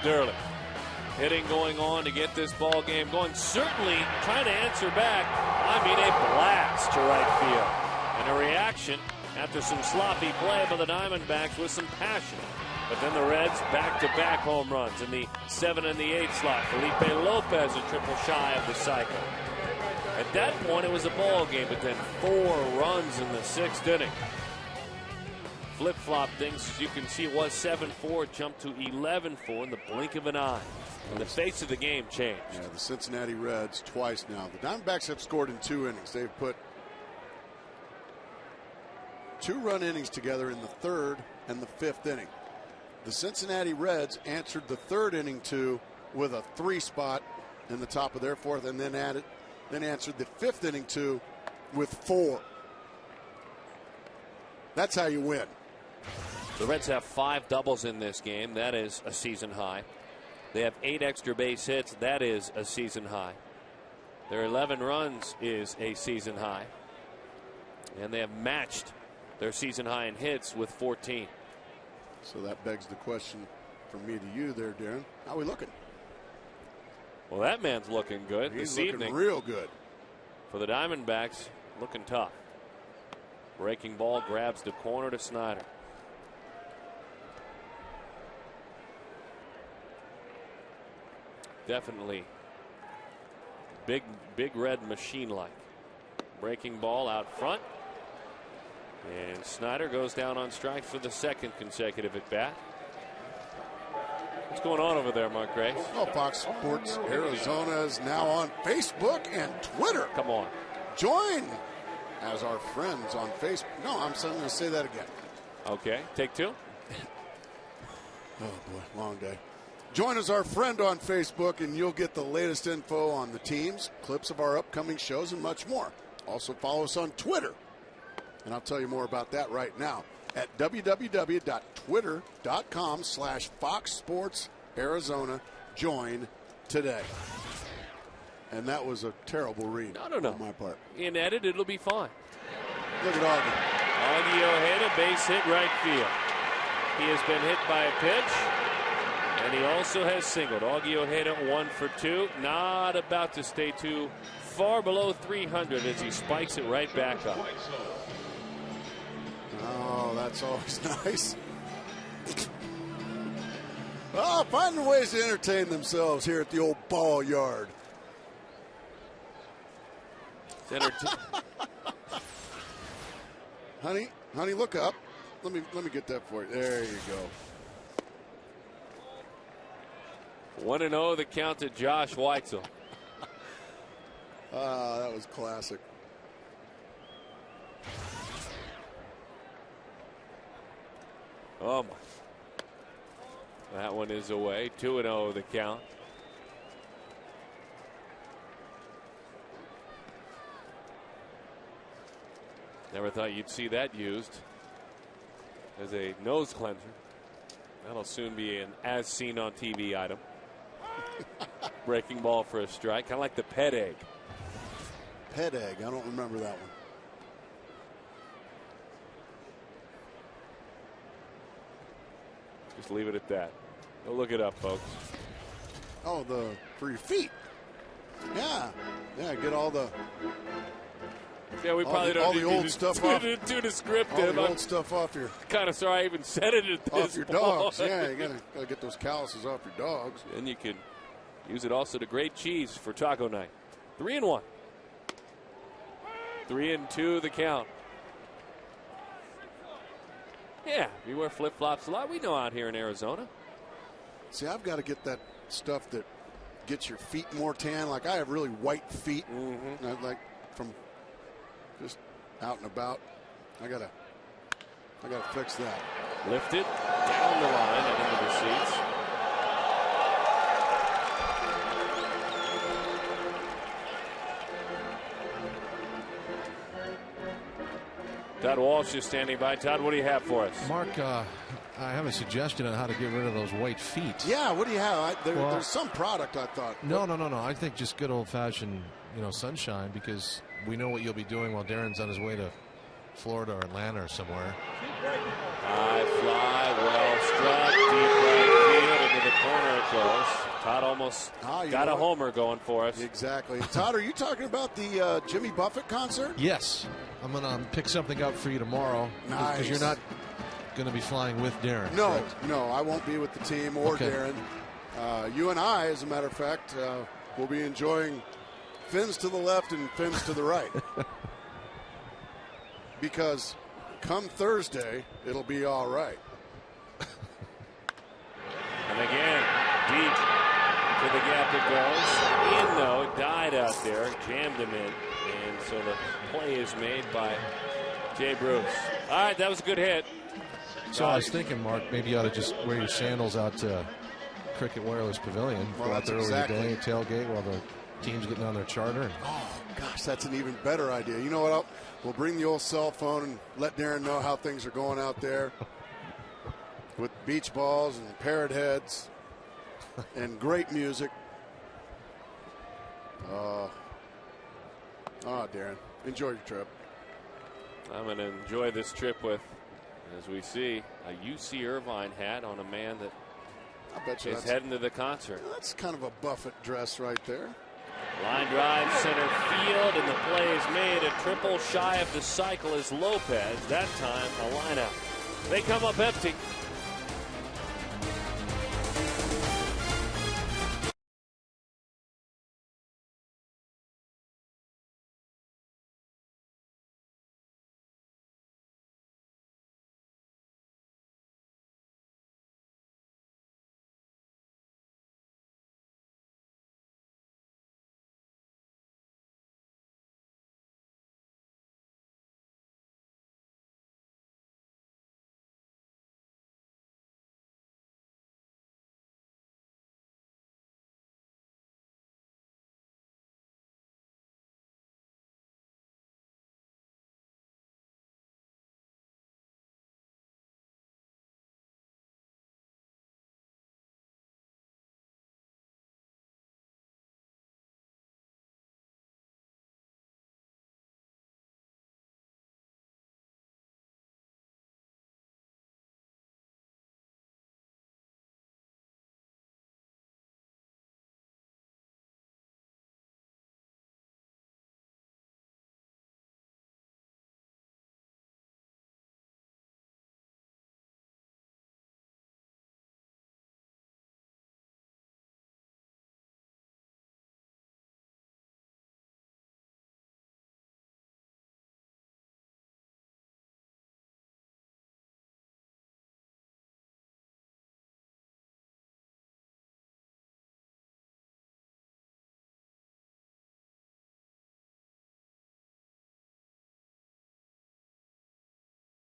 arrived early. Hitting going on to get this ball game going. Certainly trying to answer back. I mean, a blast to right field. And a reaction after some sloppy play by the Diamondbacks with some passion. But then the Reds back-to-back home runs in the 7 and the 8 slot. Felipe Lopez a triple shy of the cycle. At that point, it was a ball game, but then 4 runs in the 6th inning. Flip-flop things, as you can see, it was 7-4, jumped to 11-4 in the blink of an eye. And the face of the game changed. Yeah, the Cincinnati Reds twice now. The Diamondbacks have scored in 2 innings. They've put 2-run innings together in the 3rd and the 5th inning. The Cincinnati Reds answered the 3rd inning with a 3 spot in the top of their 4th, and then answered the 5th inning with 4. That's how you win. The Reds have 5 doubles in this game. That is a season high. They have 8 extra base hits. That is a season high. Their 11 runs is a season high. And they have matched their season high in hits with 14. So that begs the question from me to you there, Darren. How are we looking? Well, that man's looking good He's this looking evening. Real good. For the Diamondbacks, looking tough. Breaking ball grabs the corner to Snyder. Definitely big red machine-like. Breaking ball out front. And Snyder goes down on strikes for the 2nd consecutive at bat. What's going on over there, Mark Grace? Oh, Fox Sports Arizona is now on Facebook and Twitter. Come on. Join as our friends on Facebook. No, I'm going to say that again. Okay, take 2. Oh, boy, long day. Join as our friend on Facebook, and you'll get the latest info on the teams, clips of our upcoming shows, and much more. Also, follow us on Twitter. And I'll tell you more about that right now at www.twitter.com/Fox Sports Arizona. Join today. And that was a terrible read on my part. In edit, it'll be fine. Look at Augie. Augie Ojeda, base hit right field. He has been hit by a pitch, and he also has singled. Augie Ojeda 1 for 2. Not about to stay too far below 300 as he spikes it right back up. Oh, that's always nice. Oh, finding ways to entertain themselves here at the old ball yard. Honey, look up. Let me get that for you. There you go. 1-0 the count to Josh Weitzel. That was classic. Oh, my. That one is away. 2-0 the count. Never thought you'd see that used as a nose cleanser. That'll soon be an as seen on TV item. Breaking ball for a strike. Kind of like the pet egg. Pet egg. I don't remember that one. Just leave it at that. Go look it up, folks. Oh, for your feet. Yeah. Get all the. Yeah, we probably don't all need the old to stuff too descriptive. All the old stuff off your. Kind of sorry I even said it at this Off your point. dogs. Yeah, you gotta get those calluses off your dogs. And you can use it also to grate cheese for taco night. 3-1. 3-2 the count. Yeah, you wear flip-flops a lot. We know out here in Arizona. See, I've got to get that stuff that gets your feet more tan. Like, I have really white feet. Mm-hmm. Like from just out and about. I gotta fix that. Lifted down the line and into the seats. Todd Walsh is standing by. Todd, what do you have for us? Mark, I have a suggestion on how to get rid of those white feet. Yeah, what do you have? There's some product, I thought. No. I think just good old-fashioned, sunshine, because we know what you'll be doing while Darren's on his way to Florida or Atlanta or somewhere. High fly, well struck, deep right field into the corner it Got a homer going for us. Exactly. Todd, are you talking about the Jimmy Buffett concert? Yes. I'm going to pick something up for you tomorrow. Nice. Because you're not going to be flying with Darren. No, correct? no, I won't be with the team or Darren. You and I, as a matter of fact, will be enjoying fins to the left and fins to the right. Because come Thursday, it'll be all right. And again, deep to the gap it goes. In, though, died out there, jammed him in. And so the play is made by Jay Bruce. All right, that was a good hit. So I was thinking, Mark, maybe you ought to just wear your sandals out to Cricket Wireless Pavilion. Well, go out there exactly. over the day, tailgate while the team's getting on their charter. Oh, gosh, that's an even better idea. You know what? We'll bring the old cell phone and let Darren know how things are going out there with beach balls and parrot heads and great music. Darren, enjoy your trip. I'm going to enjoy this trip with, as we see, a UC Irvine hat on a man that I bet you is heading to the concert. That's kind of a Buffett dress right there. Line drive, center field, and the play is made. A triple shy of the cycle is Lopez. That time, a lineup. They come up empty.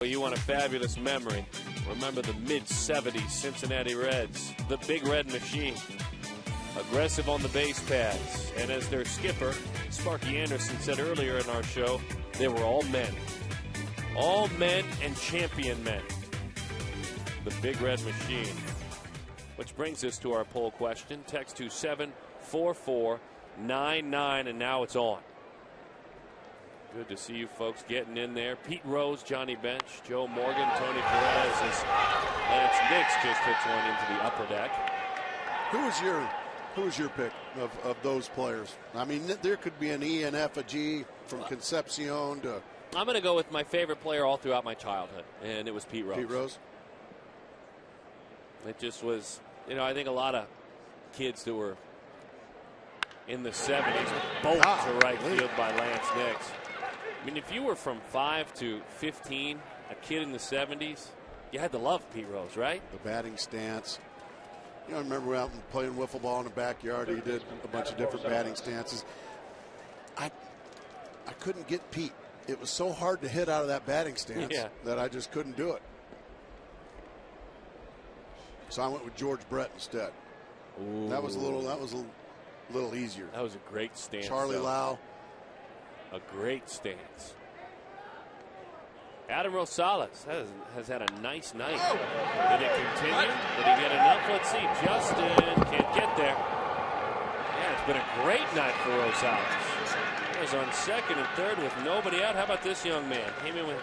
You want a fabulous memory. Remember the mid-'70s Cincinnati Reds, the Big Red Machine. Aggressive on the base paths. And as their skipper, Sparky Anderson, said earlier in our show, they were all men. All men and champion men. The Big Red Machine. Which brings us to our poll question. Text to 74499, and now it's on. Good to see you folks getting in there. Pete Rose, Johnny Bench, Joe Morgan, Tony Perez as Lance Nix just hits one into the upper deck. Who was your pick of those players? I mean, there could be an E, an F, a G from Concepcion to. I'm going to go with my favorite player all throughout my childhood, and it was Pete Rose. Pete Rose. It just was, I think a lot of kids that were in the 70s bolt to right field by Lance Nix. I mean, if you were from 5 to 15, a kid in the 70s, you had to love Pete Rose, right? The batting stance. I remember out playing wiffle ball in the backyard. He did a bunch of different batting stances. I couldn't get Pete. It was so hard to hit out of that batting stance that I just couldn't do it. So I went with George Brett instead. Ooh. That was a little easier. That was a great stance. Charlie Lau. A great stance. Adam Rosales has had a nice night. Did it continue? Did he get enough? Let's see. Justin can't get there. Yeah, it's been a great night for Rosales. He was on second and third with nobody out. How about this young man? Came in with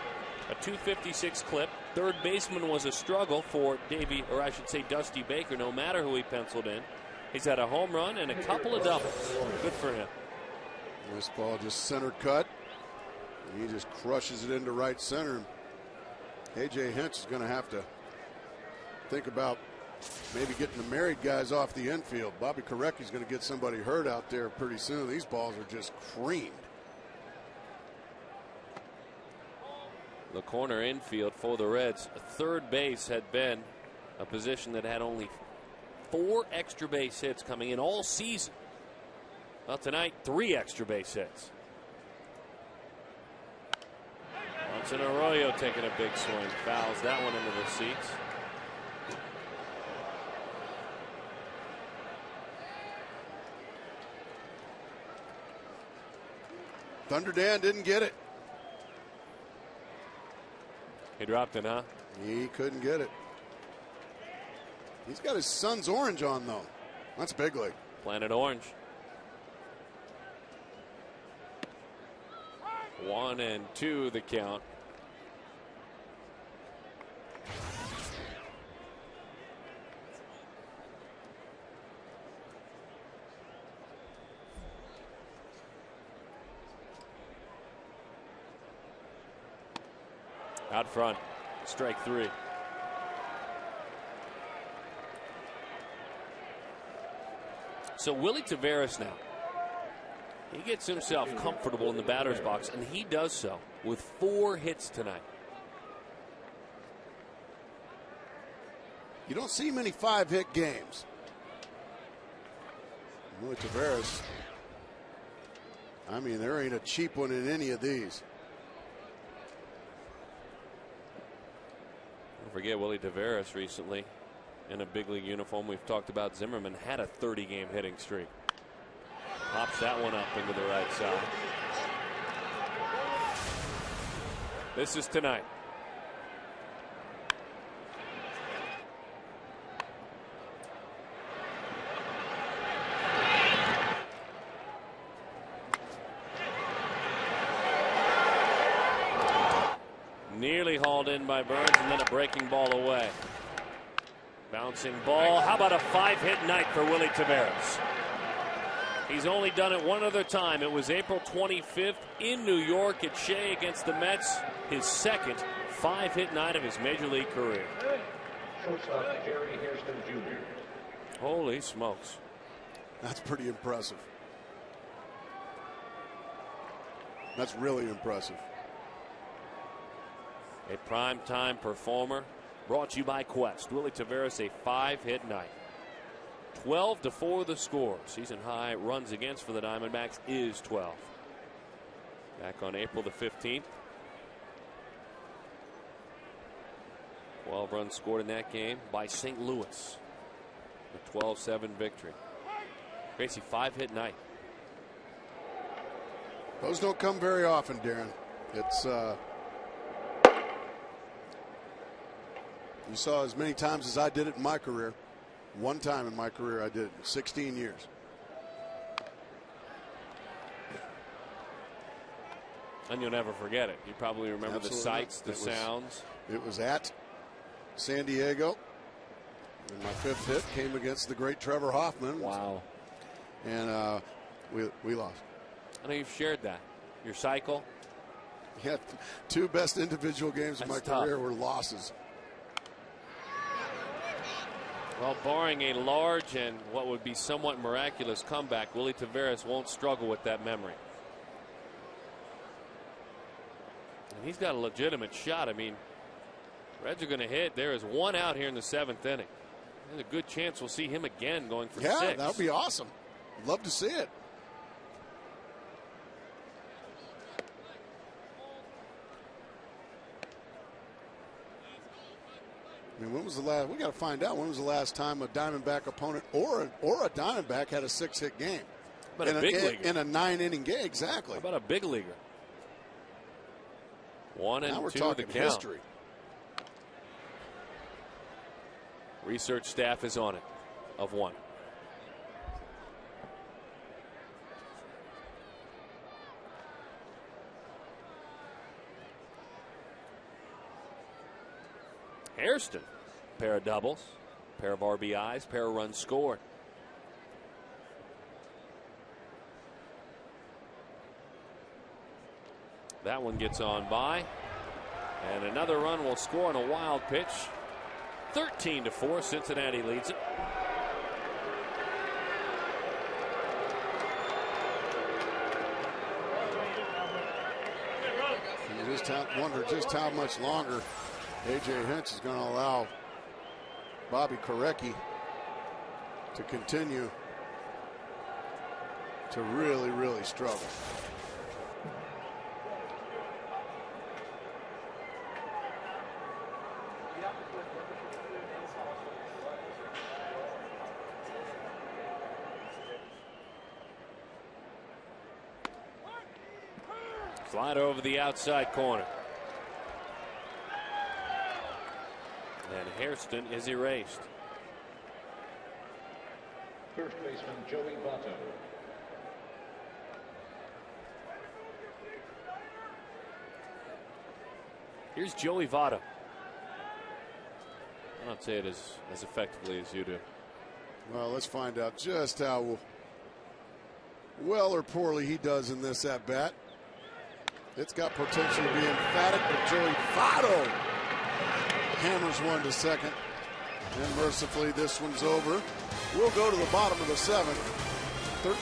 a 256 clip. Third baseman was a struggle for Dusty Baker, no matter who he penciled in. He's had a home run and a couple of doubles. Good for him. This ball just center cut. And he just crushes it into right center. A.J. Hinch is going to have to think about maybe getting the married guys off the infield. Bobby Korecki's going to get somebody hurt out there pretty soon. These balls are just creamed. The corner infield for the Reds. Third base had been a position that had only 4 extra base hits coming in all season. Well, tonight, 3 extra base hits. Johnson Arroyo taking a big swing. Fouls that one into the seats. Thunder Dan didn't get it. He dropped it, huh? He couldn't get it. He's got his son's orange on, though. That's big league. Planet Orange. 1-2 the count. Out front, strike 3. So Willie Taveras now. He gets himself comfortable in the batter's box, and he does so with 4 hits tonight. You don't see many 5-hit games. Willie Taveras, I mean, there ain't a cheap one in any of these. Don't forget Willie Taveras recently in a big league uniform. We've talked about Zimmerman had a 30-game hitting streak. Pops that one up into the right side. This is tonight. Nearly hauled in by Burns, and then a breaking ball away. Bouncing ball. How about a 5-hit night for Willie Taveras? He's only done it one other time. It was April 25th in New York at Shea against the Mets. His second 5-hit night of his major league career. Holy smokes. That's pretty impressive. That's really impressive. A primetime performer brought to you by Quest. Willie Taveras, a 5-hit night. 12-4 the score. Season high runs against for the Diamondbacks is 12. Back on April the 15th. 12 runs scored in that game by St. Louis. A 12-7 victory. Gracie, 5-hit night. Those don't come very often, Darren. It's you saw as many times as I did it in my career. One time in my career I did it in 16 years. And you'll never forget it. You probably remember Absolutely. The sights, the sounds. It was at San Diego. And my 5th hit came against the great Trevor Hoffman. Wow. And we lost. I know you've shared that. Your cycle. Yeah, 2 best individual games of my career were losses. Well, barring a large and what would be somewhat miraculous comeback, Willie Taveras won't struggle with that memory. And he's got a legitimate shot. I mean, Reds are going to hit. There is 1 out here in the 7th inning. There's a good chance we'll see him again going for 6. Yeah, that would be awesome. Love to see it. I mean, when was the last? We got to find out when was the last time a Diamondback opponent or a Diamondback had a 6-hit game. But a big leaguer in a 9-inning game, exactly. How about a big leaguer? 1-2 now we're the talking count. history. Research staff is on it. Of 1. Hairston, pair of doubles, pair of RBIs, pair of runs scored. That one gets on by. And another run will score on a wild pitch. 13-4, Cincinnati leads it. You just wonder just how much longer A.J. Hinch is going to allow Bobby Korecki to continue to really struggle. Slide over the outside corner. And Hairston is erased. First baseman Joey Votto. Here's Joey Votto. I don't say it as effectively as you do. Well, let's find out just how well or poorly he does in this at bat. It's got potential to be emphatic, but Joey Votto hammers one to second. And mercifully, this one's over. We'll go to the bottom of the seventh, 13-4.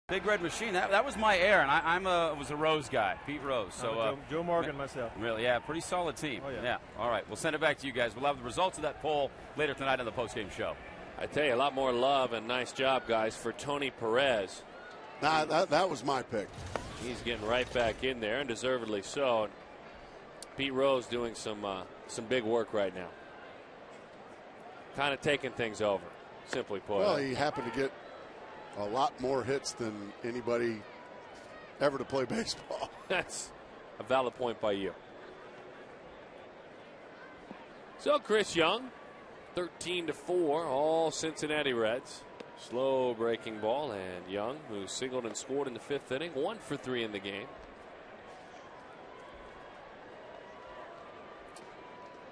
Big Red Machine. That was my air, and I was a Rose guy, Pete Rose. So Joe Morgan myself. Really, yeah, pretty solid team. Oh, yeah. All right, we'll send it back to you guys. We'll have the results of that poll later tonight on the postgame show. I tell you, a lot more love and nice job, guys, for Tony Perez. That was my pick. He's getting right back in there, and deservedly so. Pete Rose doing some big work right now. Kind of taking things over, simply put. Well, he happened to get a lot more hits than anybody ever to play baseball. That's a valid point by you. So Chris Young, 13-4, all Cincinnati Reds. Slow breaking ball, and Young, who singled and scored in the fifth inning, 1 for 3 in the game.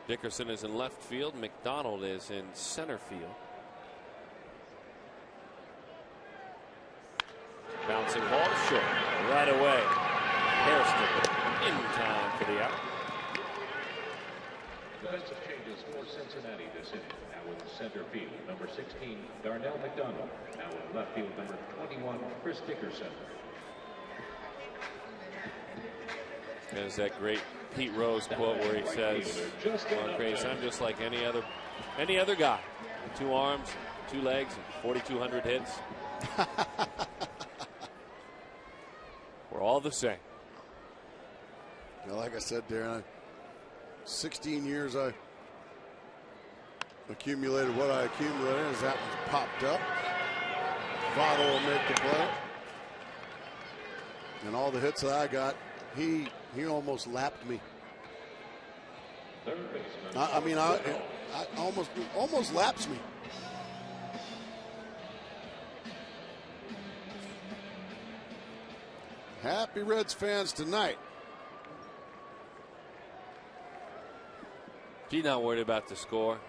Dickerson is in left field. McDonald is in center field. Bouncing ball short right away. Hairston in time for the out. Defensive changes for Cincinnati this inning. Now in center field, number 16, Darnell McDonald. Now in left field, number 21, Chris Dickerson. There's that great Pete Rose quote where he says, "Well, Grace, I'm just like any other guy. 2 arms, 2 legs, and 4,200 hits. We're all the same." Like I said, Darren, 16 years I accumulated what I accumulated as that one's popped up. Votto will make the play. And all the hits that I got, he almost lapped me. I mean, I almost laps me. Happy Reds fans tonight. She's not worried about the score.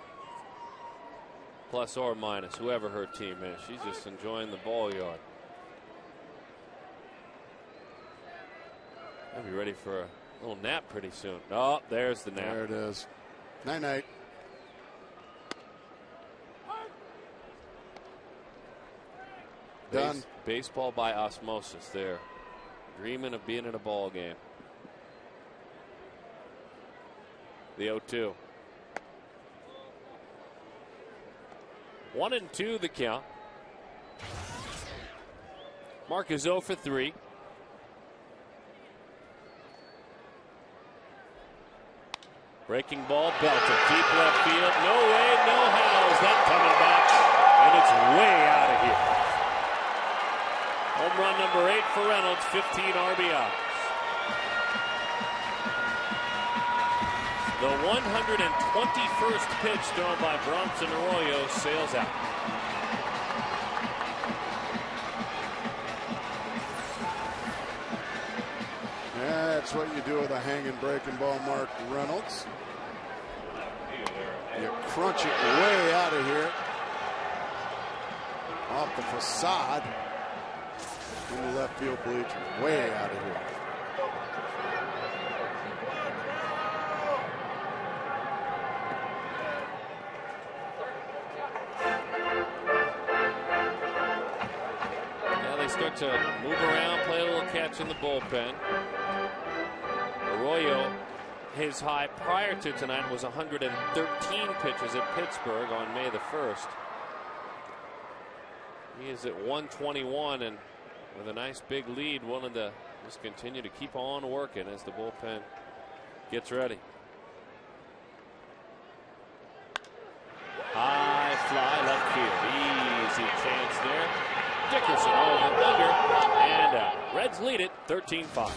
Plus or minus, whoever her team is. She's just enjoying the ball yard. I'll be ready for a little nap pretty soon. Oh, there's the nap. There it is. Night-night. Done. Baseball by osmosis there. Dreaming of being in a ball game. The 0-2. 1-2 the count. Mark is 0 for 3. Breaking ball, belted deep left field. No way, no how is that coming back, and it's way out of here. Home run number 8 for Reynolds, 15 RBIs. The 121st pitch thrown by Bronson Arroyo sails out. That's what you do with a hanging breaking ball, Mark Reynolds. You crunch it way out of here. Off the facade. In the left field bleacher. Way out of here. Now they start to move around, play a little catch in the bullpen. Arroyo, his high prior to tonight was 113 pitches at Pittsburgh on May the 1st. He is at 121 and with a nice big lead, willing to just continue to keep on working as the bullpen gets ready. High fly left field. Easy chance there. Dickerson over under and out. Reds lead it 13-5.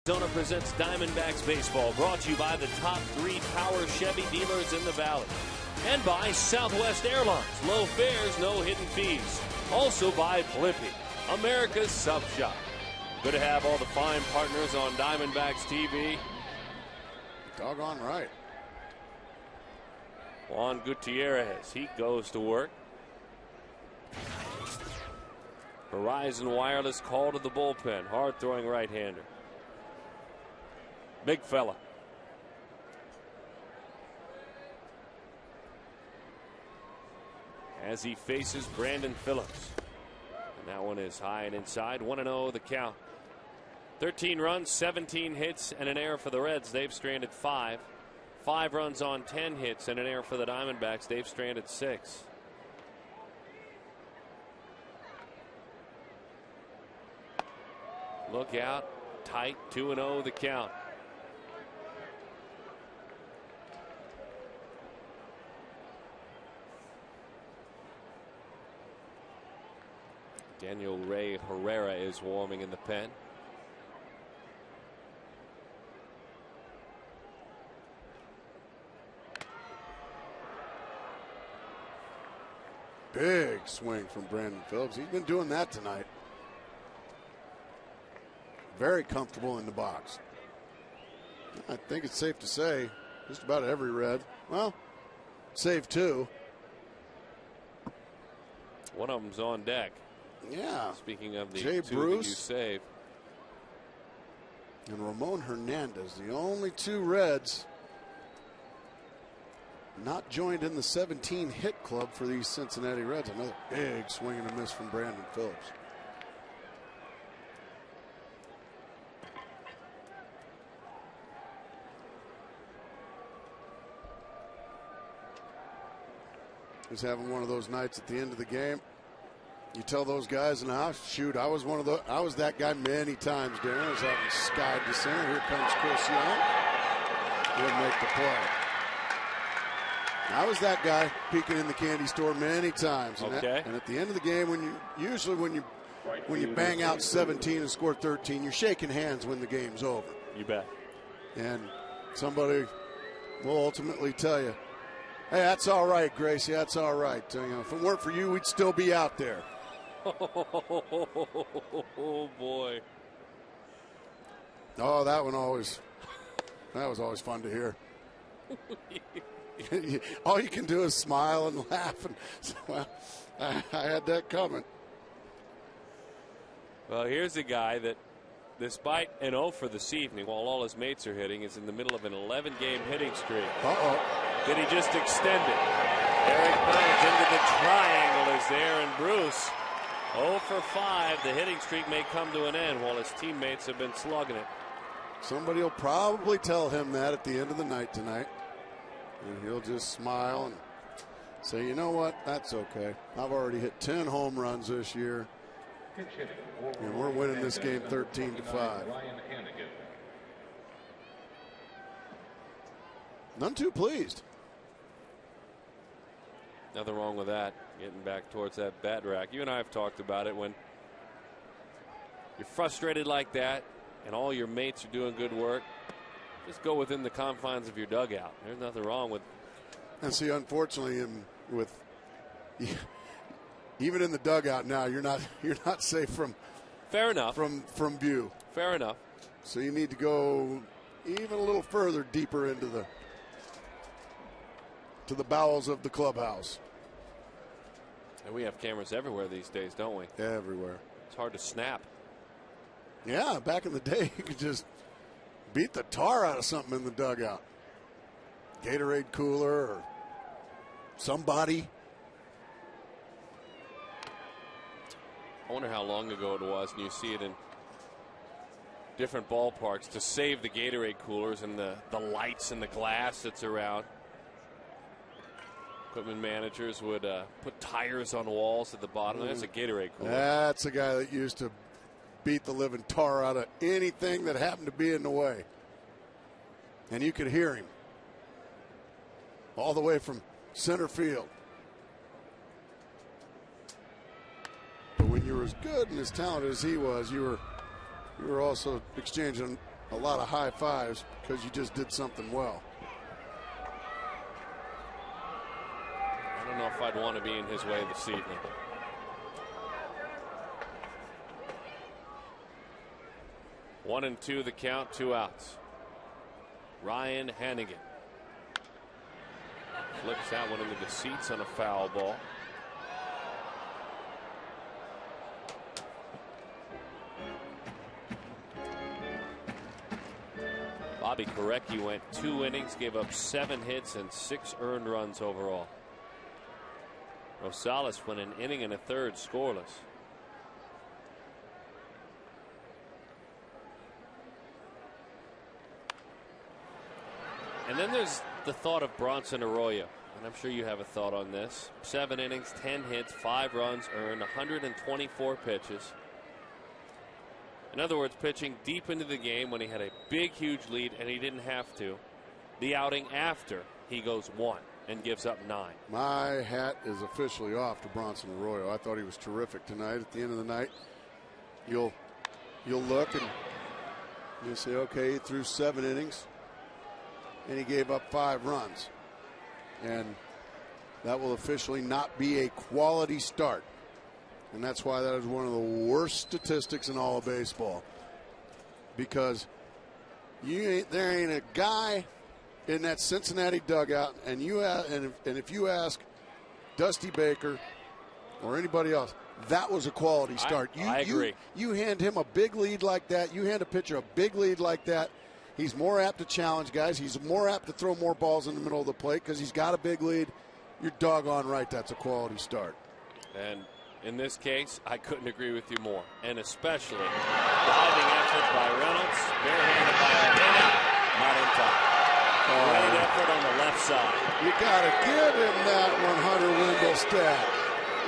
Arizona presents Diamondbacks Baseball, brought to you by the top 3 Power Chevy dealers in the Valley. And by Southwest Airlines. Low fares, no hidden fees. Also by Blippy, America's sub shop. Good to have all the fine partners on Diamondbacks TV. Doggone right. Juan Gutierrez, he goes to work. Verizon Wireless call to the bullpen. Hard throwing right-hander. Big fella. As he faces Brandon Phillips. And that one is high and inside. 1-0 the count. 13 runs, 17 hits, and an error for the Reds. They've stranded 5. 5 runs on 10 hits and an error for the Diamondbacks. They've stranded 6. Look out. Tight. 2-0 the count. Daniel Ray Herrera is warming in the pen. Big swing from Brandon Phillips. He's been doing that tonight. Very comfortable in the box. I think it's safe to say just about every Red, well, save 2. One of them's on deck. Yeah. Speaking of the Jay 2 Bruce that you saved. And Ramon Hernandez, the only 2 Reds not joined in the 17 hit club for these Cincinnati Reds. Another big swing and a miss from Brandon Phillips. He's having one of those nights at the end of the game. You tell those guys in the house, shoot, I was that guy many times, Darren. I was having skied to center. Here comes Chris Young. He'll make the play. I was that guy peeking in the candy store many times. And, okay. And at the end of the game, when you bang out 17 and score 13, you're shaking hands when the game's over. You bet. And somebody will ultimately tell you, hey, that's all right, Gracie. That's all right. You know, if it weren't for you, we'd still be out there. Oh, boy. Oh, that was always fun to hear. All you can do is smile and laugh. And well, I had that coming. Well, here's a guy that, despite an 0 for this evening, while all his mates are hitting, is in the middle of an 11-game hitting streak. Uh-oh. Did he just extend it? Eric Burns into the triangle is there, and Bruce 0 for 5. The hitting streak may come to an end while his teammates have been slugging it. Somebody will probably tell him that at the end of the night tonight. And he'll just smile and say, you know what, that's okay. I've already hit 10 home runs this year. And we're winning this game 13-5. None too pleased. Nothing wrong with that. Getting back towards that bat rack. You and I have talked about it. When you're frustrated like that and all your mates are doing good work, just go within the confines of your dugout. There's nothing wrong with. And see, unfortunately, even in the dugout now, you're not safe from. Fair enough. From view. Fair enough. So you need to go even a little further deeper into the bowels of the clubhouse. And we have cameras everywhere these days, don't we? Everywhere. It's hard to snap. Yeah, back in the day, you could just beat the tar out of something in the dugout. Gatorade cooler or somebody. I wonder how long ago it was, and you see it in different ballparks, to save the Gatorade coolers and the lights and the glass that's around. Equipment managers would put tires on walls at the bottom. That's a Gatorade cooler. That's a guy that used to beat the living tar out of anything that happened to be in the way. And you could hear him all the way from center field. But when you were as good and as talented as he was, you were also exchanging a lot of high fives because you just did something well. I don't know if I'd want to be in his way this evening. One and two the count, 2 outs. Ryan Hannigan flips that one into the seats on a foul ball. Bobby Korecki went 2 innings, gave up 7 hits and 6 earned runs overall. Rosales went an inning and a third scoreless. And then there's the thought of Bronson Arroyo, and I'm sure you have a thought on this. 7 innings, 10 hits, 5 runs earned, 124 pitches. In other words, pitching deep into the game when he had a big, huge lead and he didn't have to. The outing after, he goes 1 and gives up 9. My hat is officially off to Bronson Arroyo. I thought he was terrific tonight. At the end of the night, you'll look and you'll say, okay, he threw 7 innings and he gave up 5 runs. And that will officially not be a quality start. And that's why that is one of the worst statistics in all of baseball. Because there ain't a guy in that Cincinnati dugout, and if you ask Dusty Baker or anybody else, that was a quality start. I agree. You hand him a big lead like that, you hand a pitcher a big lead like that, he's more apt to challenge guys. He's more apt to throw more balls in the middle of the plate because he's got a big lead. You're doggone right, that's a quality start. And in this case, I couldn't agree with you more. And especially diving effort by Reynolds, barehanded by Ojeda, not in time. Great effort on the left side. You got to give him that one, Hunter Wendell stat.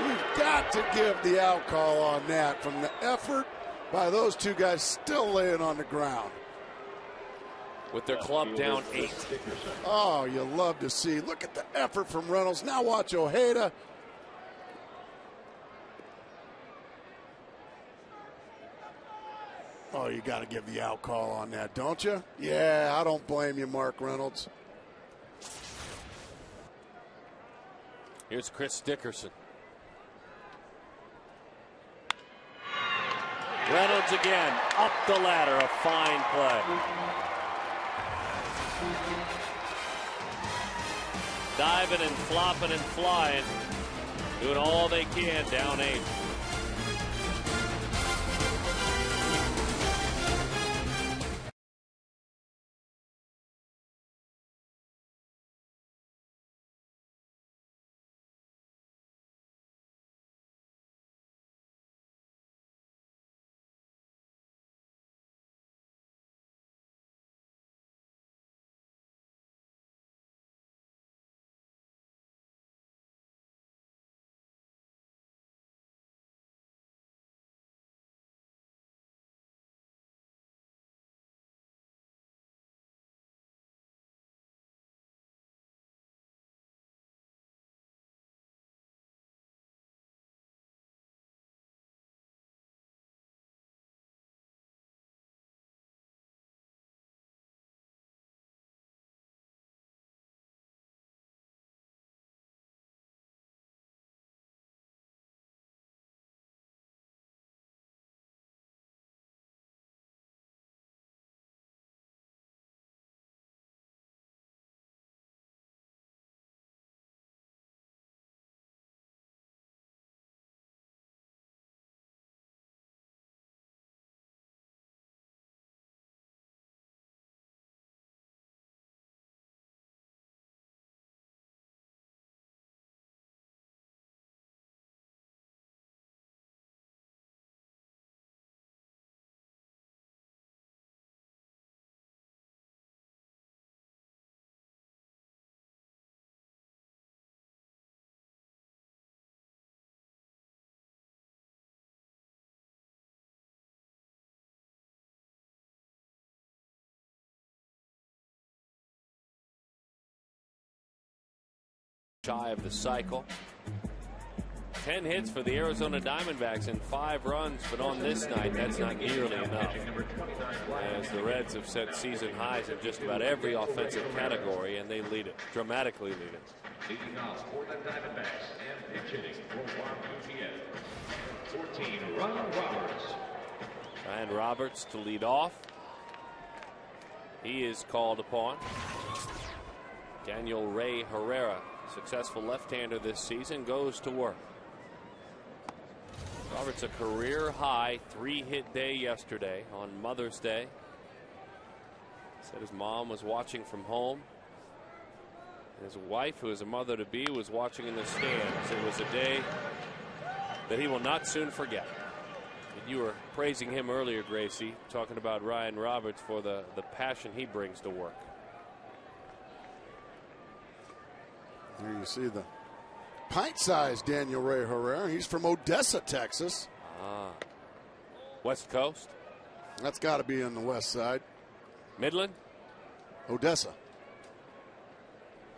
You've got to give the out call on that from the effort by those two guys still laying on the ground. With their club down 8. Oh, you love to see. Look at the effort from Reynolds. Now watch Ojeda. Oh, you got to give the out call on that, don't you? Yeah, I don't blame you, Mark Reynolds. Here's Chris Dickerson. Reynolds again, up the ladder, a fine play. Diving and flopping and flying, doing all they can, down 8. Shy of the cycle. 10 hits for the Arizona Diamondbacks and 5 runs, but on this night, that's not nearly enough. As the Reds have set season highs in just about every offensive category, and they lead it, dramatically lead it. Leading off for the Diamondbacks and pitch hitting for 14, Ryan Roberts. Ryan Roberts to lead off. He is called upon. Daniel Ray Herrera, successful left-hander this season, goes to work. Roberts a career high 3-hit day yesterday on Mother's Day. Said his mom was watching from home. His wife, who is a mother-to-be, was watching in the stands. It was a day that he will not soon forget. And you were praising him earlier, Gracie, talking about Ryan Roberts for the passion he brings to work. There you see the pint-sized Daniel Ray Herrera. He's from Odessa, Texas. West Coast? That's got to be on the west side. Midland? Odessa.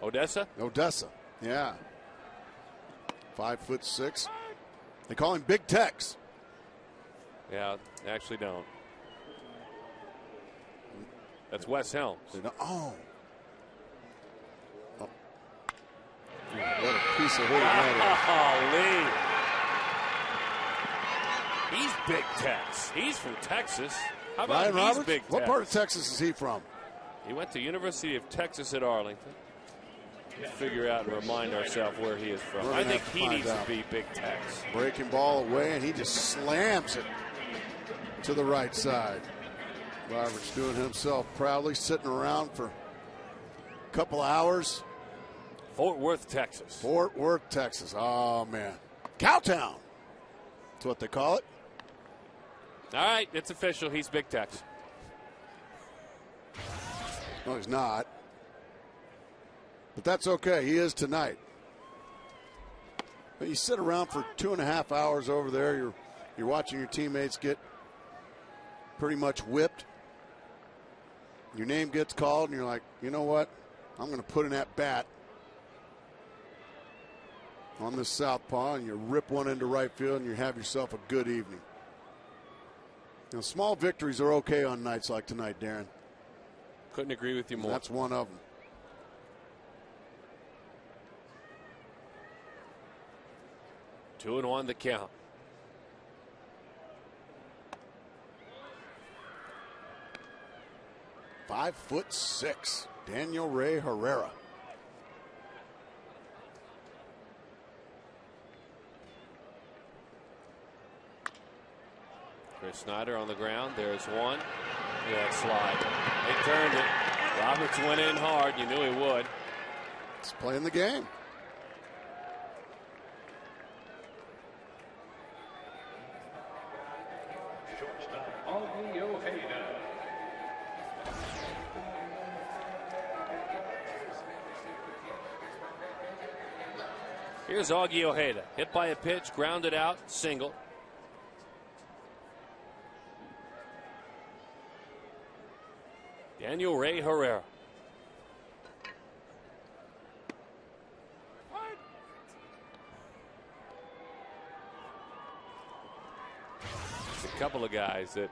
Odessa? Odessa, yeah. 5'6". They call him Big Tex. Yeah, they actually don't. That's Wes Helms. Oh. What a piece of hitting that is. He's Big Tex. He's from Texas. How about Ryan Roberts? Big Tex? What part of Texas is he from? He went to University of Texas at Arlington. Let's figure out and remind ourselves where he is from. I think he needs to be Big Tex. Breaking ball away, and he just slams it to the right side. Roberts doing himself proudly, sitting around for a couple hours. Fort Worth, Texas. Fort Worth, Texas. Oh, man. Cowtown. That's what they call it. All right, it's official. He's Big Tex. No, he's not. But that's okay. He is tonight. But you sit around for 2.5 hours over there. You're watching your teammates get pretty much whipped. Your name gets called, and you're like, you know what? I'm going to put in that bat on this southpaw, and you rip one into right field, and you have yourself a good evening. You know, small victories are okay on nights like tonight, Darren. Couldn't agree with you more. And that's one of them. Two and one the count. .6", Daniel Ray Herrera. Chris Snyder on the ground. There's one. Look at that slide. They turned it. Roberts went in hard. You knew he would. He's playing the game. Here's Augie Ojeda. Hit by a pitch, grounded out, single. Daniel Ray Herrera. There's a couple of guys that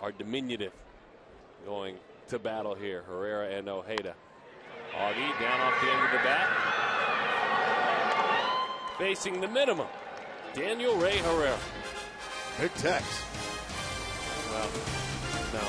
are diminutive going to battle here. Herrera and Ojeda. Augie down off the end of the bat. Facing the minimum, Daniel Ray Herrera. Big Tex. Well, no.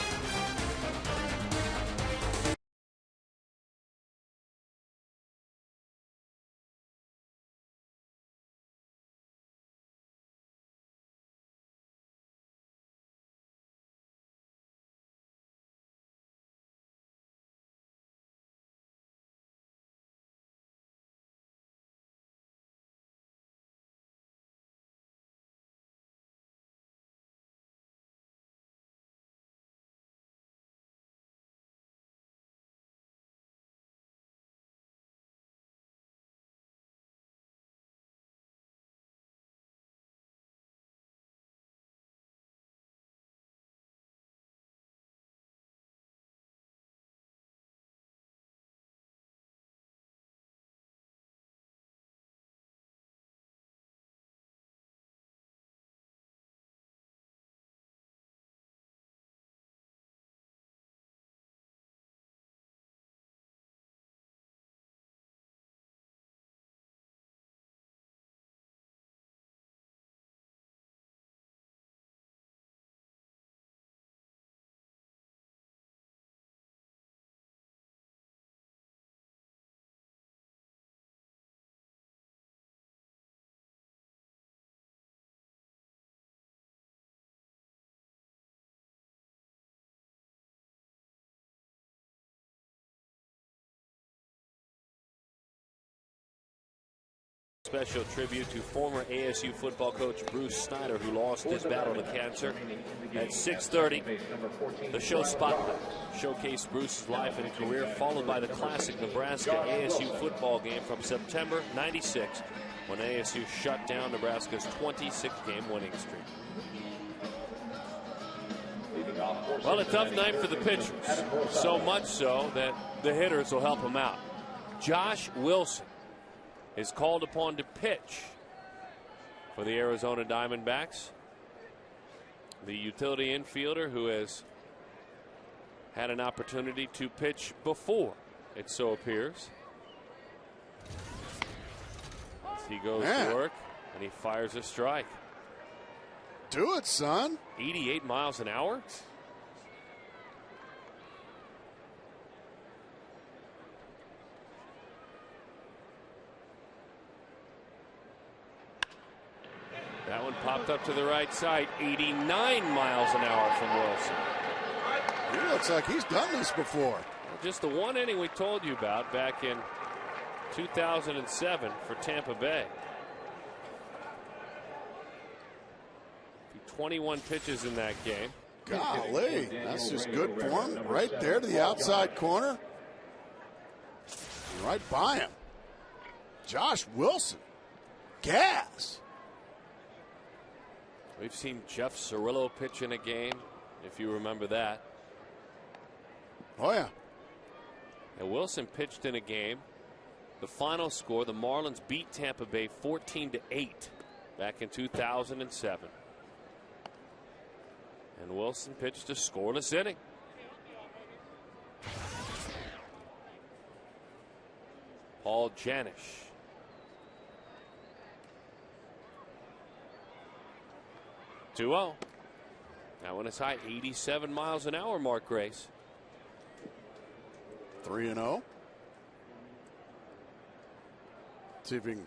special tribute to former ASU football coach Bruce Snyder, who lost his battle to cancer. At 6:30, the show Spotlight showcased Bruce's life and career, followed by the classic Nebraska ASU football game from September '96, when ASU shut down Nebraska's 26-game winning streak. Well, a tough night for the pitchers, so much so that the hitters will help them out. Josh Wilson is called upon to pitch for the Arizona Diamondbacks. The utility infielder who has had an opportunity to pitch before, it so appears. As he goes to work and he fires a strike. Do it, son. 88 miles an hour. That one popped up to the right side. 89 miles an hour from Wilson. He looks like he's done this before. Well, just the one inning we told you about back in 2007 for Tampa Bay. 21 pitches in that game. Golly, that's just good form. Right there to the outside corner. Right by him. Josh Wilson. Gas. We've seen Jeff Cirillo pitch in a game, if you remember that. Oh, yeah. And Wilson pitched in a game. The final score, the Marlins beat Tampa Bay 14-8 back in 2007. And Wilson pitched a scoreless inning. Paul Janish. (2-0). That one is high, 87 miles an hour, Mark Grace. 3-0. See if he can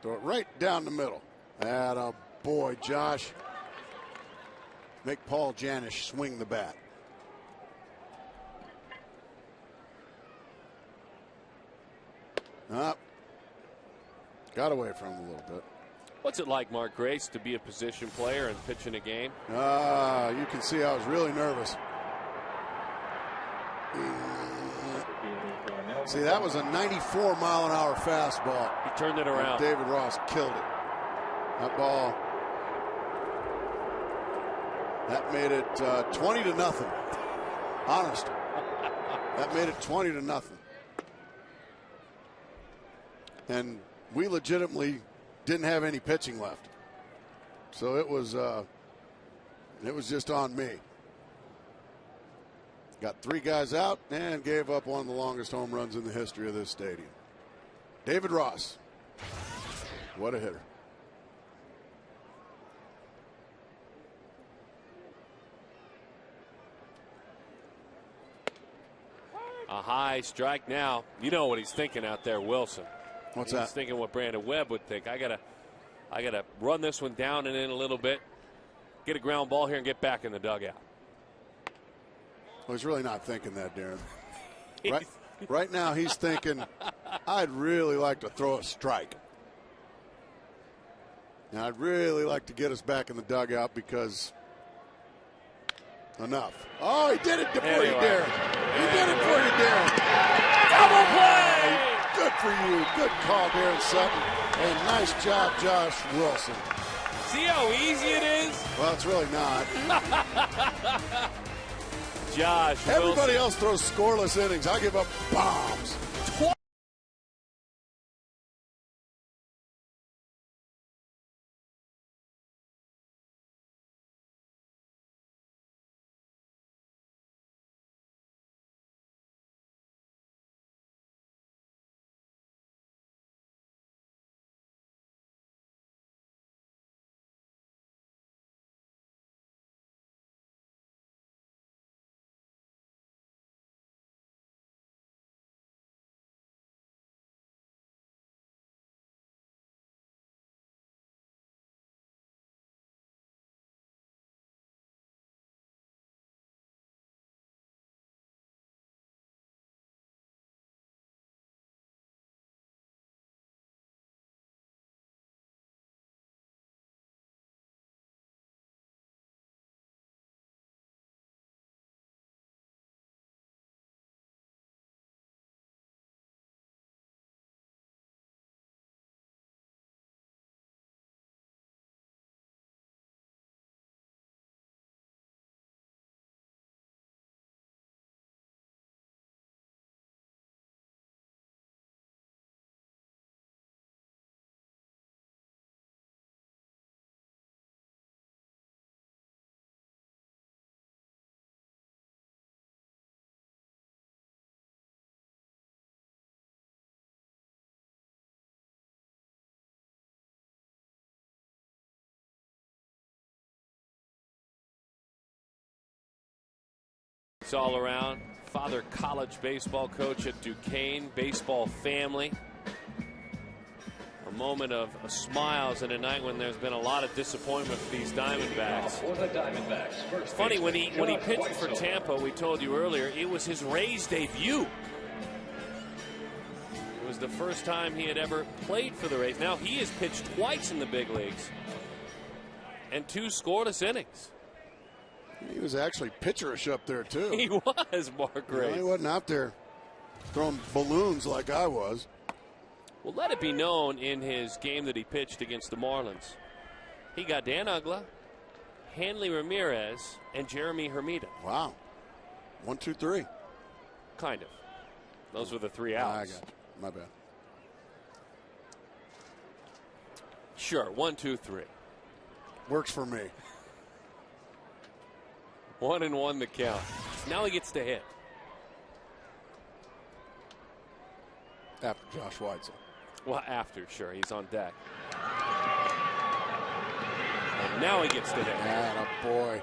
throw it right down the middle. Atta boy, Josh. Make Paul Janish swing the bat. Up. Got away from him a little bit. What's it like, Mark Grace, to be a position player and pitch in a game? You can see I was really nervous. See, that was a 94 mile an hour fastball. He turned it around. David Ross killed it. That ball. That made it 20-0. Honest. That made it 20-0. And we legitimately didn't have any pitching left. So it was just on me. Got 3 guys out and gave up one of the longest home runs in the history of this stadium. David Ross. What a hitter. A high strike now. You know what he's thinking out there, Wilson. What's He's that? thinking what Brandon Webb would think. I gotta run this one down and in a little bit, get a ground ball here and get back in the dugout. Well, he's really not thinking that, Darren. Right now he's thinking, I'd really like to throw a strike. And I'd really like to get us back in the dugout because enough. Oh, he did it for you, Darren. He did it for you, Darren. Double play! Good for you. Good call, Darren Sutton. And nice job, Josh Wilson. See how easy it is? Well, it's really not. Josh Everybody Wilson. else throws scoreless innings. I give up bombs. Thanks all around. Father, college baseball coach at Duquesne, baseball family. A moment of smiles in a night when there's been a lot of disappointment for these Diamondbacks. It's funny, when he pitched for Tampa, we told you earlier, it was his Rays debut. It was the first time he had ever played for the Rays. Now he has pitched twice in the big leagues and 2 scoreless innings. He was actually pitcherish up there, too. He was, Mark Grace. He wasn't out there throwing balloons like I was. Well, let it be known in his game that he pitched against the Marlins, he got Dan Uggla, Hanley Ramirez, and Jeremy Hermida. Wow. 1, 2, 3. Kind of. Those were the 3 outs. I got you. My bad. Sure, 1, 2, 3. Works for me. 1-1 the count. Now he gets to hit. After Josh Weitzel. Well, after, sure. He's on deck. And now he gets to hit. Ah, boy.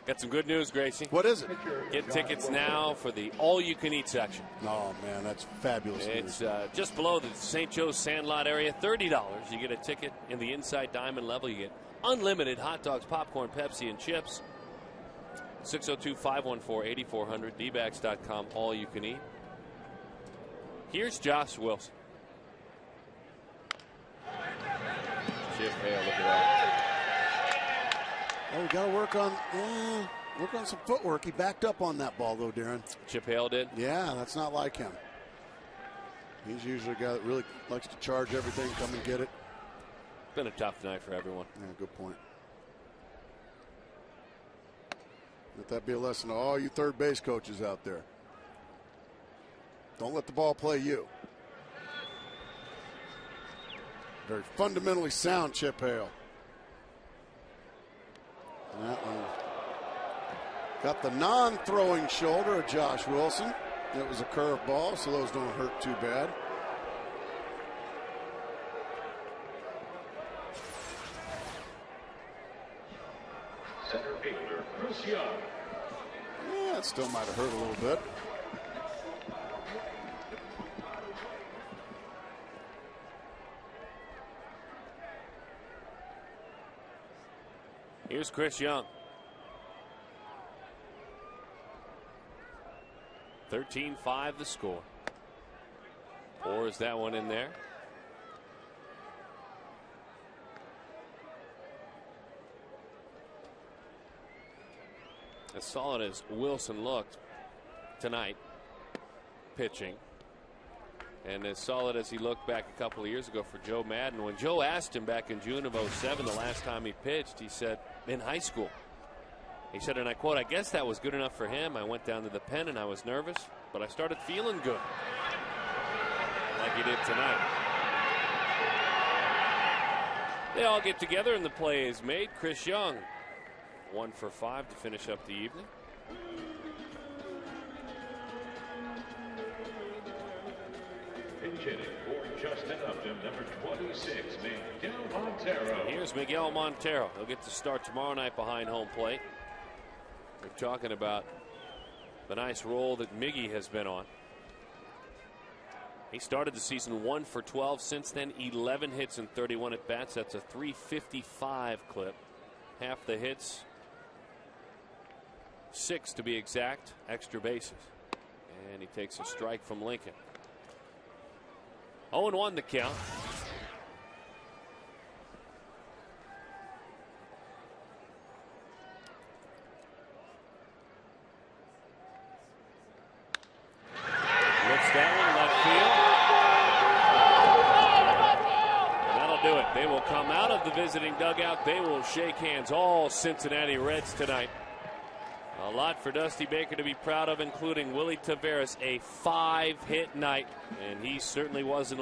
Got some good news, Gracie. What is it? Get tickets now for the all-you-can-eat section. Oh, man, that's fabulous. It's just below the St. Joe's Sandlot area, $30. You get a ticket in the inside diamond level. You get unlimited hot dogs, popcorn, Pepsi, and chips. 602-514-8400, dbacks.com, all you can eat. Here's Josh Wilson. Chip Hale, look at that. Oh, we got to work on some footwork. He backed up on that ball, though, Darren. Chip Hale did? Yeah, that's not like him. He's usually a guy that really likes to charge everything, come and get it. Been a tough night for everyone. Yeah, good point. Let that be a lesson to all you third base coaches out there. Don't let the ball play you. Very fundamentally sound Chip Hale. And that one got the non-throwing shoulder of Josh Wilson. It was a curved ball, so those don't hurt too bad. Center fielder Chris Young. Yeah, it still might have hurt a little bit. Here's Chris Young. 13-5 the score. Pours that one in there. As solid as Wilson looked tonight, pitching, and as solid as he looked back a couple of years ago for Joe Madden. When Joe asked him back in June of '07, the last time he pitched, he said, in high school, he said, and I quote, "I guess that was good enough for him. I went down to the pen and I was nervous, but I started feeling good." Like he did tonight. They all get together and the play is made. Chris Young, 1 for 5 to finish up the evening. Pinch hitting for Justin Upton, number 26, Miguel Montero. And here's Miguel Montero. He'll get to start tomorrow night behind home plate. We're talking about the nice role that Miggy has been on. He started the season 1 for 12. Since then, 11 hits and 31 at bats. That's a .355 clip. Half the hits, 6 to be exact, extra bases. And he takes a strike from Lincoln. 0-1 the count. Lifts that one left field. And that'll do it. They will come out of the visiting dugout. They will shake hands, all Cincinnati Reds tonight. A lot for Dusty Baker to be proud of, including Willie Taveras, a 5-hit night, and he certainly wasn't